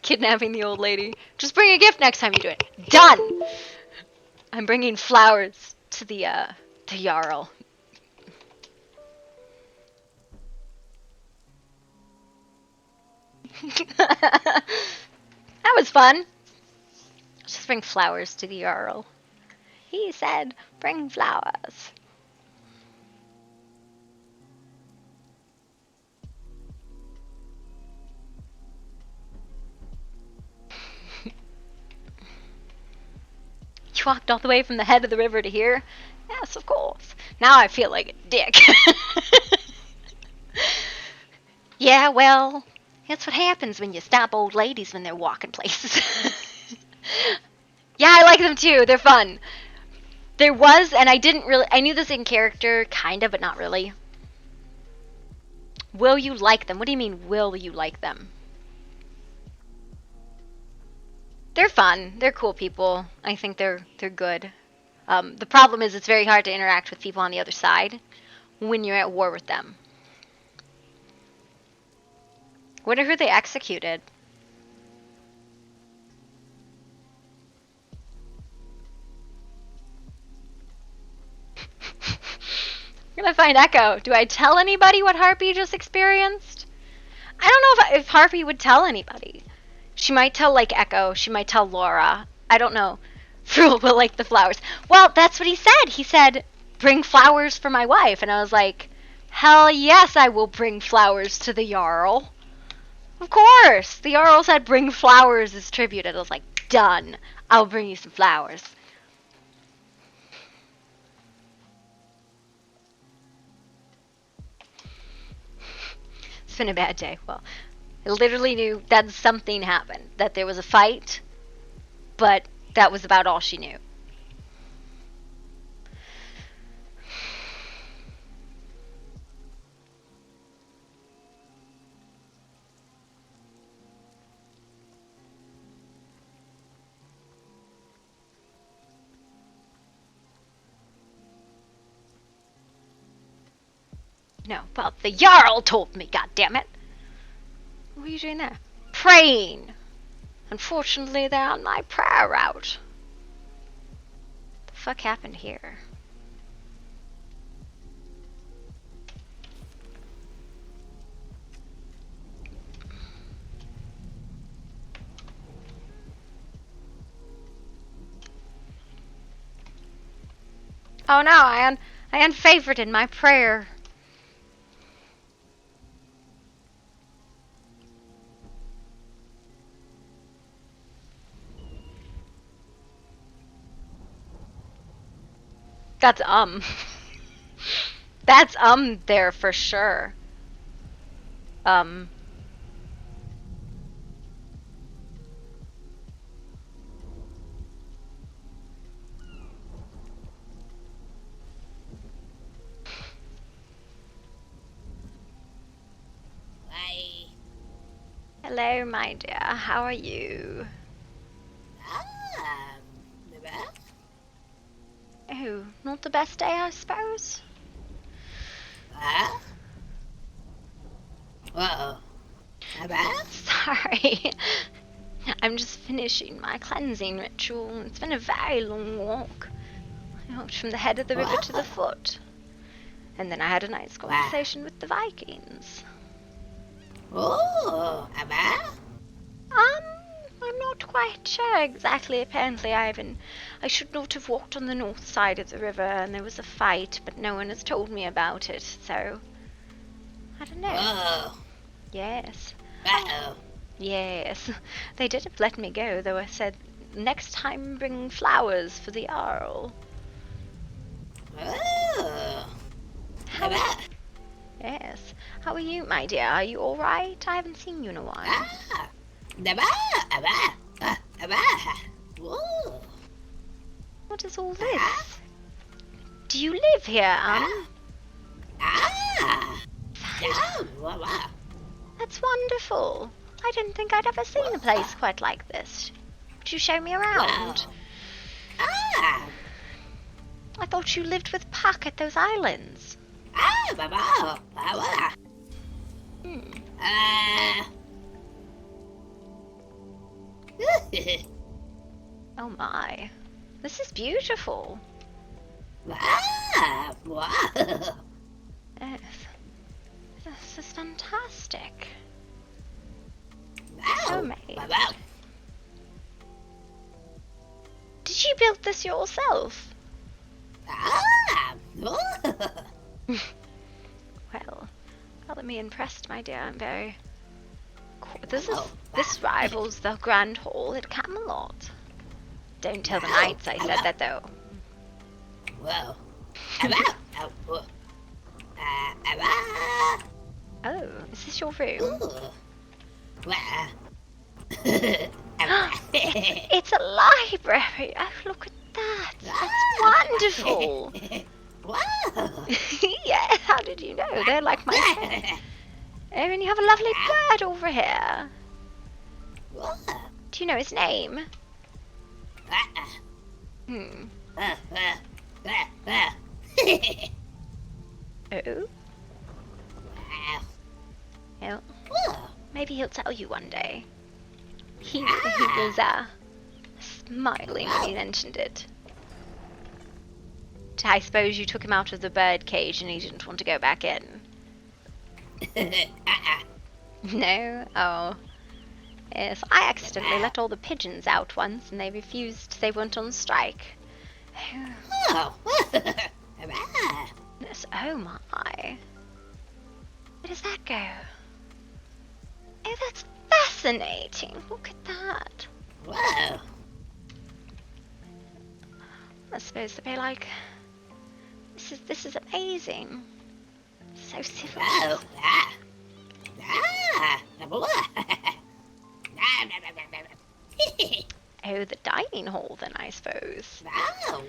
Kidnapping the old lady. Just bring a gift next time you do it. Done! I'm bringing flowers to the Jarl. That was fun. Just bring flowers to the Jarl. He said, bring flowers. You walked all the way from the head of the river to here? Yes, of course. Now I feel like a dick. Yeah, well, that's what happens when you stop old ladies when they're walking places. Yeah, I like them too. They're fun. There was, and I knew this in character, kind of, but not really. Will you like them? What do you mean, will you like them? They're fun. They're cool people. I think they're good. The problem is it's very hard to interact with people on the other side when you're at war with them. Wonder who they executed. I'm gonna find Echo. Do I tell anybody what Harpy just experienced? I don't know if Harpy would tell anybody. She might tell, like, Echo. She might tell Laura. I don't know. Fruel will like the flowers. Well, that's what he said. He said, bring flowers for my wife. And I was like, hell yes, I will bring flowers to the Jarl. Of course. The Jarl said, bring flowers as tribute. And I was like, done. I'll bring you some flowers. It's been a bad day. Well, I literally knew that something happened. That there was a fight. But that was about all she knew. No, well, the Jarl told me, goddammit. What are you doing there? Praying. Unfortunately, they're on my prayer route. What the fuck happened here? Oh no, I unfavorited my prayer. That's That's there for sure. Hi. Hello, my dear. How are you? The best? Oh, not the best day, I suppose? Whoa. The best? Sorry. I'm just finishing my cleansing ritual. It's been a very long walk. I walked from the head of the river to the foot. And then I had a nice conversation with the Vikings. Oh, I'm not quite sure exactly. Apparently I should not have walked on the north side of the river and there was a fight, but no one has told me about it, so I don't know. Oh. Yes. Uh-oh. Yes. They didn't let me go, though I said, next time bring flowers for the Jarl. Oh. Yes. How are you, my dear? Are you alright? I haven't seen you in a while. Whoa. What What is all this? Do you live here, That's wonderful. I didn't think I'd ever seen a place quite like this. Would you show me around? I thought you lived with Puck at those islands. Oh my. This is beautiful. This is fantastic. Homemade. Did you build this yourself? Well, follow me impressed, my dear. I'm very. This rivals the Grand Hall at Camelot. Don't tell the knights I said that, though. Oh, is this your room? It's a library. Oh, look at that. That's wonderful. Yeah, how did you know? They're like my pets. Oh, and you have a lovely bird over here. Do you know his name? Oh? Well, maybe he'll tell you one day. He was smiling when he mentioned it. I suppose you took him out of the bird cage and he didn't want to go back in. No? Oh. Yes, I accidentally let all the pigeons out once and they refused. They went on strike. Oh. Yes, oh my. Where does that go? Oh, that's fascinating. Look at that. Whoa. I suppose to be like, this is amazing. So civilized. Oh, the dining hall then, I suppose. Oh,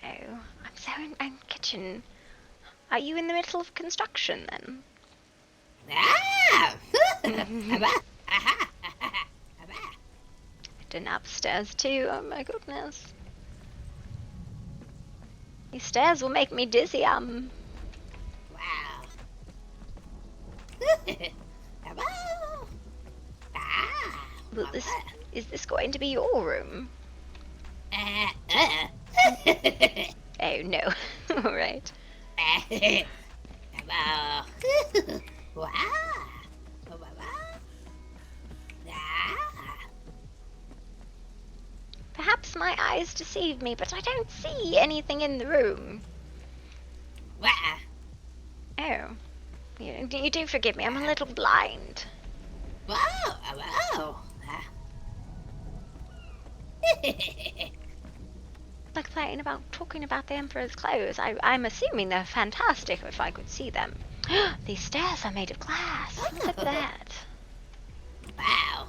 I'm so in kitchen. Are you in the middle of construction then? And upstairs too, oh my goodness. These stairs will make me dizzy, Wow. Well, is this going to be your room? Oh no. Alright. Perhaps my eyes deceive me, but I don't see anything in the room. Oh. You do forgive me, I'm a little blind. Like talking about the Emperor's clothes. I'm assuming they're fantastic if I could see them. These stairs are made of glass. Look at that. Wow.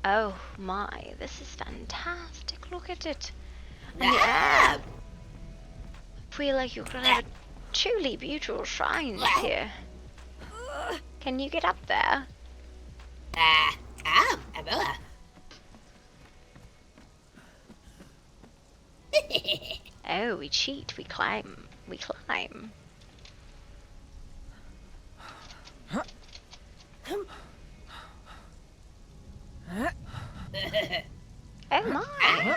Oh my, this is fantastic. Look at it. And I feel like you could have a truly beautiful shrine here. Can you get up there? Oh, we cheat, we climb. Oh my!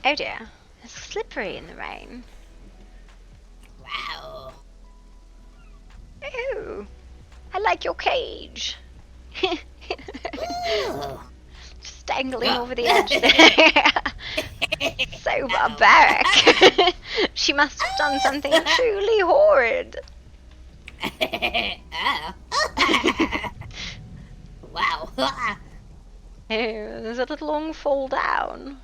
Oh dear, it's slippery in the rain. Wow. Oh, I like your cage. Just dangling over the edge there. So barbaric. She must have done something truly horrid. Wow. Oh, there's a little long fall down.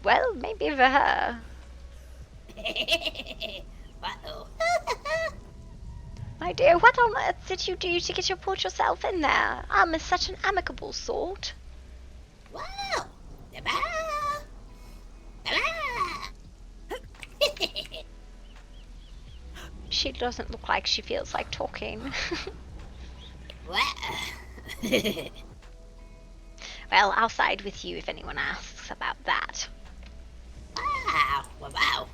Well, maybe for her. Well, My dear, what on earth did you do to put yourself in there? I'm such an amicable sort. Wow! She doesn't look like she feels like talking. Well, I'll side with you if anyone asks about that. Wow!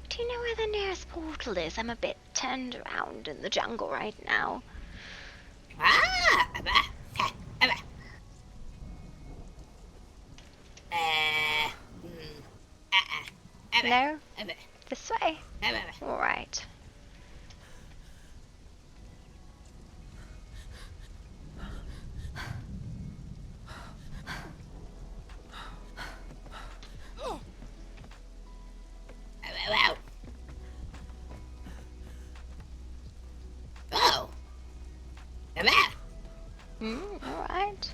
Do you know where the nearest portal is? I'm a bit turned around in the jungle right now. No? This way? Alright. Oh! Alright.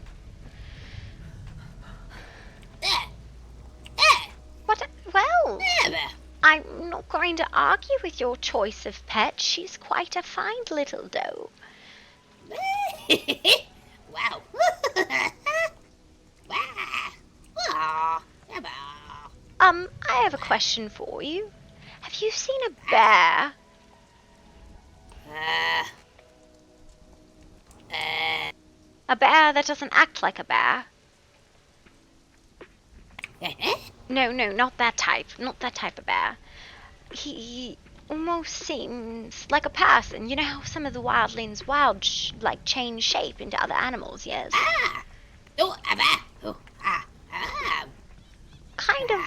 What? Well, I'm not going to argue with your choice of pet. She's quite a fine little doe. Wow! I have a question for you. Have you seen a bear? A bear that doesn't act like a bear? No, not that type. Not that type of bear. He almost seems like a person. You know how some of the wildlings change shape into other animals, yes? Kind of.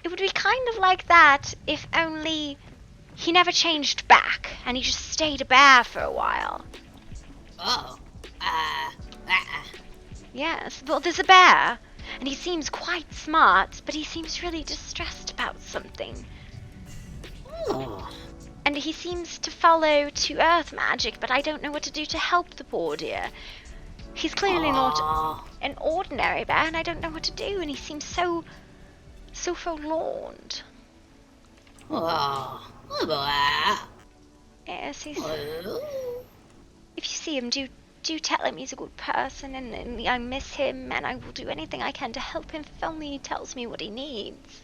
It would be kind of like that if only he never changed back and he just stayed a bear for a while. Yes, well, there's a bear, and he seems quite smart, but he seems really distressed about something. And he seems to follow to earth magic, but I don't know what to do to help the poor dear. He's clearly not an ordinary bear, and I don't know what to do, and he seems so forlorn. Yes, he's... If you see him, do tell him he's a good person, and I miss him, and I will do anything I can to help him if only he tells me what he needs.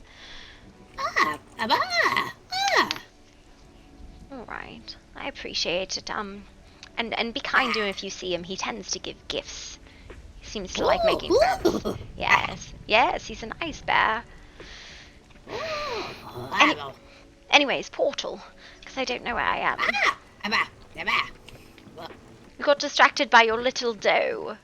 Alright, I appreciate it, and be kind to him if you see him. He tends to give gifts. He seems to like making friends. Yes, he's a nice bear. Anyways, portal, because I don't know where I am. You got distracted by your little doe.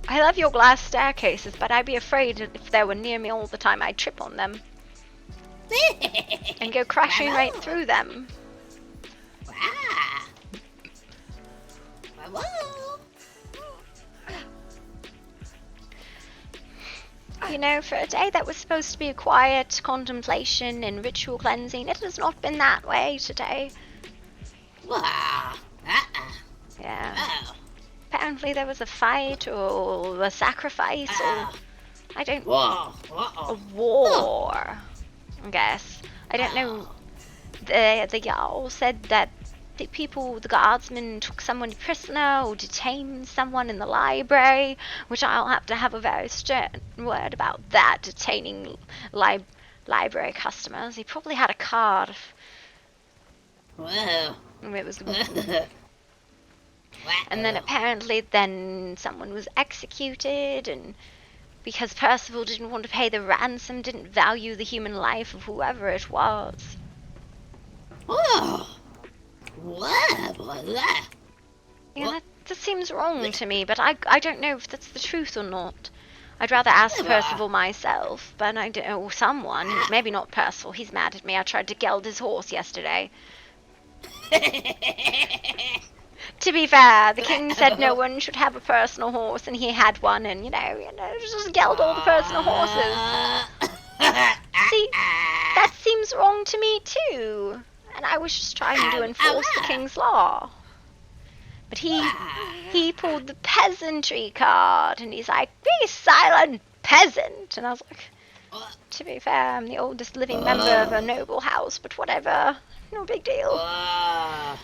I love your glass staircases, but I'd be afraid if they were near me all the time, I'd trip on them. And go crashing right through them. You know, for a day that was supposed to be a quiet contemplation and ritual cleansing, it has not been that way today. Yeah. Apparently there was a fight or a sacrifice or... I don't... A war, I guess. I don't know. The Jarl said that the guardsmen took someone prisoner or detained someone in the library, which I'll have to have a very stern word about that, detaining library customers. He probably had a card. Whoa. It was... And then apparently then someone was executed, and because Percival didn't want to pay the ransom, didn't value the human life of whoever it was. Oh. What? Yeah, that seems wrong to me, but I don't know if that's the truth or not. I'd rather ask Percival myself, but I don't know, someone, maybe not Percival, he's mad at me. I tried to geld his horse yesterday. To be fair, the king said no one should have a personal horse, and he had one, and, you know, just geld all the personal horses. See, that seems wrong to me, too. And I was just trying to enforce the king's law. But he pulled the peasantry card, and he's like, "Be silent, peasant." And I was like, to be fair, I'm the oldest living member of a noble house, but whatever, no big deal. I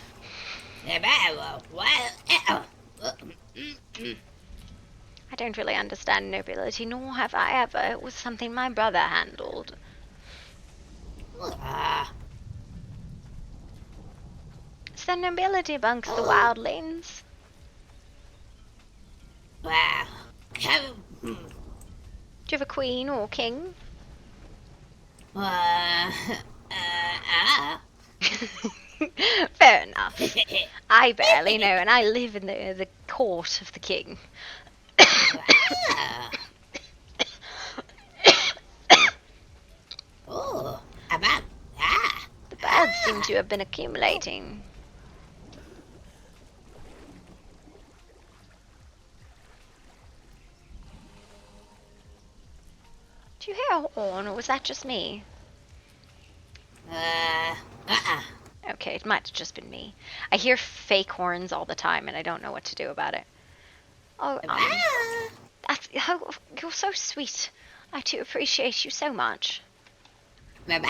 don't really understand nobility, nor have I ever. It was something my brother handled. It's the nobility amongst the wildlings. Wow. Do you have a queen or king? Fair enough. I barely know, and I live in the court of the king. The birds seem to have been accumulating. Do you hear a horn, or was that just me? Okay, it might have just been me. I hear fake horns all the time, and I don't know what to do about it. Oh, you're so sweet. I too appreciate you so much. Did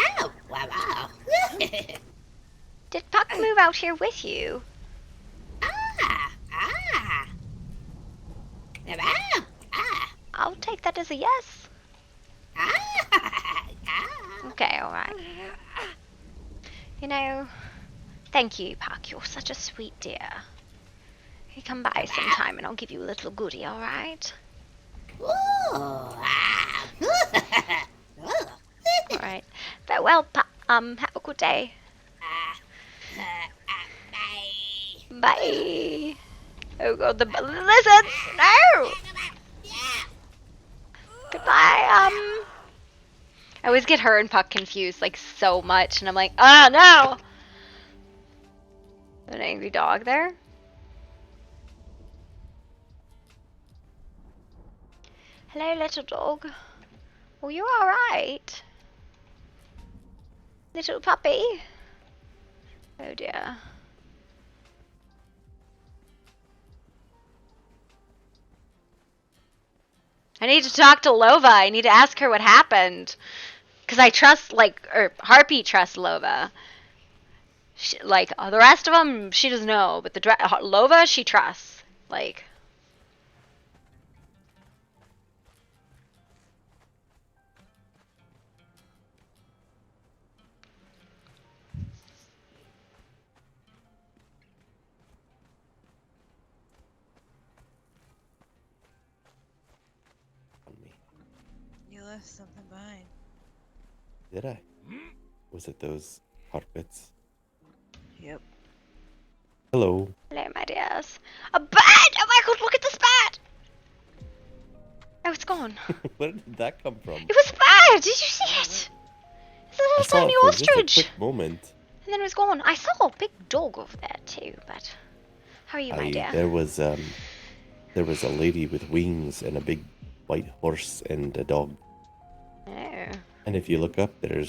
Puck move out here with you? I'll take that as a yes. Okay, alright. You know, thank you, Puck. You're such a sweet dear. You come by sometime and I'll give you a little goodie, alright? Alright. Farewell, have a good day. Bye. Oh god, the lizards! No! Goodbye, I always get her and Puck confused, like, so much, and I'm like, ah, no! An angry dog there? Hello, little dog. Oh, you alright? Little puppy? Oh dear. I need to talk to Lova. I need to ask her what happened. Because I trust, Harpy trusts Lova. The rest of them, she doesn't know. But Lova, she trusts. Like... You left something behind. Did I? Was it those carpets? Yep. Hello. Hello, my dears. A bat! Oh my god, look at this bat! Oh, it's gone. Where did that come from? It was bad! Did you see it? It's a I little saw tiny it for just a ostrich! quick moment. And then it was gone. I saw a big dog over there too, but... How are you, my dear? There was a lady with wings and a big white horse and a dog. Oh. And if you look up, I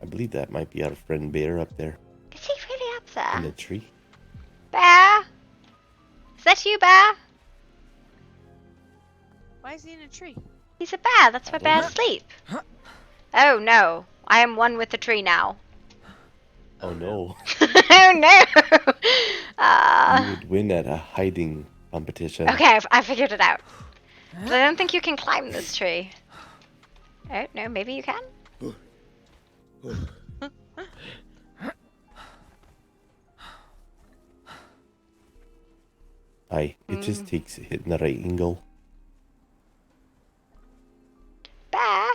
believe that might be our friend Bear up there Is he really up in there? the tree. Bear? Is that you, Bear? Why is he in a tree? He's a bear. That's where bears sleep. Oh no. I am one with the tree now. Oh no. Oh no! You would win at a hiding competition. Okay, I figured it out. But I don't think you can climb this tree. Oh, no, maybe you can? Aye, it just takes hitting the right angle. Bear?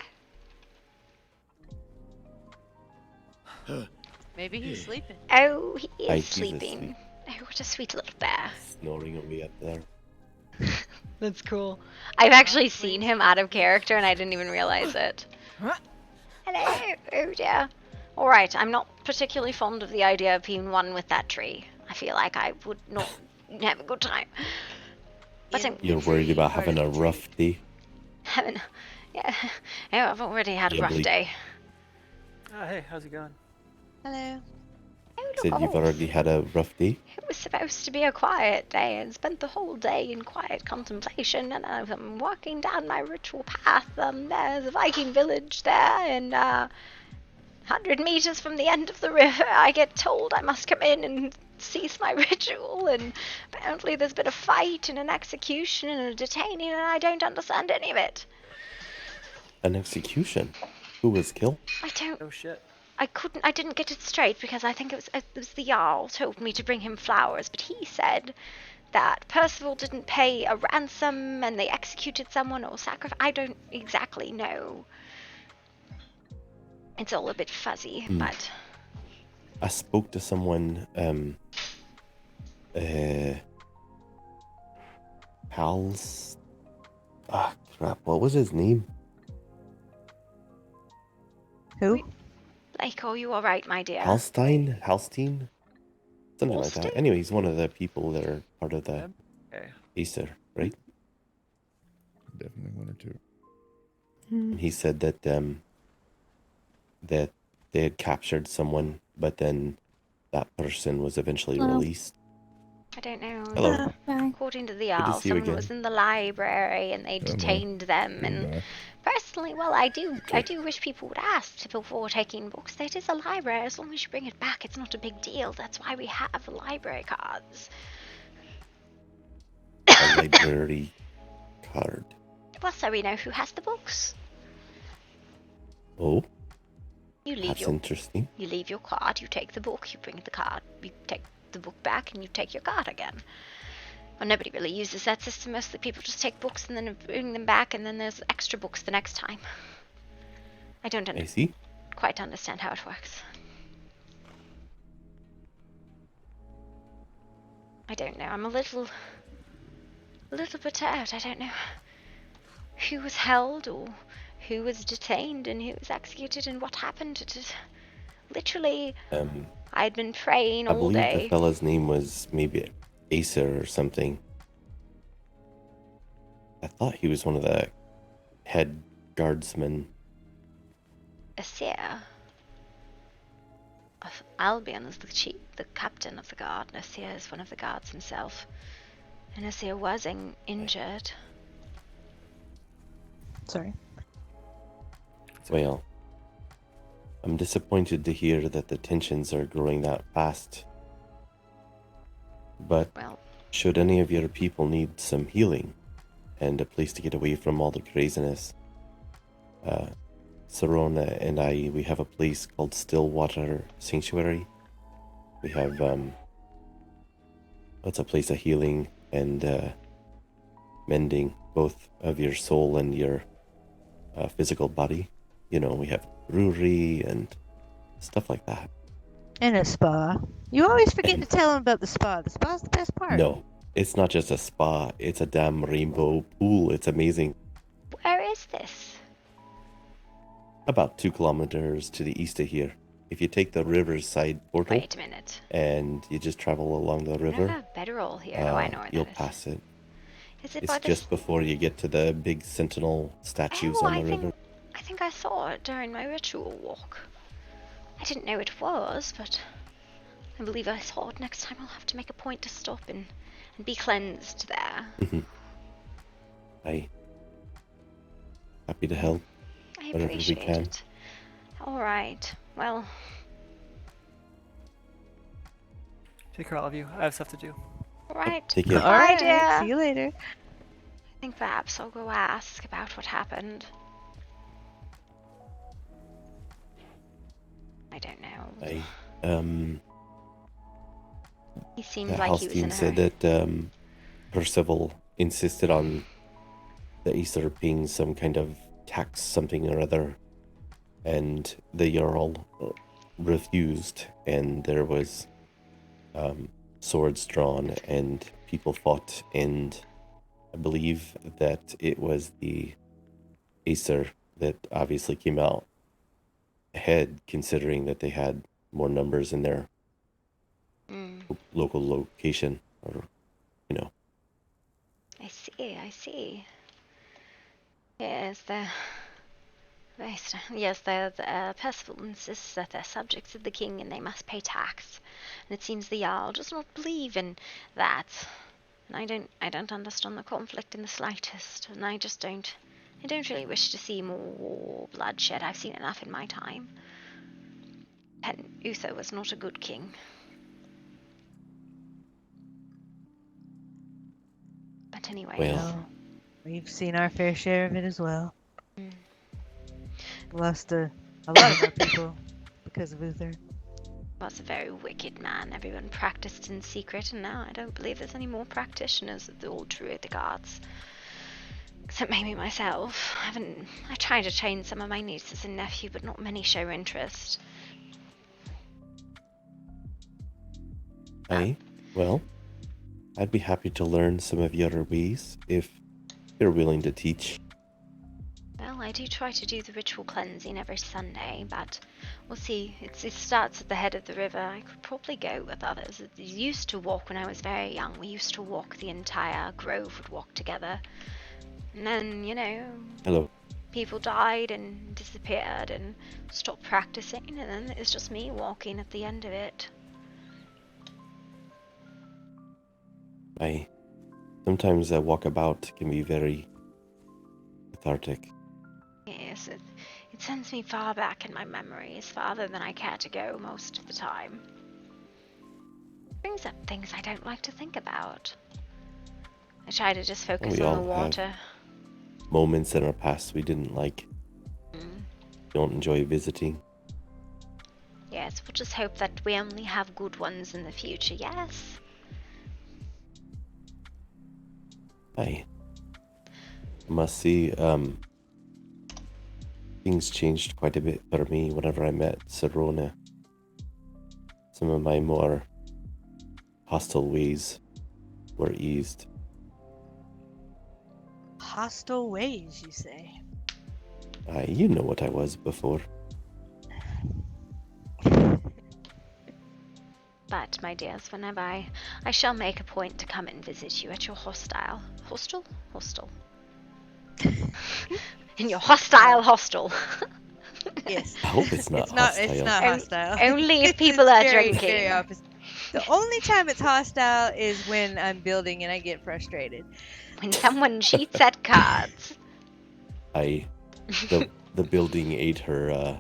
Maybe he's sleeping. Oh, he is Aye, he's sleeping. asleep. Oh, what a sweet little bear. Snoring away up there. That's cool. I've actually seen him out of character and I didn't even realize it. Hello! Oh dear. Alright, I'm not particularly fond of the idea of being one with that tree. I feel like I would not have a good time. But You're worried about having a rough day? Yeah. Oh, I've already had a rough Lovely. day. Oh, hey, how's it going? Hello. Said you've already had a rough day. It was supposed to be a quiet day, and spent the whole day in quiet contemplation, and I'm walking down my ritual path. There's a Viking village there, and 100 meters from the end of the river, I get told I must come in and cease my ritual, and apparently there's been a fight and an execution and a detaining, and I don't understand any of it. An execution? Who was killed? I don't... Oh shit. I didn't get it straight because I think it was the Jarl told me to bring him flowers, but he said that Percival didn't pay a ransom and they executed someone or sacrificed. I don't exactly know. It's all a bit fuzzy, but... I spoke to someone, Hal's... Ah, crap, what was his name? Who? Blake, are you alright, my dear? Halstein? Something like that. Anyway, he's one of the people that are part of the Acer, right? Definitely one or two. And he said that that they had captured someone, but then that person was eventually released. I don't know. Hello. According to the Good to Jarl, see you someone again. was in the library and they detained them. And personally, well, I do wish people would ask before taking books. It is a library. As long as you bring it back, it's not a big deal. That's why we have library cards. A library card. Well, so we know who has the books. Oh, You leave that's interesting. You leave your card. You take the book. You bring the card. You take the book back, and you take your card again. Well, nobody really uses that system. Mostly people just take books and then bring them back, and then there's extra books the next time. I don't quite understand how it works. I don't know. I'm a little perturbed. I don't know who was held or who was detained and who was executed and what happened. Literally, I'd been praying I all believe day. the fella's name was maybe Acer or something. I thought he was one of the head guardsmen. Asir. Albion is the captain of the guard, and Asir is one of the guards himself. And Asir was injured. Sorry. Well, I'm disappointed to hear that the tensions are growing that fast. But should any of your people need some healing and a place to get away from all the craziness, Serona and we have a place called Stillwater Sanctuary. We have, it's a place of healing and mending both of your soul and your physical body. You know, we have brewery and stuff like that. And a spa. You always forget to tell them about the spa. The spa's the best part. No, it's not just a spa. It's a damn rainbow pool. It's amazing. Where is this? About 2 kilometers to the east of here. If you take the riverside portal. Wait a minute. And you just travel along the river. I have Bedroll here. I know where you'll that is. pass it. Is it It's by just before you get to the big sentinel statues on the river. I think I saw it during my ritual walk. I didn't know it was, but I believe I saw it. Next time I'll have to make a point to stop and be cleansed there. Happy to help. I wherever we appreciate can. it. Alright, well, Take care, all of you. I have stuff to do. alright. Take care. Bye, Alright, dear. see you later. I think perhaps I'll go ask about what happened. I don't know. He seemed The like house he was team in a said hurry. that Percival insisted on the Aesir paying some kind of tax, something or other, and the Jarl refused, and there was swords drawn and people fought, and I believe that it was the Aesir that obviously came out ahead, considering that they had more numbers in their local location, or you know. I see. Yes, Yes, Percival insists that they're subjects of the king and they must pay tax. And it seems the Jarl does not believe in that. And I don't understand the conflict in the slightest. And I don't really wish to see more war, bloodshed. I've seen enough in my time. And Uther was not a good king. But anyway. Well, we've seen our fair share of it as well. Lost a lot of our people because of Uther. Was a very wicked man. Everyone practiced in secret, and now I don't believe there's any more practitioners of the old Druidic arts. Except maybe myself. I tried to train some of my nieces and nephew, but not many show interest. Well, I'd be happy to learn some of your ways if you're willing to teach. Well, I do try to do the ritual cleansing every Sunday, but we'll see. It starts at the head of the river. I could probably go with others. I used to walk when I was very young. We used to walk, the entire grove would walk together. And then, Hello. people died and disappeared and stopped practicing, and then it's just me walking at the end of it. Sometimes a walkabout can be very cathartic. Yes, it sends me far back in my memories, farther than I care to go most of the time. Brings up things I don't like to think about. I try to just focus We on all the water. have moments in our past we didn't like. Don't enjoy visiting. Yes, we'll just hope that we only have good ones in the future, yes? I must see, things changed quite a bit for me whenever I met Serona. Some of my more hostile ways were eased. Hostile ways, you say? You know what I was before. But, my dears, whenever I shall make a point to come and visit you at your hostel. Hostel? In your hostile hostel. Yes. I hope it's not hostile. It's not hostile. Only if people are very, drinking. Very opposite. The only time it's hostile is when I'm building and I get frustrated. When someone cheats at cards. The building ate her,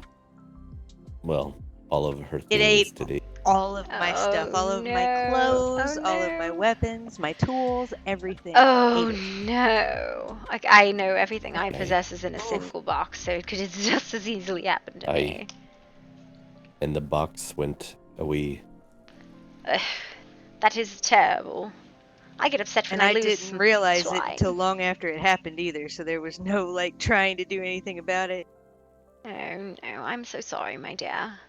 all of her It things ate today. all of my stuff, all of my clothes, all of my weapons, my tools, everything. Oh Ate it. no! Like, I know everything I Okay. possess is in a single box, so it could just as easily happen to me. And the box went away. Ugh, that is terrible. I get upset when And I lose didn't realize swine. it until long after it happened either, so there was no trying to do anything about it. No, I'm so sorry, my dear.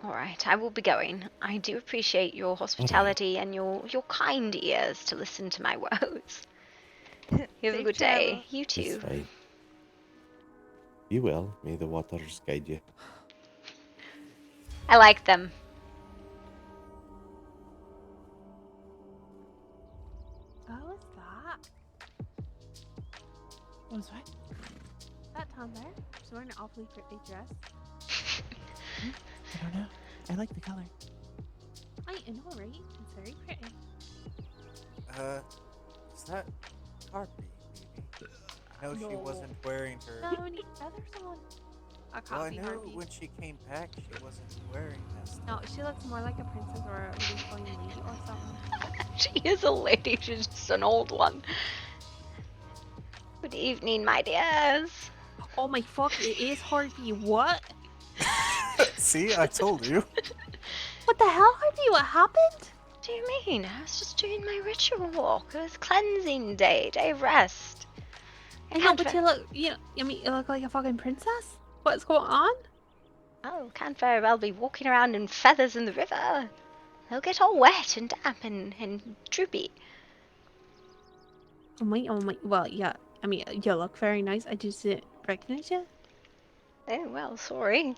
Alright, I will be going. I do appreciate your hospitality and your kind ears to listen to my woes. You have a Safe good day. travel. You too. It's fine. Be well. May the waters guide you. I like them. What was that? What was that? That down there? She's wearing an awfully pretty dress. I don't know. I like the color. I know, right? It's very pretty. Is that Harpy, maybe? I know she wasn't wearing her. No, we need feathers on. I can't Well, I be knew Harpy. when she came back, she wasn't wearing that stuff. No, she looks more like a princess or a really fine lady or something. She is a lady, she's just an old one. Good evening, my dears. Oh my fuck, it is Harpy. What? See, I told you. What the hell, Harpy? What happened? What do you mean? I was just doing my ritual walk. It was cleansing day of rest. I know, but you look, you look like a fucking princess? What's going on? Oh, can't very well be walking around in feathers in the river. They'll get all wet and damp and droopy. Oh my, well, yeah. I mean, you look very nice. I just didn't recognize you. Oh, well, sorry.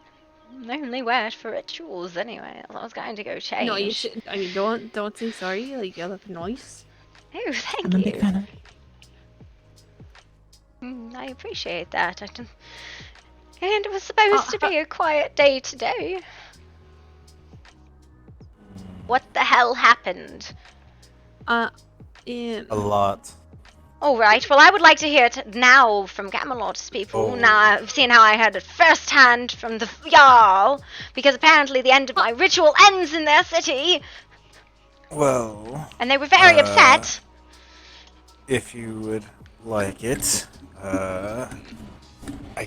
I only wear it for rituals anyway. I was going to go change. No, you should. I mean, don't say sorry. Like, you look nice. Oh, thank I'm a big you. fan of it. I appreciate that. And it was supposed to be a quiet day today. What the hell happened? A lot. Alright, well I would like to hear it now from Camelot's people. Oh. Now I've seen how I heard it firsthand from the Jarl, because apparently the end of my ritual ends in their city, Well. and they were very upset. If you would like it, I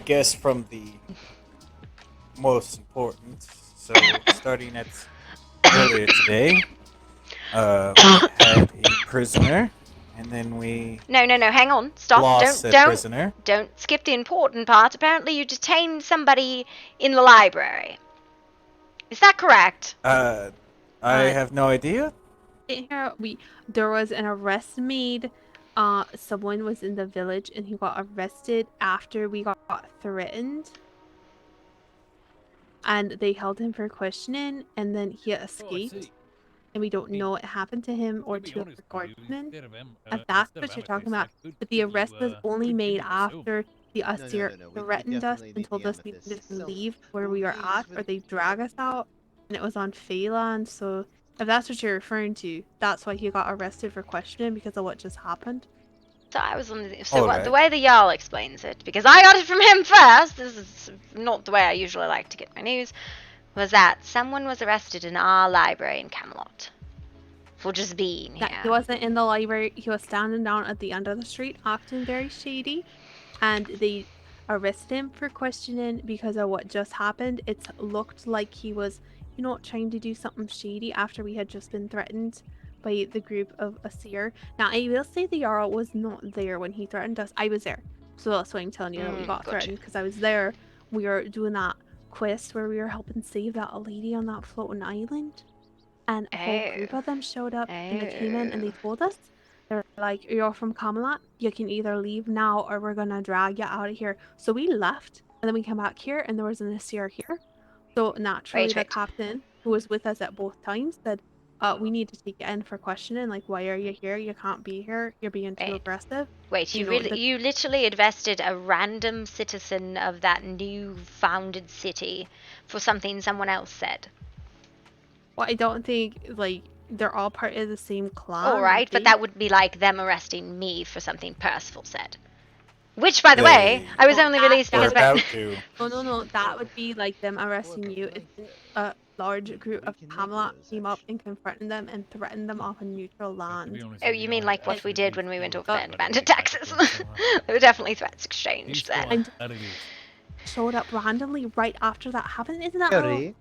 guess from the most important. So starting at earlier today, we had a prisoner, and then we No, hang on. Stop. lost a prisoner. Don't skip the important part. Apparently you detained somebody in the library. Is that correct? I have no idea. Here there was an arrest made. Someone was in the village and he got arrested after we got threatened. And they held him for questioning, and then he escaped. And we don't know what happened to him or to the guardsmen. If that's what you're talking about. But the arrest was only made after the Asir threatened us and told us we could leave where we were at, or they drag us out. And it was on Phelan, so if that's what you're referring to, that's why he got arrested for questioning, because of what just happened. So I was on the Alright. the way the Jarl explains it, because I got it from him first. This is not the way I usually like to get my news. Was that someone was arrested in our library in Camelot for just being here. He wasn't in the library. He was standing down at the end of the street, acting very shady, and they arrested him for questioning because of what just happened. It looked like he was, trying to do something shady after we had just been threatened by the group of Asir. Now, I will say the Jarl was not there when he threatened us. I was there, so that's why I'm telling you that we got threatened, because I was there. We were doing that quest where we were helping save that lady on that floating island, and a whole group of them showed up and they came in and they told us, they're like, you're from Camelot, you can either leave now or we're gonna drag you out of here. So we left, and then we came back here and there was an Asir here. So naturally the captain, who was with us at both times, said, we need to take you in for questioning, like, why are you here? You can't be here, you're being too aggressive. Wait, you literally invested a random citizen of that new founded city for something someone else said? Well, I don't think, like, they're all part of the same clan. Alright, but that would be like them arresting me for something Percival said. Which, by the way, I was only released because... No, that would be like them arresting you if a large group of Camelot came up and confronted them and threatened them off a neutral land. Oh, you mean like what we did when we went over there and abandoned taxes? There were definitely threats exchanged then. And showed up randomly right after that happened, isn't that Harry,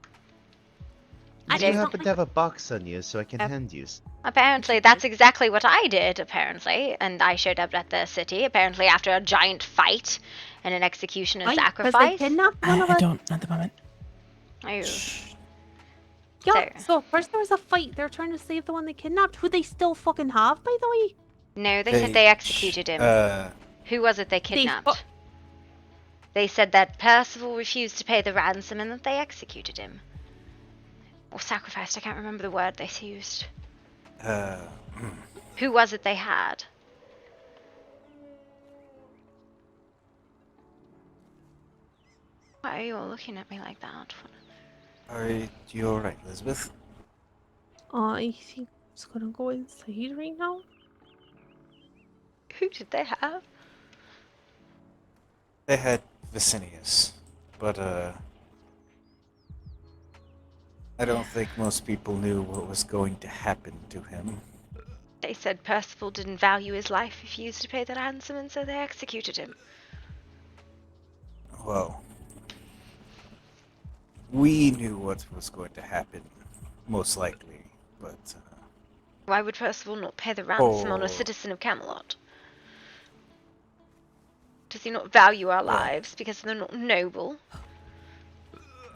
I do you don't happen to have a box on you so I can hand you? Apparently, that's exactly what I did, apparently. And I showed up at the city, apparently after a giant fight and an execution and sacrifice. I don't at the moment. Oh. Yeah, so first there was a fight. They were trying to save the one they kidnapped, who they still fucking have, by the way. No, they said they executed him. Who was it they kidnapped? They said that Percival refused to pay the ransom and that they executed him. Or sacrificed, I can't remember the word they used. Who was it they had? Why are you all looking at me like that? Are you alright, Elizabeth? I think I'm just gonna go inside right now. Who did they have? They had Vicinius, but I don't think most people knew what was going to happen to him. They said Percival didn't value his life, refused to pay the ransom, and so they executed him. Well, we knew what was going to happen, most likely, but... Why would Percival not pay the ransom on a citizen of Camelot? Does he not value our lives because they're not noble?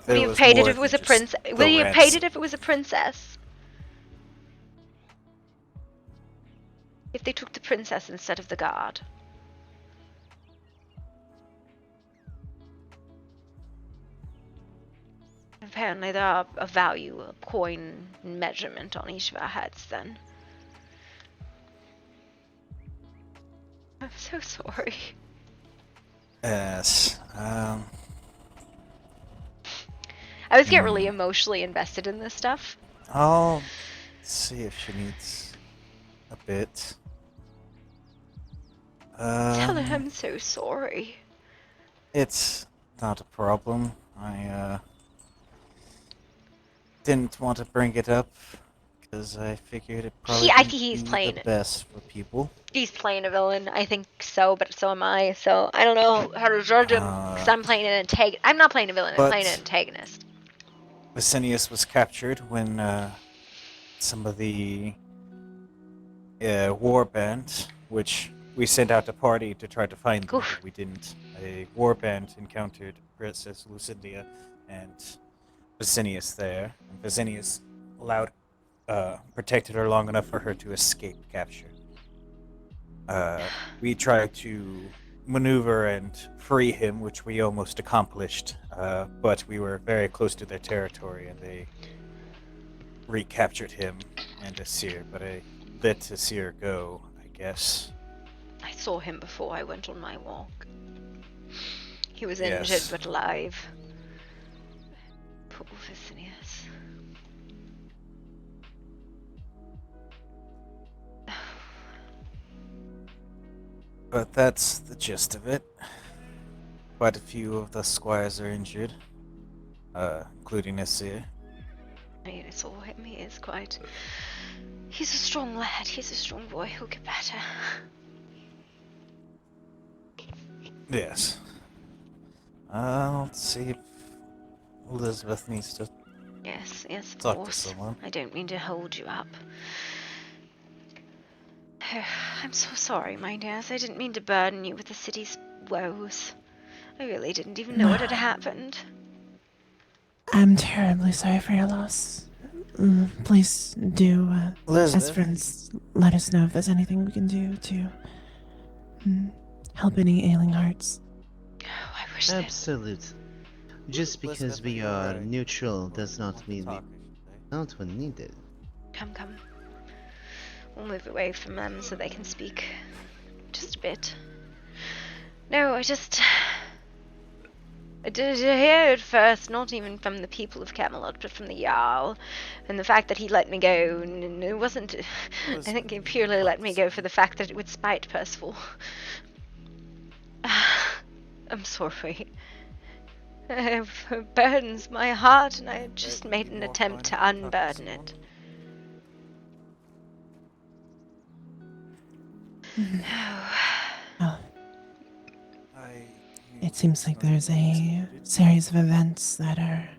Would he have paid it if it was a princess? Would he have paid it if it was a princess? If they took the princess instead of the guard? Apparently there are a value, a coin measurement on each of our heads then. I'm so sorry. Yes. I always get really emotionally invested in this stuff. I'll see if she needs a bit. Tell her I'm so sorry. It's not a problem. I didn't want to bring it up because I figured it probably I wouldn't think he's be playing. the best for people. He's playing a villain. I think so, but so am I. So I don't know how to judge him because I'm playing an antagonist. I'm not playing a villain. I'm playing an antagonist. Vicinius was captured when some of the war band, which we sent out a party to try to find them, but we didn't. A war band encountered Princess Lucindia and Vicinius there, and Vicinius protected her long enough for her to escape capture. We tried to maneuver and free him, which we almost accomplished, but we were very close to their territory, and they recaptured him and Asir, but I let Asir go, I guess. I saw him before I went on my walk. He was Yes. injured but alive. Poor Vicinius. But that's the gist of it. Quite a few of the squires are injured, including Asir. I saw him. He is quite. He's a strong lad. He's a strong boy. He'll get better. Yes. Let's see if Elizabeth needs to Yes, of talk course. to someone. I don't mean to hold you up. I'm so sorry, my dears. I didn't mean to burden you with the city's woes. I really didn't even know what had happened. I'm terribly sorry for your loss. Please do, as Elizabeth? friends, let us know if there's anything we can do to help any ailing hearts. I wish Absolutely. Just because we are neutral does not mean we not when needed. Come. We'll move away from them so they can speak. Just a bit. No, I did hear it first, not even from the people of Camelot, but from the Jarl. And the fact that he let me go, and it wasn't... I think he purely let me go for the fact that it would spite Percival. I'm sorry. It burdens my heart, and I just made an attempt to unburden it. Oh. It seems like there's a series of events that are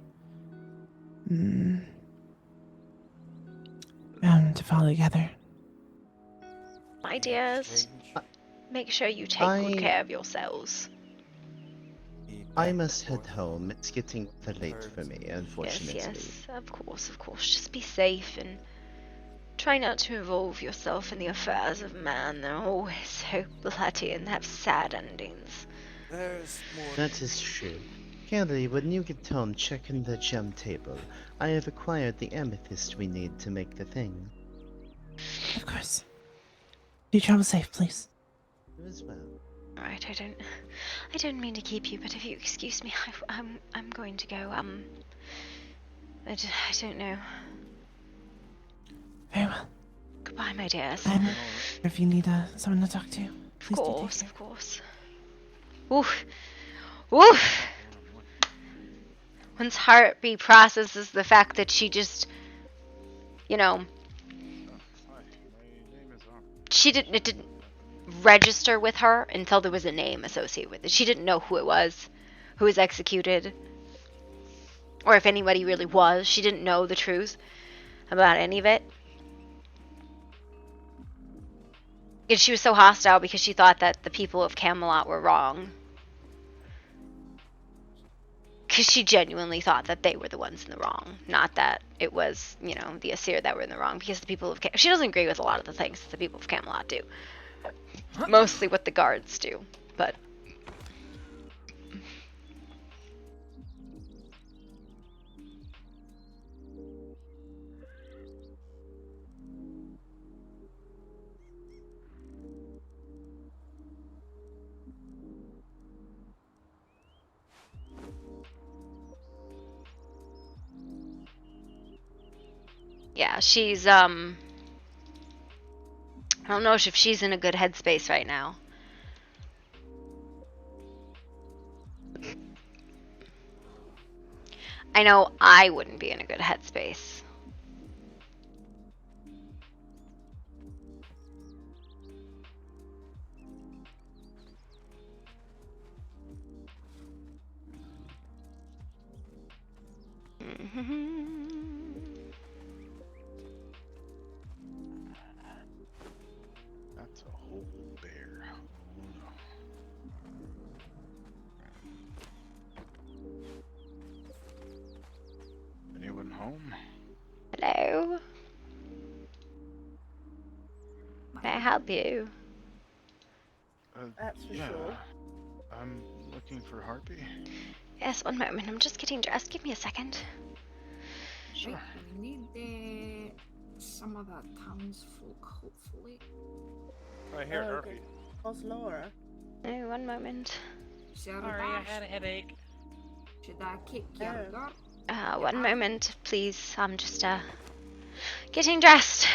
bound to fall together. My dears, make sure you take good care of yourselves. I must head home. It's getting late for me, unfortunately. Yes, of course. Just be safe and try not to involve yourself in the affairs of man. They're always so bloody and have sad endings. That is true. Kelly, when you get home, check in the gem table. I have acquired the amethyst we need to make the thing. Of course. Do travel safe, please. You as well. Alright, I don't mean to keep you, but if you excuse me, I'm going to go, I don't know. Very well. Goodbye, my dears. If you need someone to talk to, please Of course. Oof. Once Harpy processes the fact that she just, it didn't register with her until there was a name associated with it. She didn't know who it was, who was executed, or if anybody really was. She didn't know the truth about any of it. And she was so hostile because she thought that the people of Camelot were wrong. Because she genuinely thought that they were the ones in the wrong, not that it was, the Asir that were in the wrong. Because the people of she doesn't agree with a lot of the things that the people of Camelot do. Mostly what the guards do, but... Yeah, she's I don't know if she's in a good headspace right now. I know I wouldn't be in a good headspace. That's a whole bear. Oh no. Anyone home? Hello? May I help you? That's for sure. I'm looking for Harpy. Yes, one moment. I'm just getting dressed. Give me a second. Sure. Right, we need some of the townsfolk, hopefully. Right here, Oh, Harpy. okay. How's Laura? Oh, one moment. Sorry, I had a headache. Should I kick you out? One moment, please. I'm just getting dressed.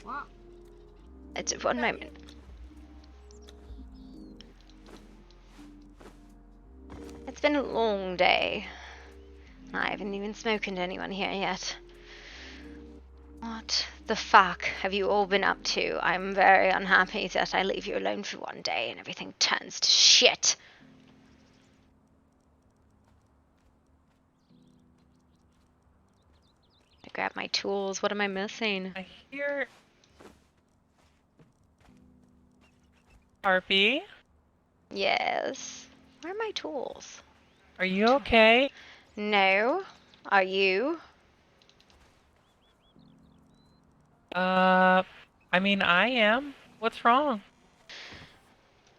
What? It's one moment. It's been a long day. I haven't even spoken to anyone here yet. What the fuck have you all been up to? I'm very unhappy that I leave you alone for one day and everything turns to shit. I grab my tools. What am I missing? I hear. Harpy, Yes. Where are my tools? are you okay? No. Are you? I mean, I am. What's wrong?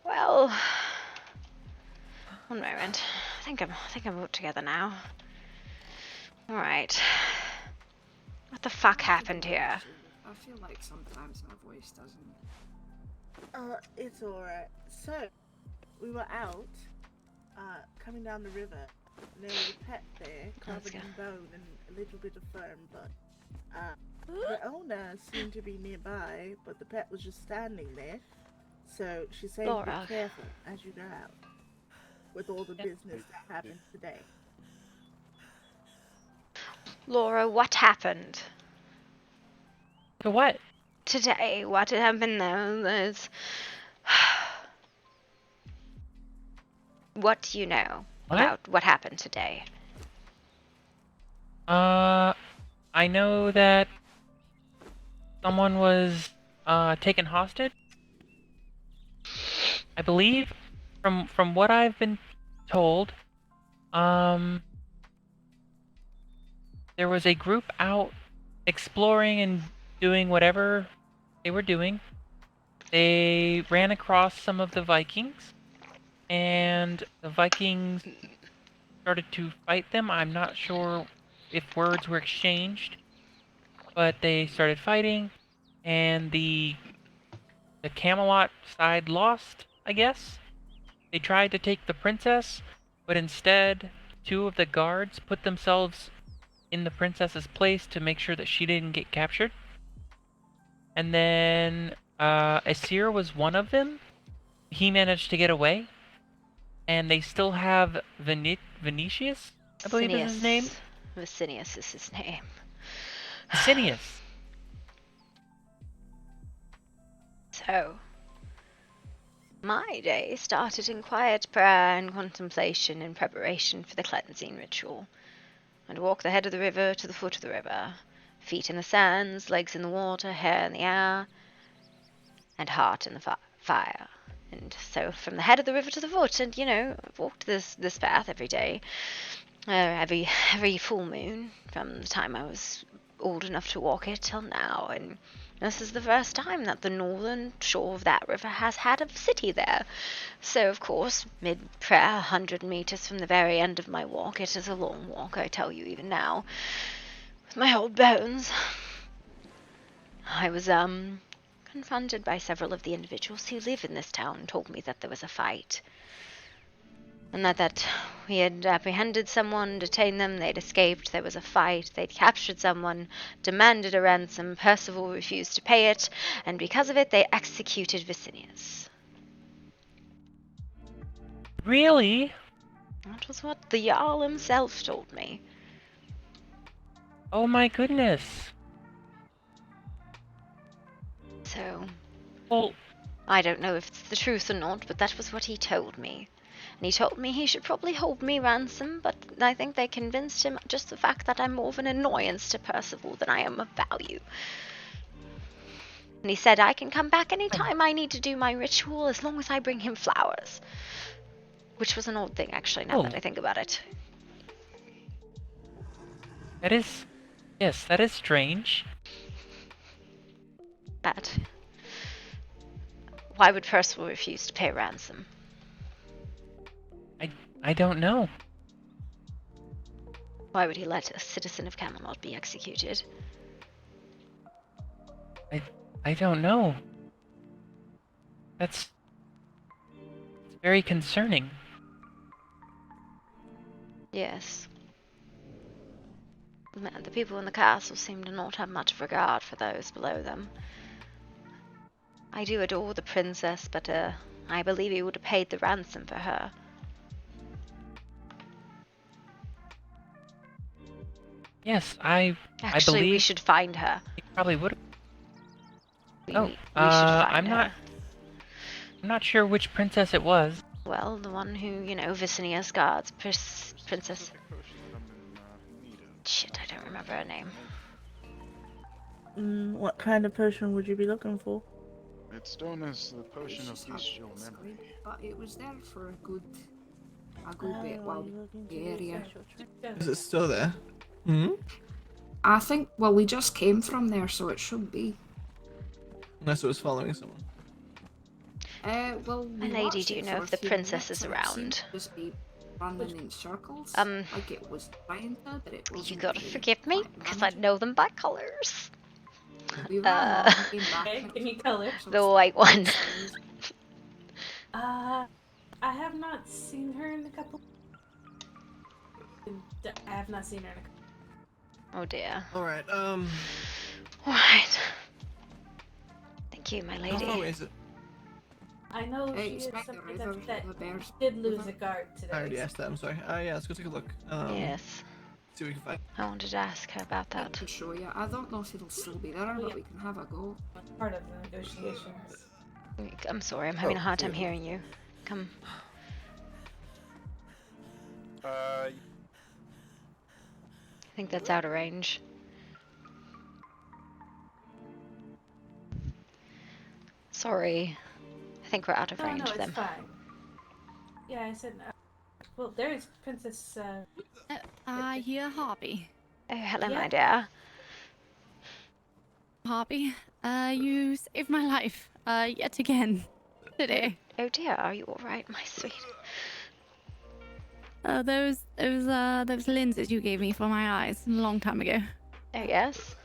Well, one moment. I think I'm all together now. All right. What the fuck happened here? I feel like sometimes my voice doesn't. It's alright. So, we were out, coming down the river, and there was a pet there, covered in bone and a little bit of fur and blood. The owner seemed to be nearby, but the pet was just standing there. So she said, Laura. be careful as you go out with all the business that happened today. Laura, what happened? To what? Today, what happened There's... What do you know about what happened today? I know that someone was taken hostage. I believe, from what I've been told, there was a group out exploring and doing whatever they were doing. They ran across some of the Vikings, and the Vikings started to fight them. I'm not sure if words were exchanged, but they started fighting, and the Camelot side lost, I guess. They tried to take the princess, but instead, two of the guards put themselves in the princess's place to make sure that she didn't get captured. And then Asir was one of them. He managed to get away. And they still have Vinicius, I believe is his name. Vicinius is his name. Vicinius. So, my day started in quiet prayer and contemplation in preparation for the cleansing ritual. I'd walk the head of the river to the foot of the river, feet in the sands, legs in the water, hair in the air, and heart in the fire. And so from the head of the river to the foot, and I've walked this path every day, every full moon from the time I was old enough to walk it till now, and this is the first time that the northern shore of that river has had a city there. So, of course, mid-prayer, 100 meters from the very end of my walk, it is a long walk, I tell you even now, with my old bones, I was, confronted by several of the individuals who live in this town and told me that there was a fight. And that we had apprehended someone, detained them, they'd escaped, there was a fight, they'd captured someone, demanded a ransom, Percival refused to pay it, and because of it they executed Vicinius. Really? That was what the Jarl himself told me. Oh my goodness. So, well, I don't know if it's the truth or not, but that was what he told me. And he told me he should probably hold me ransom, but I think they convinced him just the fact that I'm more of an annoyance to Percival than I am of value. And he said I can come back any time I need to do my ritual as long as I bring him flowers. Which was an odd thing, actually, now that I think about it. That is... Yes, that is strange. But why would Percival refuse to pay ransom? I don't know. Why would he let a citizen of Camelot be executed? I don't know. That's very concerning. Yes. The people in the castle seem to not have much regard for those below them. I do adore the princess, but I believe he would have paid the ransom for her. Yes, I Actually, believe we should find her. He probably would. We should find her. I'm not sure which princess it was. Well, the one who, Vicinius guards, princess. Shit, I don't remember her name. What kind of potion would you be looking for? It's known as the potion of bestial memory. But it was there for a good bit while the area. Is it still there? Hmm? I think, well, we just came from there, so it should be. Unless it was following someone. Well, My lady, do you know if the princess is around? Just be running in circles. Like it was trying to, but it wasn't. You gotta forgive me, because I know them by colors. We ran on, came back. Okay, give me color. The white one. I have not seen her in a couple. I have not seen her in a couple. Oh dear. Alright, Alright. Thank you, my how lady. far away is it? I know Hey, she is expect the something river, that the bears. did lose a guard today. I already asked that, I'm sorry. Yeah, let's go take a look. Yes. See what we can find. I wanted to ask her about I that. can show you. I don't know if it'll still be there, but we can have a go. Part of the negotiations. I'm sorry, I'm having a hard time hearing you. Come. I think that's out of range. Sorry. I think we're out of range no, for them. it's fine. Yeah, I said. Well, there is Princess. Here, Harpy. Oh, hello, Yeah. my dear. Harpy, you saved my life, yet again, today. Oh dear, are you alright, my sweet? Those lenses you gave me for my eyes a long time ago. Oh yes?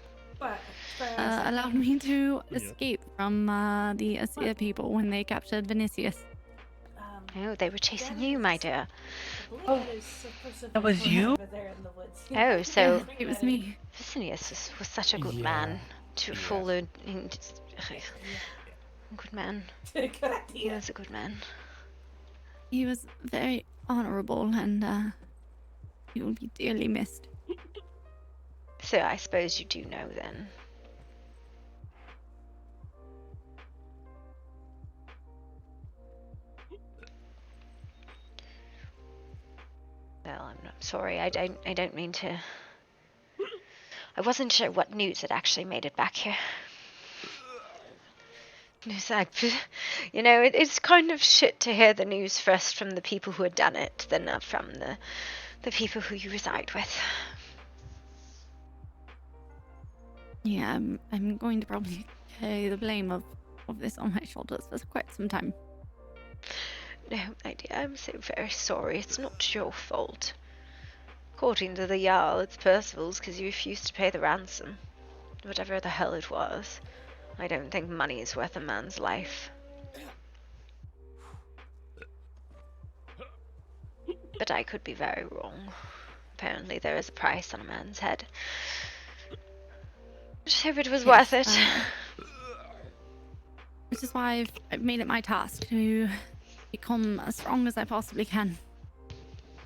Allowed me to escape from the Asir people when they captured Vinicius. Oh, they were chasing you, my dear. Oh, that was you? Oh, so Yeah, it was me. Vicinius was such a good man to fall in. Good man. He was a good man. He was very honorable, and he will be dearly missed. So I suppose you do know then. Well, I'm not sorry. I don't mean to. I wasn't sure what news had actually made it back here. It's kind of shit to hear the news first from the people who had done it, than not from the people who you reside with. Yeah, I'm going to probably carry the blame of this on my shoulders for quite some time. No, my dear, I'm so very sorry. It's not your fault. According to the Jarl, it's Percival's because you refused to pay the ransom. Whatever the hell it was. I don't think money is worth a man's life. But I could be very wrong. Apparently there is a price on a man's head. Just hope it was worth it. Which is why I've made it my task to become as strong as I possibly can.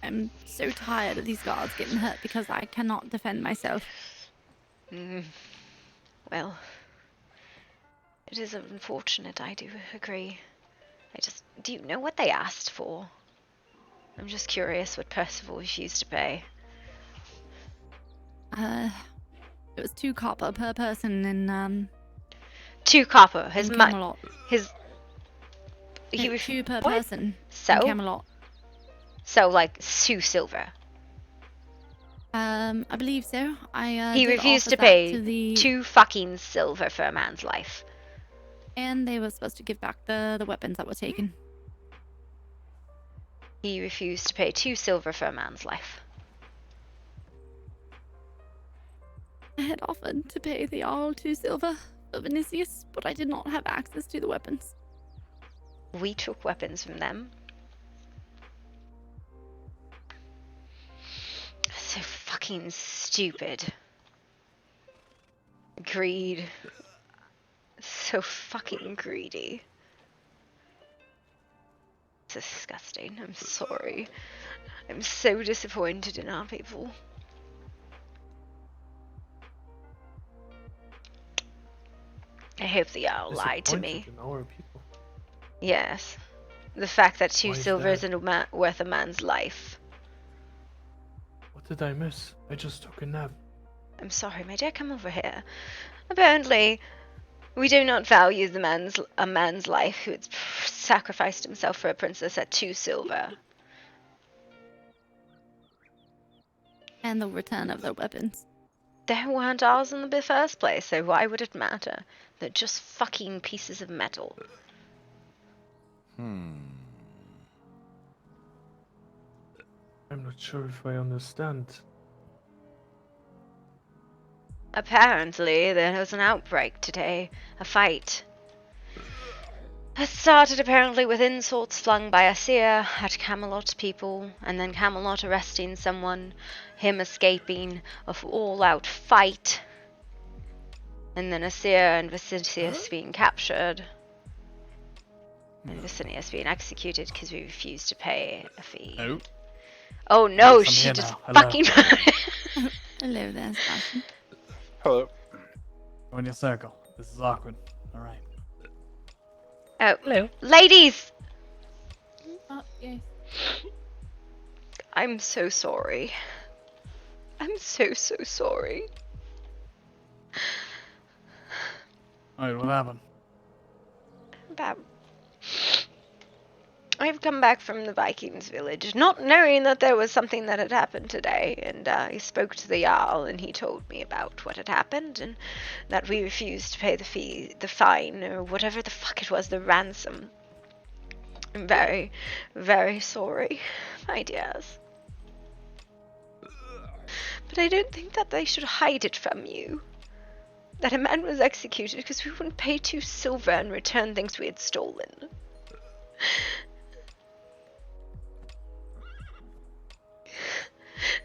I'm so tired of these guards getting hurt because I cannot defend myself. Well, it is unfortunate, I do agree. Do you know what they asked for? I'm just curious what Percival refused to pay. It was 2 copper per person in 2 copper. in Camelot. He 2 per what? person So? in Camelot. So like 2 silver. I believe so. He did refused offer to that pay to the 2 fucking silver for a man's life. and they were supposed to give back the weapons that were taken. He refused to pay 2 silver for a man's life. I had offered to pay the Jarl 2 silver for Vinicius, but I did not have access to the weapons. We took weapons from them. So fucking stupid. Greed. So fucking greedy. It's disgusting. I'm sorry. I'm so disappointed in our people. I hope the Jarl lied to me. In our people. Yes. The fact that 2 Why is silver that? isn't worth a man's life. What did I miss? I just took a nap. I'm sorry, my dear, come over here. Apparently, we do not value a man's life who had sacrificed himself for a princess at 2 silver. And the return of their weapons. They weren't ours in the first place, so why would it matter? They're just fucking pieces of metal. I'm not sure if I understand. Apparently, there was an outbreak today. A fight. It started apparently with insults flung by a seer at Camelot people, and then Camelot arresting someone, him escaping, a all-out fight, and then a seer and Vinicius being captured, and Vinicius being executed because we refused to pay a fee. No. Oh no, I'm she here just now. Hello. fucking... Hello there, Sebastian. Hello. Go in your circle. This is awkward. Alright. Oh, hello. Ladies! Yes. I'm so sorry. I'm so sorry. Alright, what happened? I've come back from the Vikings village, not knowing that there was something that had happened today, and I spoke to the Jarl, and he told me about what had happened, and that we refused to pay the fine, or whatever the fuck it was, the ransom. I'm very, very sorry, my dears. But I don't think that they should hide it from you. That a man was executed because we wouldn't pay 2 silver and return things we had stolen.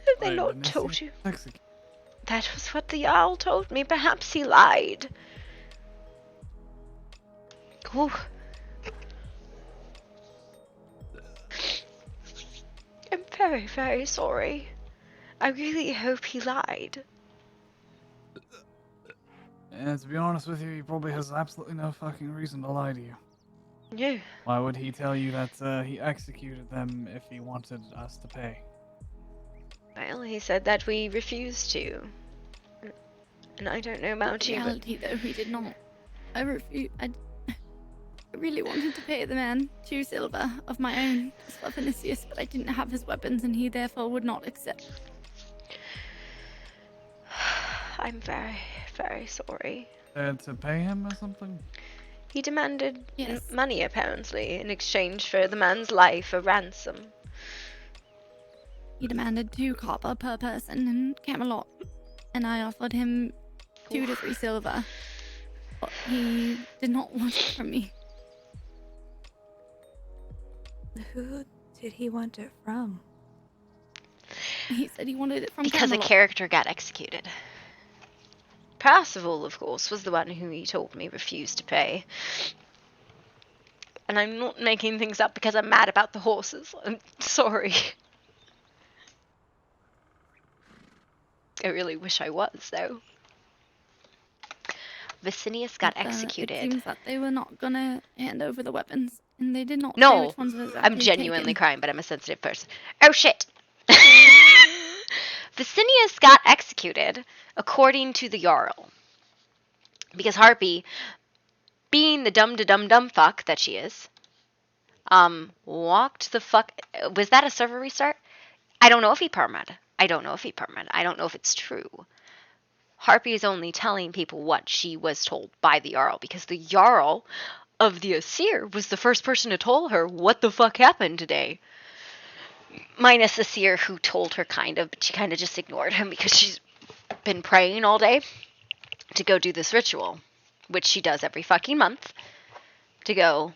Have they not told you? That was what the Jarl told me. Perhaps he lied. Oh. I'm very, very sorry. I really hope he lied. And to be honest with you, he probably has absolutely no fucking reason to lie to you. Yeah. Why would he tell you that he executed them if he wanted us to pay? Well, he said that we refused to. And I don't know about In you, reality, though, he did not. I really wanted to pay the man 2 silver of my own for Vinicius, but I didn't have his weapons, and he therefore would not accept. I'm very, very sorry. To pay him or something? He demanded money, apparently, in exchange for the man's life, a ransom. He demanded 2 copper per person in Camelot, and I offered him 2 to 3 silver, but he did not want it from me. Who did he want it from? He said he wanted it from Because a Camelot. character got executed. Percival, of course, was the one who he told me refused to pay. And I'm not making things up because I'm mad about the horses. I'm sorry. I really wish I was, though. Vicinius got It executed. seems that they were not gonna hand over the weapons, and they did not say No, which ones were I'm exactly genuinely taken. crying, but I'm a sensitive person. Oh shit! Vicinius got executed according to the Jarl. Because Harpy, being the dumb fuck that she is, walked the fuck. Was that a server restart? I don't know if he permed. I don't know if it's true. Harpy is only telling people what she was told by the Jarl, because the Jarl of the Aesir was the first person to tell her what the fuck happened today. Minus Aesir, who told her kind of, but she kind of just ignored him because she's been praying all day to go do this ritual, which she does every fucking month, to go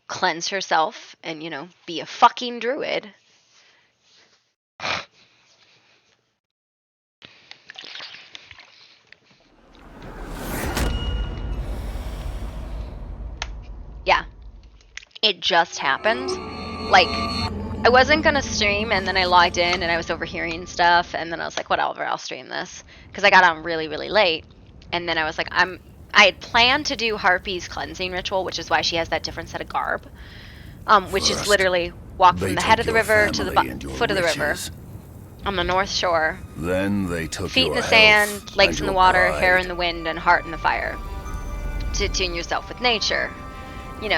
cleanse herself and, be a fucking druid. Yeah. It just happened. Like, I wasn't gonna stream, and then I logged in, and I was overhearing stuff, and then I was like, whatever, I'll stream this. Because I got on really, really late, and then I was like, I had planned to do Harpy's cleansing ritual, which is why she has that different set of garb, which is literally walk from the head of the river to the foot of the river, on the north shore, Then they took feet in your the health sand, legs in and the your water, pride. hair in the wind, and heart in the fire, to tune yourself with nature.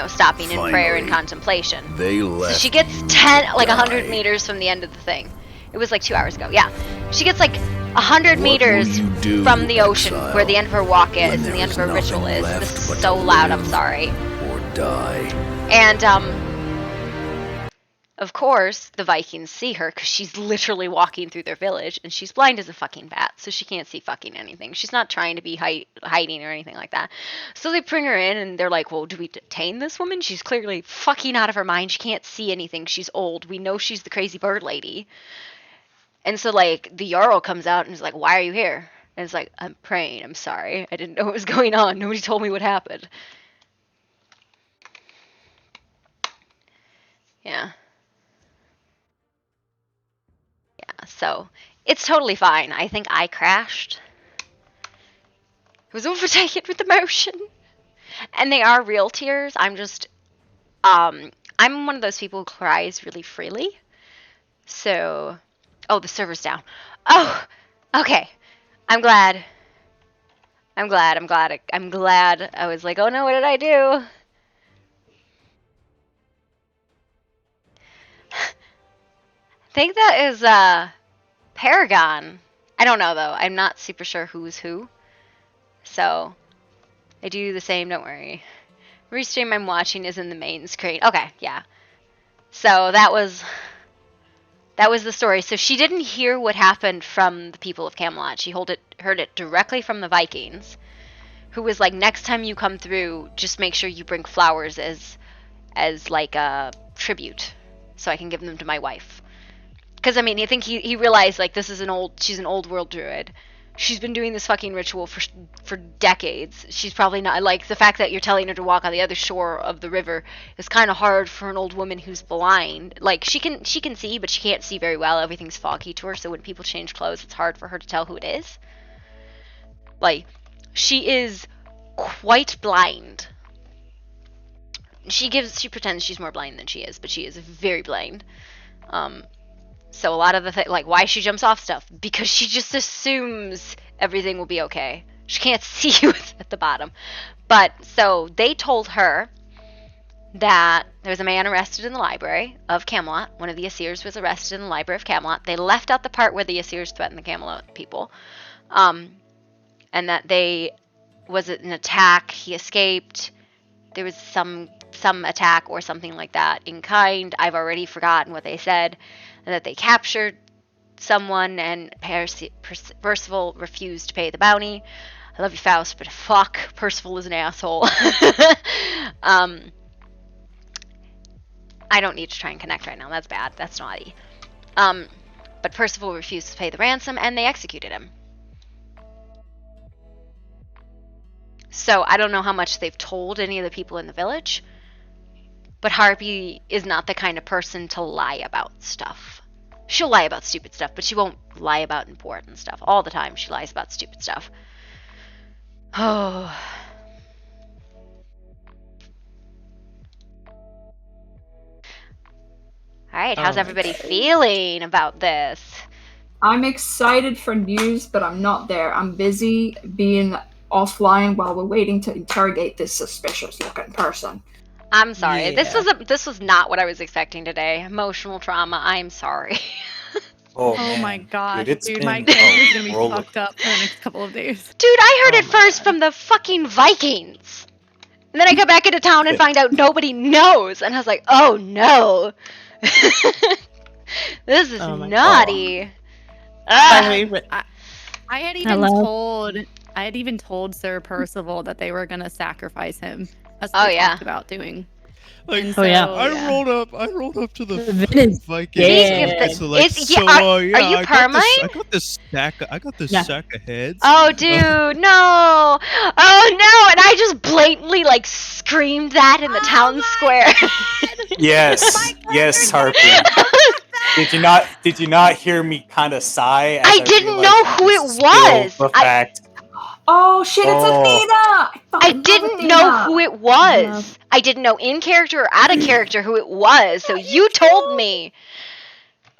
Stopping in prayer and Finally, contemplation. They So left she gets you 10, to like 100 die. meters from the end of the thing. It was like 2 hours ago, yeah. She gets like 100 What meters will you do, from the ocean exile, where the end of her walk is when and there the end is of her ritual nothing is. left This but is to so loud, I'm live sorry. or die? And, of course, the Vikings see her because she's literally walking through their village, and she's blind as a fucking bat, so she can't see fucking anything. She's not trying to be hiding or anything like that. So they bring her in, and they're like, well, do we detain this woman? She's clearly fucking out of her mind. She can't see anything. She's old. We know she's the crazy bird lady. And so, like, the Jarl comes out and is like, why are you here? And it's like, I'm praying. I'm sorry. I didn't know what was going on. Nobody told me what happened. Yeah. Yeah, so it's totally fine. I think I crashed. I was overtaken with emotion. And they are real tears. I'm just, I'm one of those people who cries really freely. So, oh, the server's down. Oh, okay. I'm glad. I'm glad. I was like, oh no, what did I do? I think that is, Paragon. I don't know, though. I'm not super sure who's who. So, I do the same, don't worry. Restream I'm watching is in the main screen. Okay, yeah. So, that was the story. So, she didn't hear what happened from the people of Camelot. She heard it directly from the Vikings, who was like, next time you come through, just make sure you bring flowers as like a tribute, so I can give them to my wife. Because, I mean, I think he realized, like, she's an old world druid. She's been doing this fucking ritual for decades. She's probably not, like, the fact that you're telling her to walk on the other shore of the river is kind of hard for an old woman who's blind. Like, she can see, but she can't see very well. Everything's foggy to her, so when people change clothes, it's hard for her to tell who it is. Like, she is quite blind. She pretends she's more blind than she is, but she is very blind. So a lot of the like why she jumps off stuff, because she just assumes everything will be okay. She can't see what's at the bottom. But so they told her that there was a man arrested in the library of Camelot. One of the Aesirs was arrested in the library of Camelot. They left out the part where the Aesirs threatened the Camelot people. And that was an attack. He escaped. There was some attack or something like that in kind. I've already forgotten what they said. And that they captured someone, and Percival refused to pay the bounty. I love you, Faust, but fuck, Percival is an asshole. I don't need to try and connect right now. That's bad. That's naughty. But Percival refused to pay the ransom, and they executed him. So I don't know how much they've told any of the people in the village, but Harpy is not the kind of person to lie about stuff. She'll lie about stupid stuff, but she won't lie about important stuff. All the time she lies about stupid stuff. Oh. Alright, how's everybody feeling about this? I'm excited for news, but I'm not there. I'm busy being offline while we're waiting to interrogate this suspicious-looking person. I'm sorry. Yeah. This was not what I was expecting today. Emotional trauma. I'm sorry. Oh, Oh man. my gosh, it's dude, been my a character's gonna be roller fucked up for the next couple of days. Dude, I heard it first from the fucking Vikings. And then I go back into town and find out nobody knows. And I was like, oh no. This is Oh my naughty. I had even Hello? I had even told Sir Percival that they were gonna sacrifice him. That's Oh, what they yeah. talked about doing. Like, And I rolled up to the Vin is Vikings. dead. So like, Is- yeah, are you I permine? got this stack of heads. Oh, dude, no. Oh, no. And I just blatantly, like, screamed that in the town square. Yes, yes, Harpy. Did you not hear me kind of sigh? As I didn't know who it was. The fact. Oh shit, it's Athena! I didn't know who it was. I didn't know in character or out of character who it was. So you told me.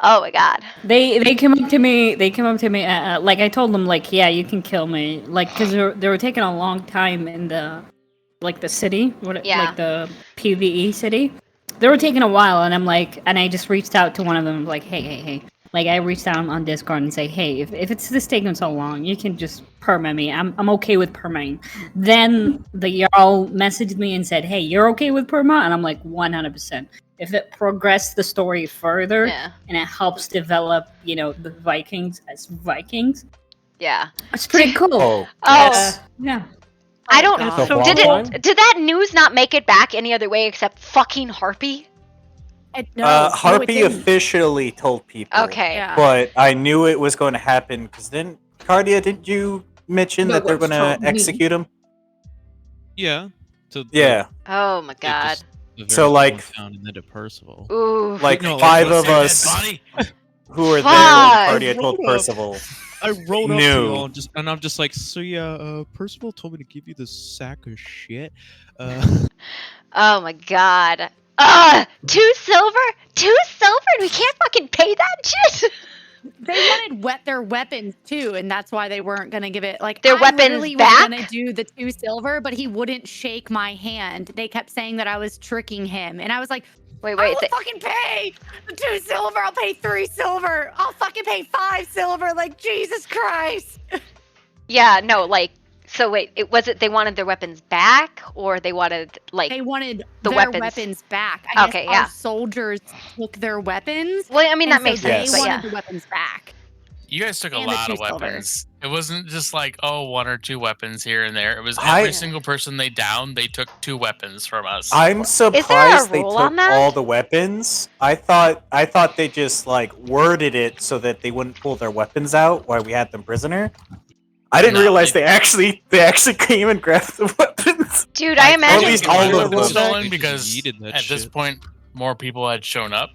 Oh my god. They came up to me. They came up to me. Like I told them, like, yeah, you can kill me. Like, because they were taking a long time in the city, Yeah. like the PVE city. They were taking a while, and I'm like, and I just reached out to one of them, like, hey. Like, I reached out on Discord and say, hey, if it's this taking so long, you can just perma me. I'm okay with permaing. Then the Jarl messaged me and said, hey, you're okay with perma? And I'm like, 100%. If it progressed the story further and it helps develop, the Vikings as Vikings, Yeah. it's pretty cool. Oh. Yeah. I don't God. know. Did that news not make it back any other way except fucking Harpy? Harpy officially told people. Okay. Yeah. But I knew it was going to happen because then, Cardia, did you mention that they're going to execute him? Yeah. So Yeah. Oh my god. So like, found and then to Percival. Ooh. Like No, 5 like, of us who were there when Fuck. Cardia told Percival. I rolled up to knew. you all and I'm just like, so yeah, Percival told me to give you this sack of shit. Oh my god. 2 silver? 2 silver and we can't fucking pay that shit? They wanted their weapons too, and that's why they weren't gonna give it. Like Their I weapons literally back? was gonna do the 2 silver, but he wouldn't shake my hand. They kept saying that I was tricking him, and I was like, wait, I will fucking pay the 2 silver. I'll pay 3 silver. I'll fucking pay 5 silver. Like Jesus Christ. Yeah, no, like, so wait, was it they wanted their weapons back, or they wanted, like, They wanted the their weapons back. I Okay, guess yeah. our soldiers took their weapons. Well, I mean, and that makes so sense, They but wanted yeah. the weapons back. You guys took a And the lot 2 of silver. weapons. It wasn't just like, oh, 1 or 2 weapons here and there. It was every single person they downed, they took 2 weapons from us. I'm surprised they rule took on that? all the weapons. I thought they just like worded it so that they wouldn't pull their weapons out while we had them prisoner. I didn't realize they actually came and grabbed the weapons. Dude, I imagine Or at least all of them. stolen because needed that at this shit. point, more people had shown up.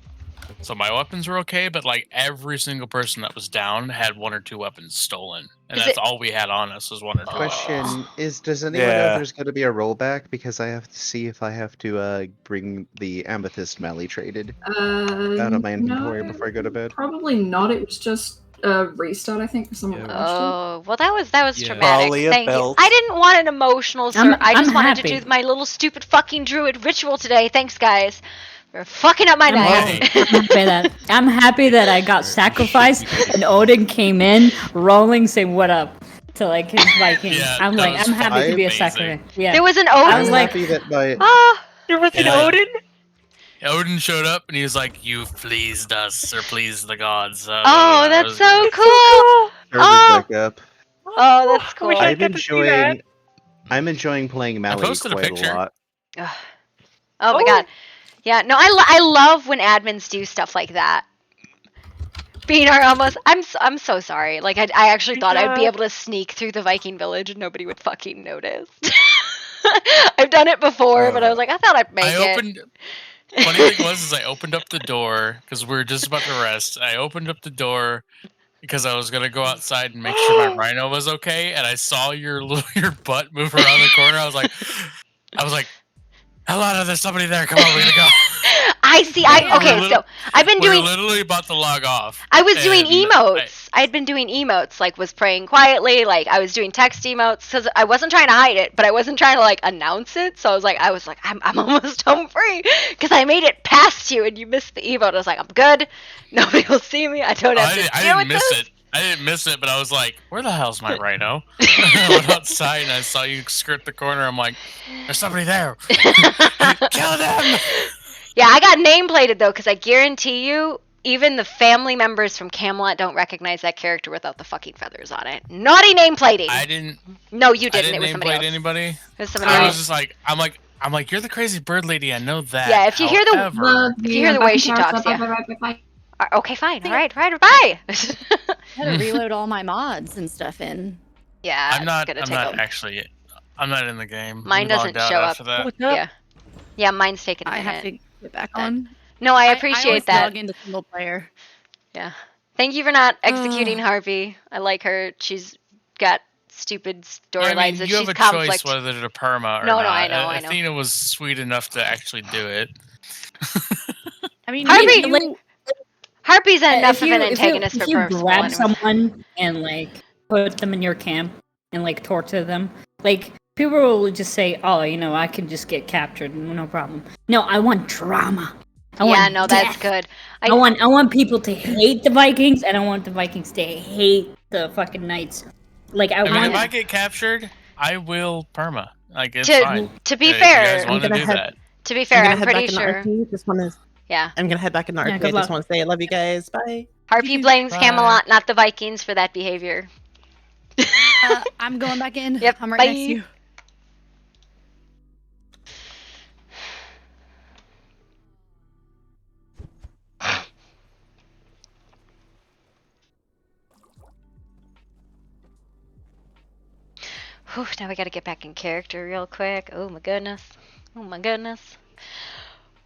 So my weapons were okay, but like every single person that was down had 1 or 2 weapons stolen. And Is that's it- all we had on us was 1 or 2 weapons. Question is, does anyone know Yeah. if there's going to be a rollback? Because I have to see if I have to bring the amethyst Mally traded out of my inventory before I go to bed. Probably not. It was just a restart, I think, for someone last year. Oh, well, that was Yeah. traumatic. Probably a Thank you. belt. I didn't want an emotional, sir. I just I'm wanted happy. to do my little stupid fucking druid ritual today. Thanks, guys. For fucking up my night. I'm happy that I got sacrificed and Odin came in rolling, saying what up to like his Vikings. Yeah, I'm that like, was I'm happy to be a amazing. sacrifice. Yeah. There was an I Odin. was I'm like, happy that my There was an Odin? Yeah, Odin showed up and he was like, "You've pleased us, or pleased the gods." Oh, It that's was so great. cool. server's back up. Oh, that's cool. I'm enjoying playing Mally posted a quite a picture. lot. Oh my god. Yeah, no, I love when admins do stuff like that. Beanar almost. I'm so sorry. Like I actually thought I'd be able to sneak through the Viking village and nobody would fucking notice. I've done it before, but I was like, I thought I'd make I it. opened. Funny thing was, is I opened up the door because we were just about to rest. I opened up the door because I was gonna go outside and make sure my rhino was okay, and I saw your butt move around the corner. I was like, Hello, there's somebody there. Come on, we gotta go. I see. So I've been We were doing. literally about to log off. I was doing and emotes. I had been doing emotes, like was praying quietly, like I was doing text emotes because I wasn't trying to hide it, but I wasn't trying to like announce it. So I was like, I'm almost home free because I made it past you and you missed the emote. I was like, I'm good. Nobody will see me. I don't have to I deal didn't with miss this. it. I didn't miss it, but I was like, where the hell's my rhino? I went outside and I saw you skirt the corner. I'm like, there's somebody there. Kill them! Yeah, I got nameplated though because I guarantee you, even the family members from Camelot don't recognize that character without the fucking feathers on it. Naughty nameplating. I didn't. No, you I didn't. didn't It was somebody else. anybody. It was somebody I else. was just like, I'm like, you're the crazy bird lady. I know that. Yeah, if you hear the However, if you hear the way she talks, yeah. Okay, fine. All right, bye. I had to reload all my mods and stuff in. Yeah, I'm not. it's I'm gonna take not actually. I'm not in the game. Mine We doesn't logged out show up. after that. What's up? Yeah, yeah, mine's taking a I minute. have to get back on. No, I I appreciate always that. log into single player. Yeah. Thank you for not executing Harpy. I like her. She's got stupid storylines I mean, that you she's have a conflict. choice whether to perma or No, not. no, I know, I know. Athena was sweet enough to actually do it. I mean, Harpy's enough if of you, an if you, antagonist if for you personal grab anyway. someone and like put them in your camp and like torture them, like people will just say, "Oh, I can just get captured, no problem." No, I want drama. I want no, death. that's good. I want people to hate the Vikings, and I want the Vikings to hate the fucking Knights. Like I mean, want. if I get captured, I will perma. Like it's To- fine. to be if fair- you guys I'm want to gonna do head- that. To be fair, I'm gonna I'm head pretty back into sure. RP. Just want to. Yeah. I'm gonna head back into RP. good I just luck. want to say I love you guys. Bye. Harpy blames Bye. Camelot, not the Vikings, for that behavior. I'm going back in. Yep, I'm right bye. next to you. Whew, now we gotta get back in character real quick. Oh my goodness. Oh my goodness.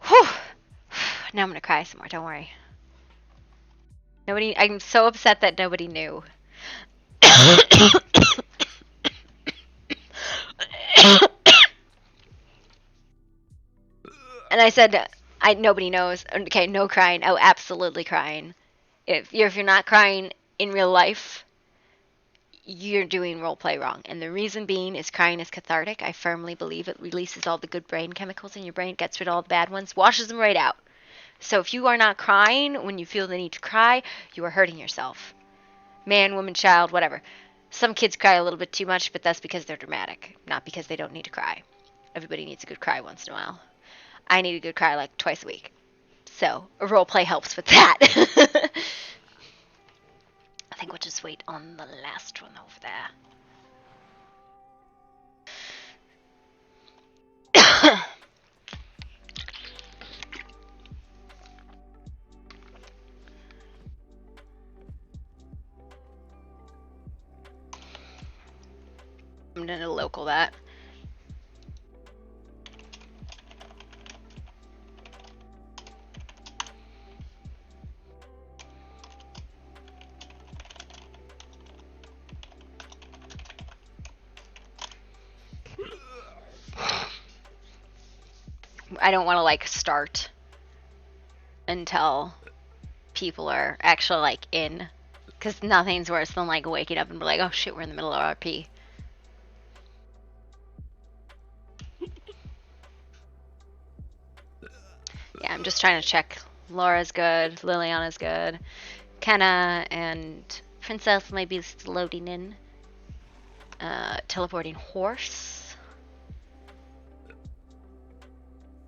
Whew. Now I'm gonna cry some more, don't worry. I'm so upset that nobody knew. And I said, nobody knows. Okay, no crying. Oh, absolutely crying. If you're not crying in real life, you're doing roleplay wrong. And the reason being is crying is cathartic. I firmly believe it releases all the good brain chemicals in your brain, gets rid of all the bad ones, washes them right out. So if you are not crying when you feel the need to cry, you are hurting yourself. Man, woman, child, whatever. Some kids cry a little bit too much, but that's because they're dramatic, not because they don't need to cry. Everybody needs a good cry once in a while. I need a good cry like twice a week. So a roleplay helps with that. I think we'll just wait on the last one over there. I'm gonna local that. I don't want to like start until people are actually like in, because nothing's worse than like waking up and be like, oh shit, we're in the middle of RP. Yeah, I'm just trying to check. Laura's good, Liliana's good, Kenna and Princess might be still loading in. Teleporting horse.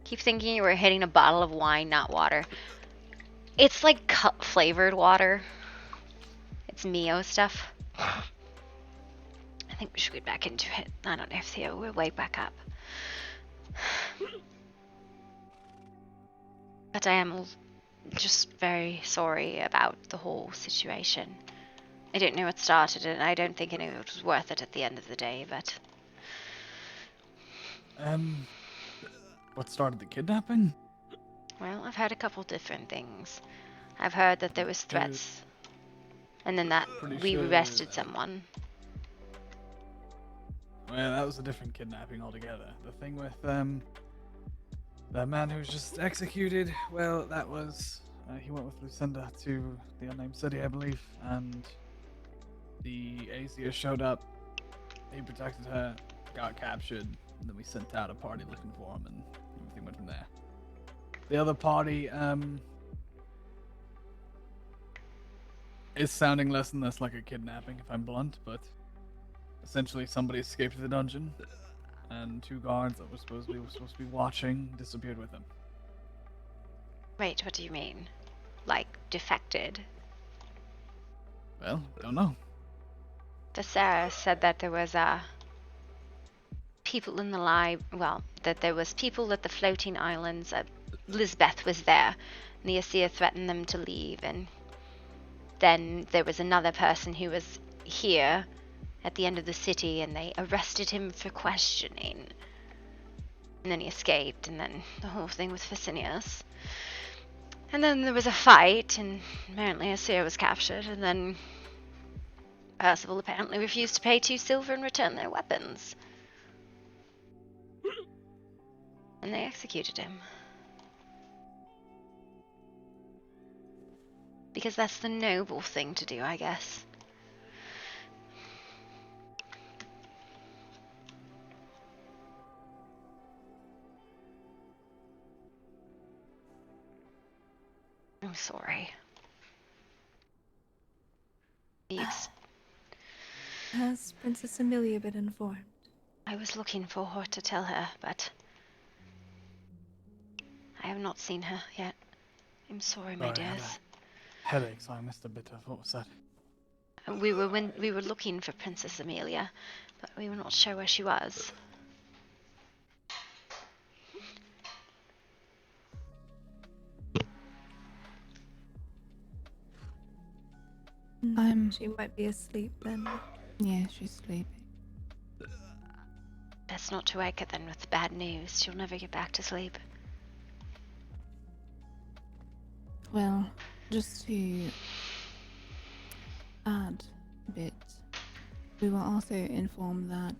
Keep thinking you were hitting a bottle of wine, not water. It's like flavored water. It's Mio stuff. I think we should get back into it. I don't know if Theo will wake back up. But I am just very sorry about the whole situation. I don't know what started it, and I don't think any of it was worth it at the end of the day, but... What started the kidnapping? Well, I've heard a couple different things. I've heard that there was threats, and then that Pretty we sure arrested someone. Well, that was a different kidnapping altogether. The thing with that man who was just executed, well, that was he went with Lucinda to the unnamed city, I believe, and the Aesir showed up. He protected her, got captured, and then we sent out a party looking for him, and everything went from there. The other party is sounding less and less like a kidnapping, if I'm blunt, but essentially somebody escaped the dungeon, and 2 guards that were supposed to be watching disappeared with him. Wait, what do you mean? Like, defected? Well, don't know. Sarah said that there was people in the that there was people at the floating islands. Lisbeth was there, and the Aesir threatened them to leave, and then there was another person who was here at the end of the city, and they arrested him for questioning. And then he escaped, and then the whole thing with Ficinius. And then there was a fight, and apparently Aesir was captured, and then Percival apparently refused to pay 2 silver and return their weapons. And they executed him. Because that's the noble thing to do, I guess. I'm sorry. Has Princess Amelia been informed? I was looking for her to tell her, but I have not seen her yet. I'm sorry, my Sorry, I had dears. a headache, so I missed a bit of what was said. We were looking for Princess Amelia, but we were not sure where she was. She might be asleep then. Yeah, she's sleeping. Best not to wake her then with bad news. She'll never get back to sleep. Well, just to add a bit, we were also informed that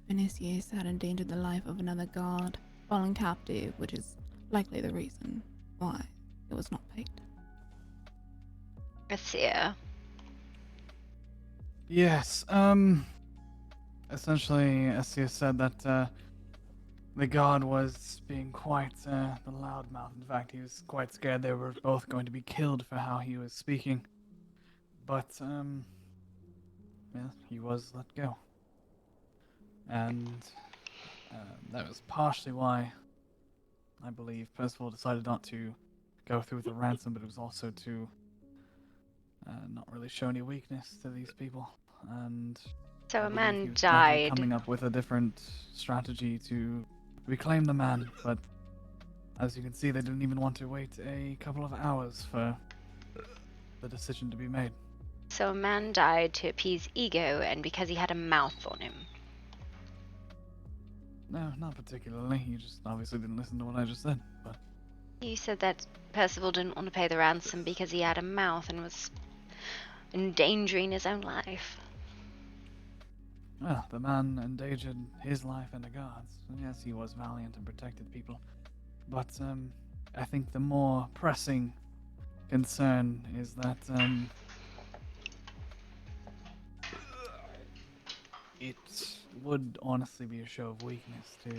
Vinicius had endangered the life of another guard fallen captive, which is likely the reason why it was not paid. Garcia. Yes, essentially, Essia said that, the god was being quite, the loudmouth. In fact, he was quite scared they were both going to be killed for how he was speaking. But, yeah, he was let go. And, that was partially why, I believe, Percival decided not to go through with the ransom, but it was also to, not really show any weakness to these people. And so I a believe man he was died. coming up with a different strategy to reclaim the man, but as you can see, they didn't even want to wait a couple of hours for the decision to be made. So a man died to appease ego and because he had a mouth on him. No, not particularly. You just obviously didn't listen to what I just said. But You said that Percival didn't want to pay the ransom because he had a mouth and was endangering his own life. well, the man endangered his life and the guards. Yes, he was valiant and protected people. But I think the more pressing concern is that it would honestly be a show of weakness to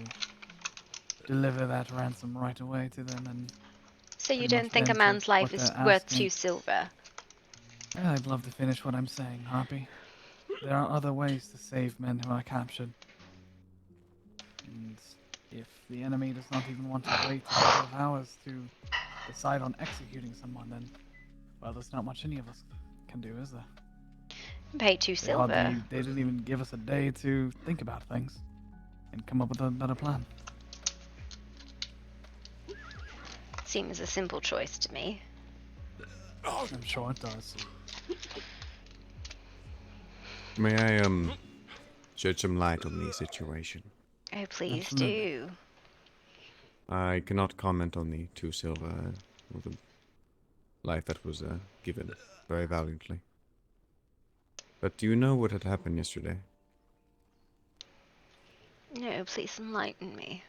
deliver that ransom right away to them. And So you pretty don't much think a then man's took life what is they're worth asking. 2 silver? Yeah, I'd love to finish what I'm saying, Harpy. There are other ways to save men who are captured. And if the enemy does not even want to wait a couple of hours to decide on executing someone, then, well, there's not much any of us can do, is there? Pay 2 silver. They didn't even give us a day to think about things and come up with a better plan. Seems a simple choice to me. I'm sure it does. May I shed some light on the situation? Oh, please Absolutely. do. I cannot comment on the two silver or the life that was given very valiantly. But do you know what had happened yesterday? No, please enlighten me.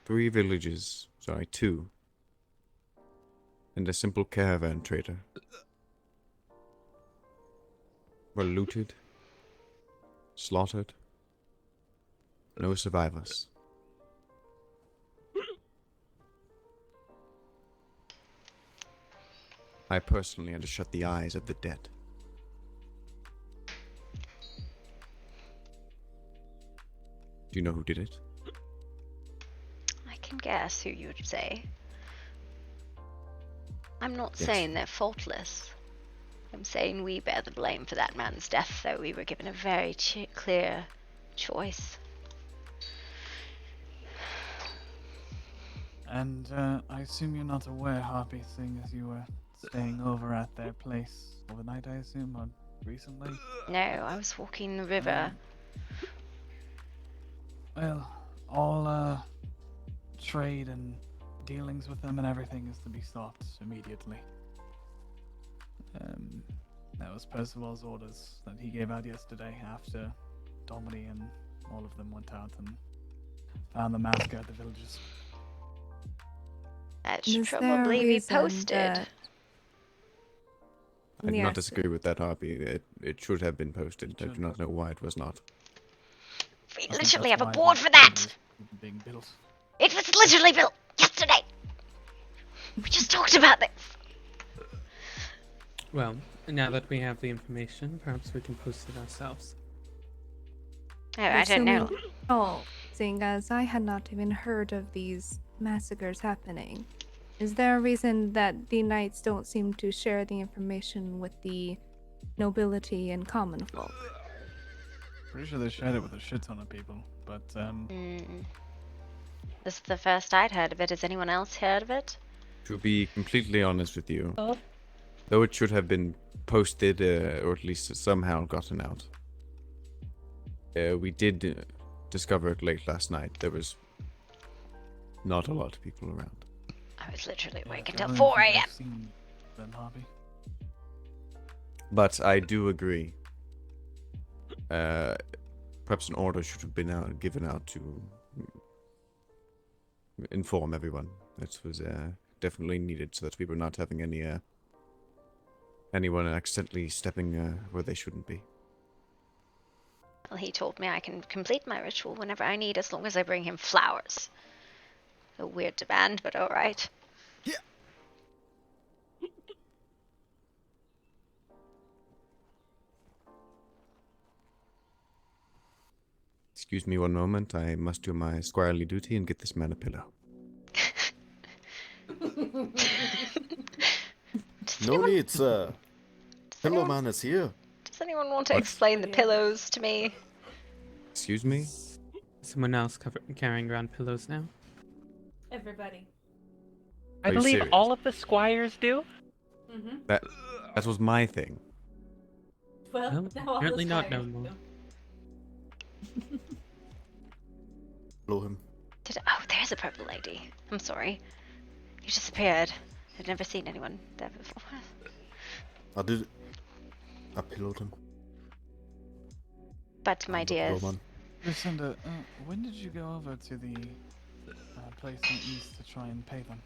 3 villages, sorry, 2, and a simple caravan trader were looted, slaughtered, no survivors. I personally had to shut the eyes of the dead. Do you know who did it? I can guess who you would say. I'm not Yes. saying they're faultless. I'm saying we bear the blame for that man's death, though we were given a very clear choice. And I assume you're not aware, Harpy, seeing as you were staying over at their place overnight, I assume, or recently? No, I was walking the river. Well, all trade and dealings with them and everything is to be stopped immediately. That was Percival's orders that he gave out yesterday after Domini and all of them went out and found the massacre at the villages. That Is should there a probably be reason posted. that- I do Yes. not disagree with that, Harpy. It should have been posted. I do not know why it was not. We I think literally that's have a why board the for that! building is being built. It was literally built yesterday! We just talked about this! Well, now that we have the information, perhaps we can post it ourselves. Oh, I don't know. Oh, seeing as I had not even heard of these massacres happening, is there a reason that the knights don't seem to share the information with the nobility and common folk? Pretty sure they shared it with a shit ton of people, but This is the first I'd heard of it. Has anyone else heard of it? To be completely honest with you, Oh. though it should have been posted, or at least somehow gotten out, we did discover it late last night. There was not a lot of people around. I was literally awake I until don't 4 think a.m. I've seen them, Harpy. But I do agree. Perhaps an order should have been given out to inform everyone. That was definitely needed, so that we were not having anyone accidentally stepping where they shouldn't be. Well, he told me I can complete my ritual whenever I need, as long as I bring him flowers. A weird demand, but alright. Excuse me one moment. I must do my squirely duty and get this man a pillow. No need, sir. Pillow man is here. Does anyone want to What? explain the pillows to me? Excuse me? Someone else carrying around pillows now? Everybody. I Are you believe serious? all of the squires do. Mm-hmm. That was my thing. Well, No, now all apparently the not no squires more. do. Blow him. Oh, there's a purple lady. I'm sorry. You disappeared. I'd never seen anyone there before. I did. I pillowed him. But my dears, Roman. Lucinda, when did you go over to the place in the east to try and pay them?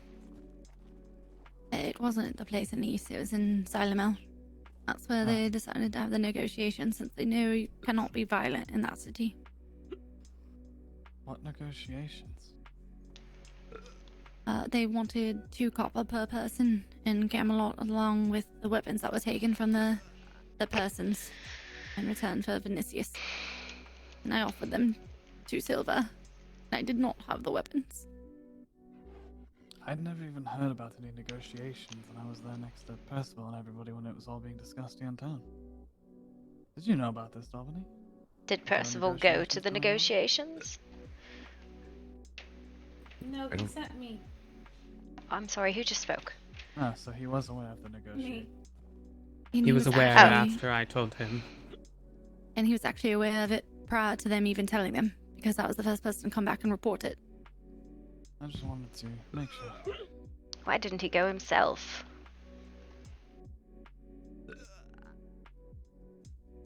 It wasn't the place in the east, it was in Silamel. That's where they decided to have the negotiations, since they know you cannot be violent in that city. What negotiations? They wanted 2 copper per person in Camelot, along with the weapons that were taken from the persons in return for Vinicius. And I offered them 2 silver. And I did not have the weapons. I'd never even heard about any negotiations, and I was there next to Percival and everybody when it was all being discussed downtown. Did you know about this, Dominic? did Percival go to the negotiations? No, I he don't- sent me. I'm sorry, who just spoke? Ah, so he was aware of the negotiation. He was aware actually- after I told him. And he was actually aware of it prior to them even telling them, because I was the first person to come back and report it. I just wanted to make sure. Why didn't he go himself?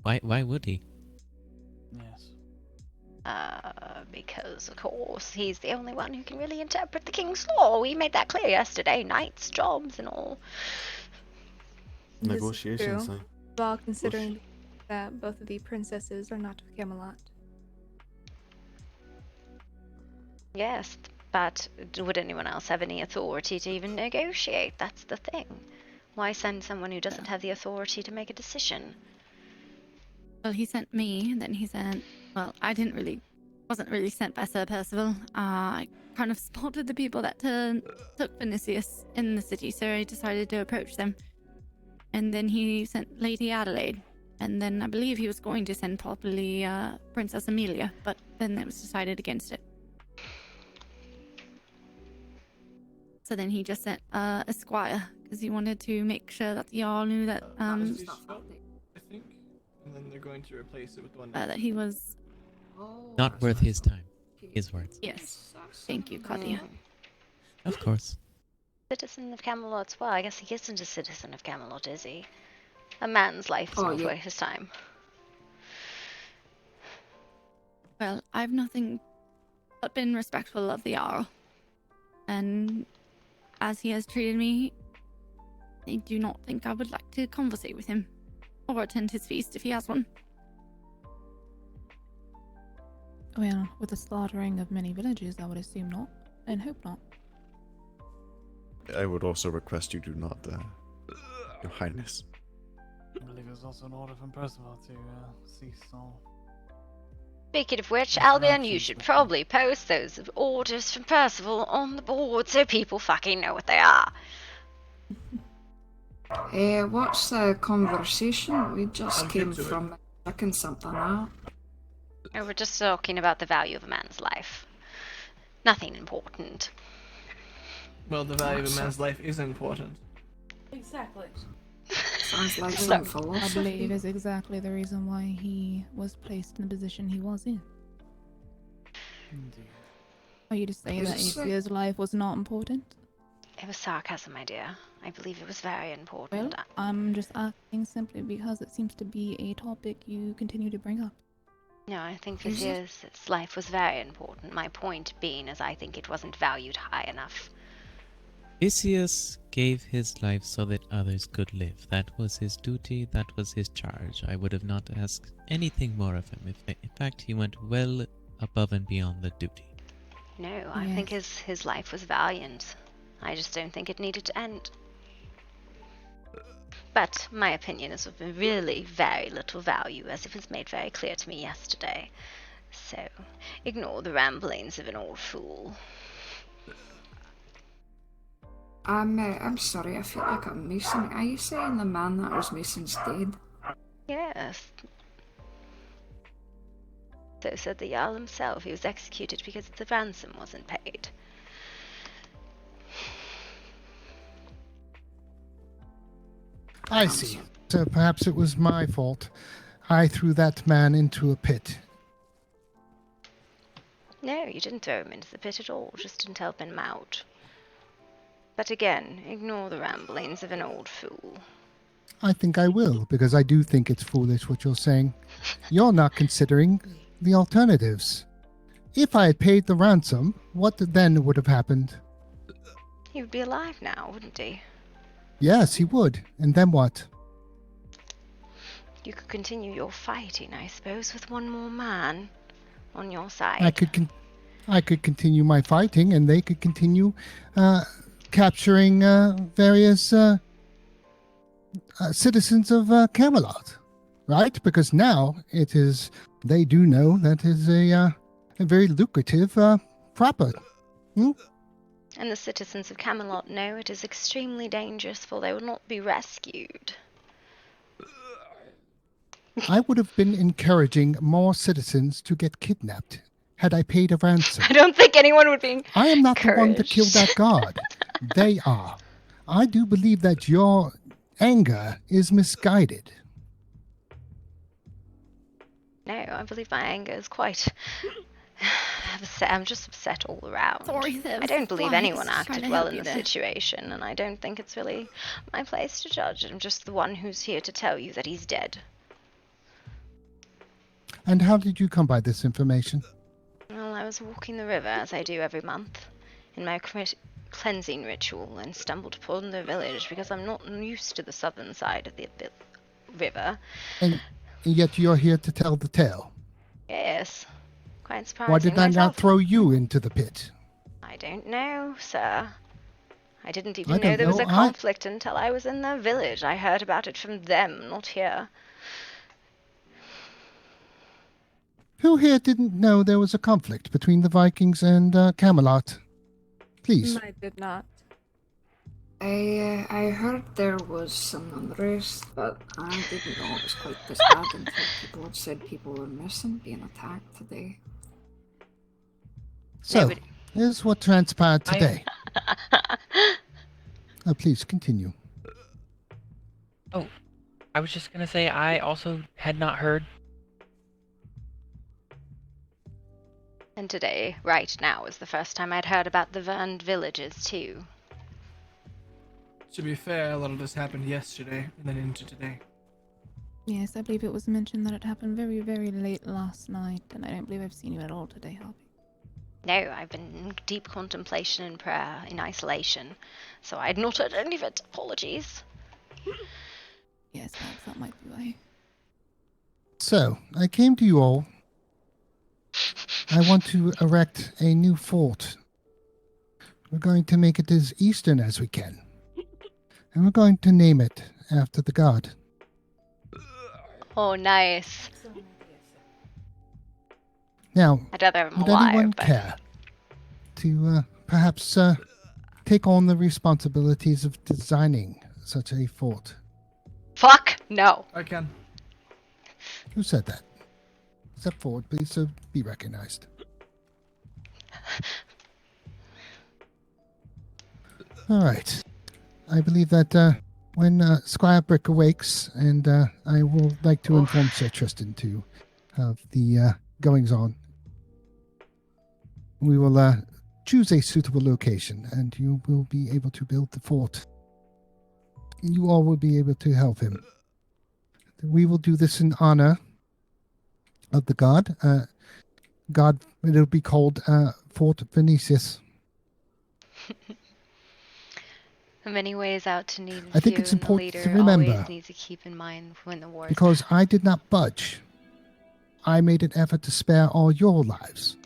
Why would he? Yes. Because, of course, he's the only one who can really interpret the king's law. We made that clear yesterday. Knights, jobs, and all. This is Negotiations, true, huh? while considering that both of the princesses are not of Camelot. Yes, but would anyone else have any authority to even negotiate? That's the thing. Why send someone who doesn't have the authority to make a decision? Well, he sent me, and then he sent. Well, I wasn't really sent by Sir Percival. I kind of spotted the people that took Vinicius in the city, so I decided to approach them. And then he sent Lady Adelaide, and then I believe he was going to send probably Princess Amelia, but then it was decided against it. So then he just sent a squire, because he wanted to make sure that y'all knew that I think. And then they're going to replace it with one. that he was. Not worth his time. His words. Yes. Thank you, Claudia. Of course. Citizen of Camelot. Well, I guess he isn't a citizen of Camelot, is he? A man's life is not worth his time. Well, I've nothing but been respectful of the Jarl. And as he has treated me, I do not think I would like to conversate with him or attend his feast if he has one. Well, with the slaughtering of many villages, I would assume not, and hope not. I would also request you do not, Your Highness. I believe there's also an order from Percival to cease all. Speaking of which, Albion, you should probably post those orders from Percival on the board so people fucking know what they are. What's the conversation? We just came from checking something out. And we're just talking about the value of a man's life. Nothing important. Well, the value of a man's life is important. Exactly. Sounds like So, some I philosophy. believe is exactly the reason why he was placed in the position he was in. Indeed. Are you to say that Aesia's life was not important? It was sarcasm, my dear. I believe it was very important. Well, I'm just asking simply because it seems to be a topic you continue to bring up. No, I think Theseus' life was very important. My point being is I think it wasn't valued high enough. Theseus gave his life so that others could live. That was his duty, that was his charge. I would have not asked anything more of him. In fact, he went well above and beyond the duty. No, I think his life was valiant. I just don't think it needed to end. But my opinion is of really very little value, as it was made very clear to me yesterday. So, ignore the ramblings of an old fool. I'm sorry, I feel like I'm missing. Are you saying the man that was missing's dead? Yes. So said the Jarl himself. He was executed because the ransom wasn't paid. I see. So perhaps it was my fault. I threw that man into a pit. No, you didn't throw him into the pit at all, just didn't help him out. But again, ignore the ramblings of an old fool. I think I will, because I do think it's foolish what you're saying. You're not considering the alternatives. If I had paid the ransom, what then would have happened? He would be alive now, wouldn't he? Yes, he would. And then what? You could continue your fighting, I suppose, with one more man on your side. I could continue my fighting, and they could continue capturing various citizens of Camelot, right? Because now it is, they do know that is a very lucrative property. And the citizens of Camelot know it is extremely dangerous, for they will not be rescued. I would have been encouraging more citizens to get kidnapped had I paid a ransom. I don't think anyone would be I am not the one that killed that god. They are. I do believe that your anger is misguided. No, I believe my anger is quite upset. I'm just upset all around. Sorry, I don't believe why? anyone Just trying acted to well help in you the there. situation, and I don't think it's really my place to judge. I'm just the one who's here to tell you that he's dead. And how did you come by this information? Well, I was walking the river, as I do every month, in my cleansing ritual, and stumbled upon the village because I'm not used to the southern side of the river. And yet you're here to tell the tale. Yes, quite surprising Why did I not myself. throw you into the pit? I don't know, sir. I didn't even I know don't there was know. a conflict until I was in the village. I heard about it from them, not here. Who here didn't know there was a conflict between the Vikings and Camelot? Please. I did not. I heard there was some unrest, but I didn't know it was quite this bad until people had said people were missing, being attacked today. So, here's what transpired today. Please continue. Oh, I was just gonna say I also had not heard. And today, right now, is the first time I'd heard about the burned villages, too. To be fair, a lot of this happened yesterday and then into today. Yes, I believe it was mentioned that it happened very, very late last night, and I don't believe I've seen you at all today, Harpy. No, I've been in deep contemplation and prayer, in isolation, so I'd not heard any of it. Apologies. Yes, perhaps that might be why. So, I came to you all. I want to erect a new fort. We're going to make it as eastern as we can. And we're going to name it after the god. Oh, nice. Now, I'd rather have him would alive, anyone but... care to perhaps take on the responsibilities of designing such a fort? Fuck no. I can. Who said that? Step forward, please, so be recognized. All right. I believe that when Squire Brick awakes, and I will like to inform Sir Tristan too of the goings-on, we will choose a suitable location, and you will be able to build the fort. You all will be able to help him. We will do this in honor of the god. It'll be called Fort Venetius. In many ways out to need I think you, it's and the important leader to remember, always needs to keep in mind when the war is... Because I did not budge. I made an effort to spare all your lives.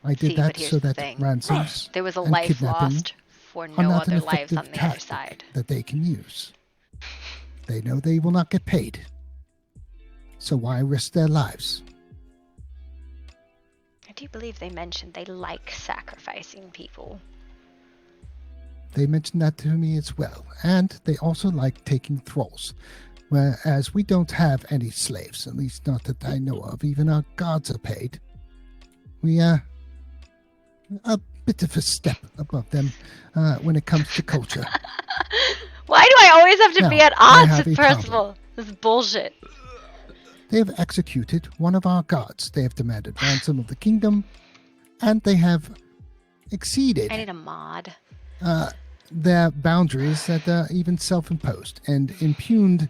I did See, but that here's so the that thing. ransoms There was a and life kidnapping lost for are no not an other lives effective on the other tactic side. that they can use. They know they will not get paid. So why risk their lives? I do believe they mentioned they like sacrificing people. They mentioned that to me as well. And they also like taking thralls. Whereas we don't have any slaves, at least not that I know of. Even our guards are paid. We are a bit of a step above them when it comes to culture. Why do I always have to be Now, at I odds have with a problem. Percival? This is bullshit. They have executed one of our guards. They have demanded ransom of the kingdom, and they have exceeded I need a mod. their boundaries that are even self-imposed, and impugned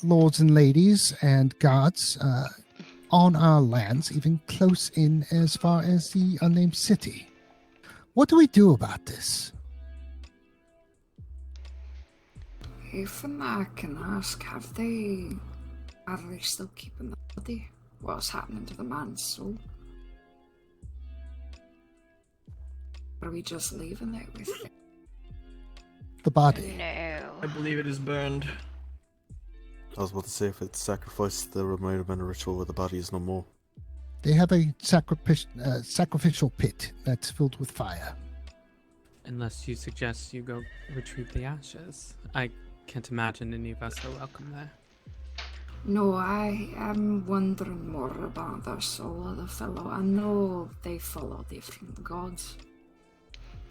lords and ladies and guards on our lands, even close in as far as the unnamed city. What do we do about this? If I can ask, are they still keeping the body? What's happening to the man's soul? Are we just leaving it with it? The body. No. I believe it is burned. I was about to say, if it's sacrificed, there might have been a ritual where the body is no more. They have a sacrificial pit that's filled with fire. Unless you suggest you go retrieve the ashes. I can't imagine any of us are welcome there. No, I am wondering more about the soul of the fellow. I know they follow different gods.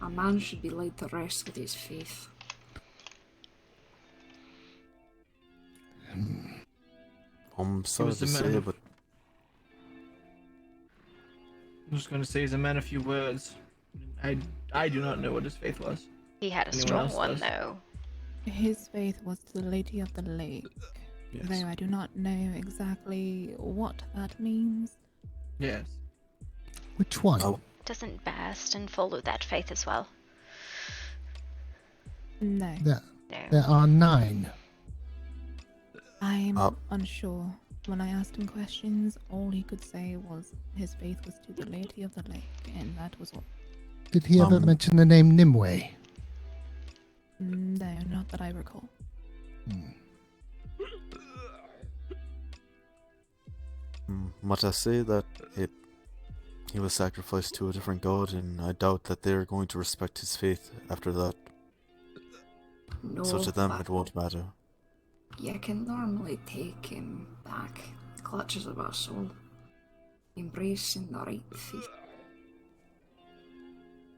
A man should be laid to rest with his faith. I'm sorry was to a man say, of- but I'm just going to say he's a man of few words. I do not know what his faith was. He had a Anyone strong else one, does? though. His faith was to the Lady of the Lake, Yes. though I do not know exactly what that means. Yes. Which one? Doesn't Baston follow that faith as well? No. There are 9. I'm unsure. When I asked him questions, all he could say was his faith was to the Lady of the Lake, and that was all. Did he ever mention the name Nimue? No, not that I recall. Might I say that he was sacrificed to a different god, and I doubt that they're going to respect his faith after that. No, So to them, but it won't matter. you can normally take him back. Clutches of our soul. Embracing the right faith.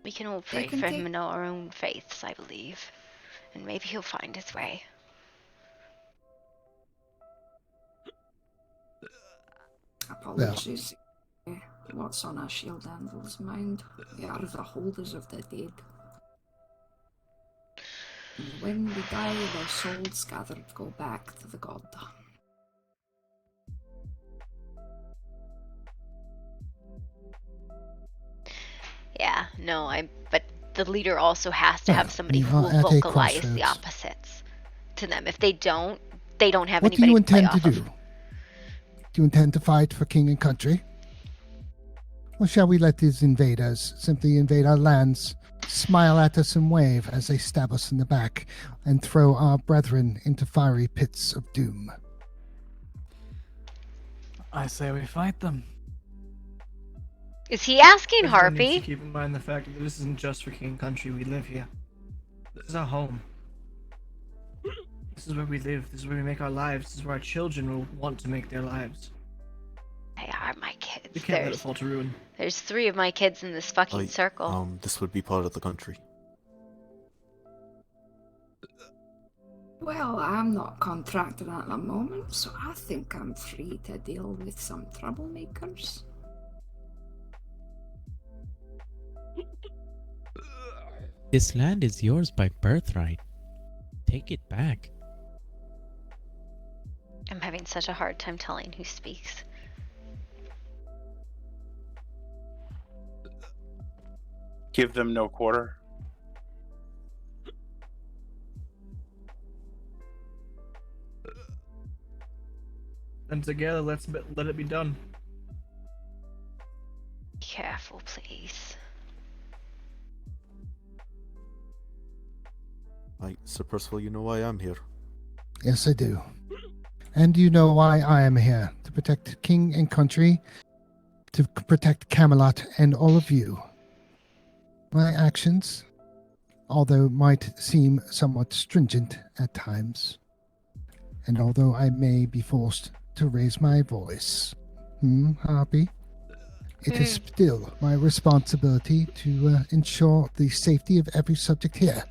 We can all pray can for take- him in our own faiths, I believe. And maybe he'll find his way. Apologies. What's on our shield anvil's mind? We are the holders of the dead. And when we die, their souls gathered go back to the god. Yeah, no, but the leader also has to have somebody we who are will at a vocalize the crossroads. opposites to them. If they don't have What do anybody you to play intend to off do? of. Do you intend to fight for king and country? Or shall we let these invaders simply invade our lands, smile at us and wave as they stab us in the back, and throw our brethren into fiery pits of doom? I say we fight them. Is he asking Everyone needs Harpy? to keep in mind the fact that this isn't just for king and country. We live here. This is our home. This is where we live. This is where we make our lives. This is where our children will want to make their lives. They are my kids. We can't let it fall to ruin. There's 3 of my kids in this fucking circle. This would be part of the country. Well, I'm not contracted at the moment, so I think I'm free to deal with some troublemakers. This land is yours by birthright. Take it back. I'm having such a hard time telling who speaks. Give them no quarter. And together, let it be done. Be careful, please. Sir Percival, you know why I'm here. Yes, I do. And you know why I am here. To protect king and country, to protect Camelot and all of you. My actions, although might seem somewhat stringent at times, and although I may be forced to raise my voice, Harpy, it is still my responsibility to ensure the safety of every subject here.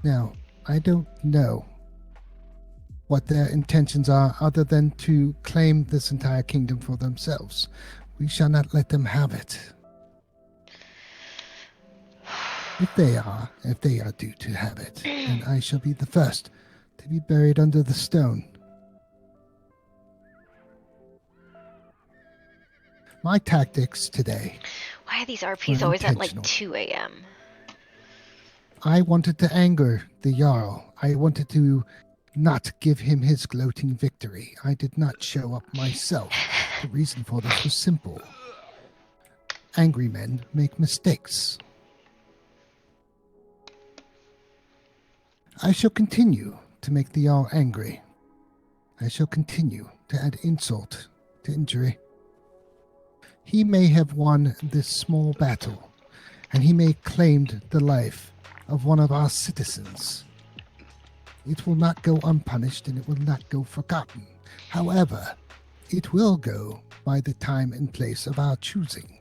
Now, I don't know what their intentions are other than to claim this entire kingdom for themselves. We shall not let them have it. If they are due to have it, then I shall be the first to be buried under the stone. My tactics today. Why are these RPs were always at like intentional. 2 a.m.? I wanted to anger the Jarl. I wanted to not give him his gloating victory. I did not show up myself. The reason for this was simple. Angry men make mistakes. I shall continue to make the Jarl angry. I shall continue to add insult to injury. He may have won this small battle, and he may have claimed the life of one of our citizens. It will not go unpunished and it will not go forgotten. However, it will go by the time and place of our choosing.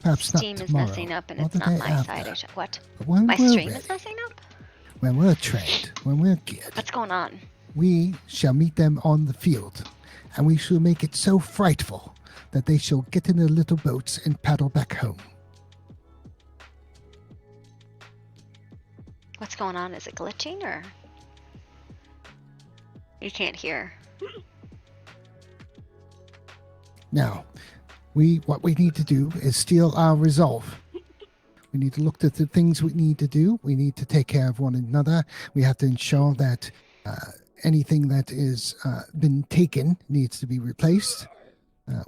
Perhaps not Steam is tomorrow, messing up and or it's the not day my after. side. What? But when My we're stream ready, is messing up? when we're trained, when we're geared, What's going on? we shall meet them on the field, and we shall make it so frightful that they shall get in their little boats and paddle back home. What's going on? Is it glitching or? You can't hear. Now, what we need to do is steel our resolve. We need to look at the things we need to do. We need to take care of one another. We have to ensure that anything that is been taken needs to be replaced.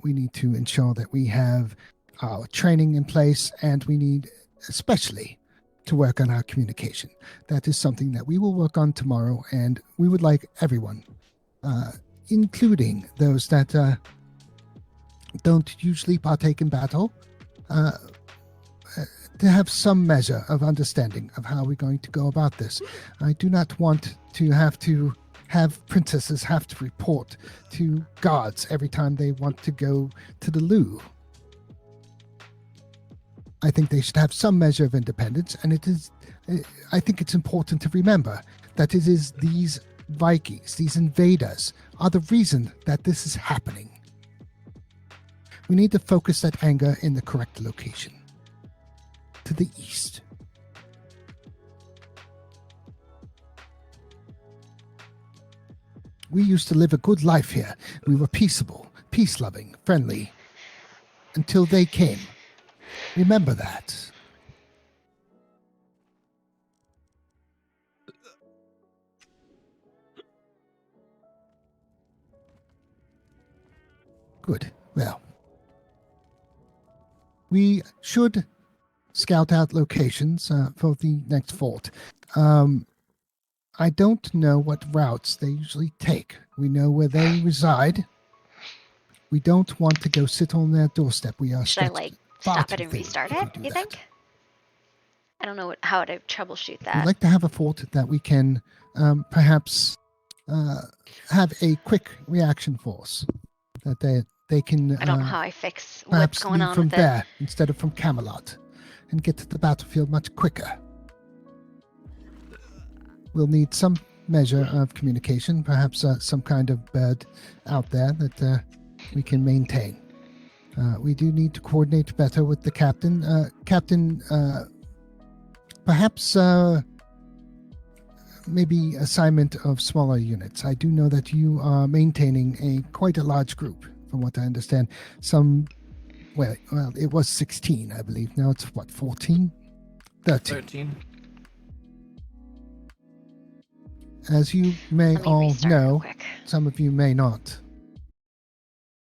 We need to ensure that we have our training in place, and we need especially to work on our communication. That is something that we will work on tomorrow, and we would like everyone, including those that don't usually partake in battle, to have some measure of understanding of how we're going to go about this. I do not want to have princesses have to report to guards every time they want to go to the loo. I think they should have some measure of independence, and I think it's important to remember that it is these Vikings, these invaders, are the reason that this is happening. We need to focus that anger in the correct location. To the east. We used to live a good life here. We were peaceable, peace-loving, friendly, until they came. Remember that. Good. Well, we should scout out locations for the next fort. I don't know what routes they usually take. We know where they reside. We don't want to go sit on their doorstep. We are Should I stop it and restart it? You think? I don't know how to troubleshoot that. We'd like to have a fort that we can perhaps have a quick reaction force that they can. I don't know how I fix what's perhaps going leave on from with there it. instead of from Camelot, and get to the battlefield much quicker. We'll need some measure of communication, perhaps some kind of bird out there that we can maintain. We do need to coordinate better with the captain. Captain, perhaps maybe assignment of smaller units. I do know that you are maintaining quite a large group, from what I understand. Well, it was 16, I believe. Now it's what, 14? 13. As you may all know, some of you may not.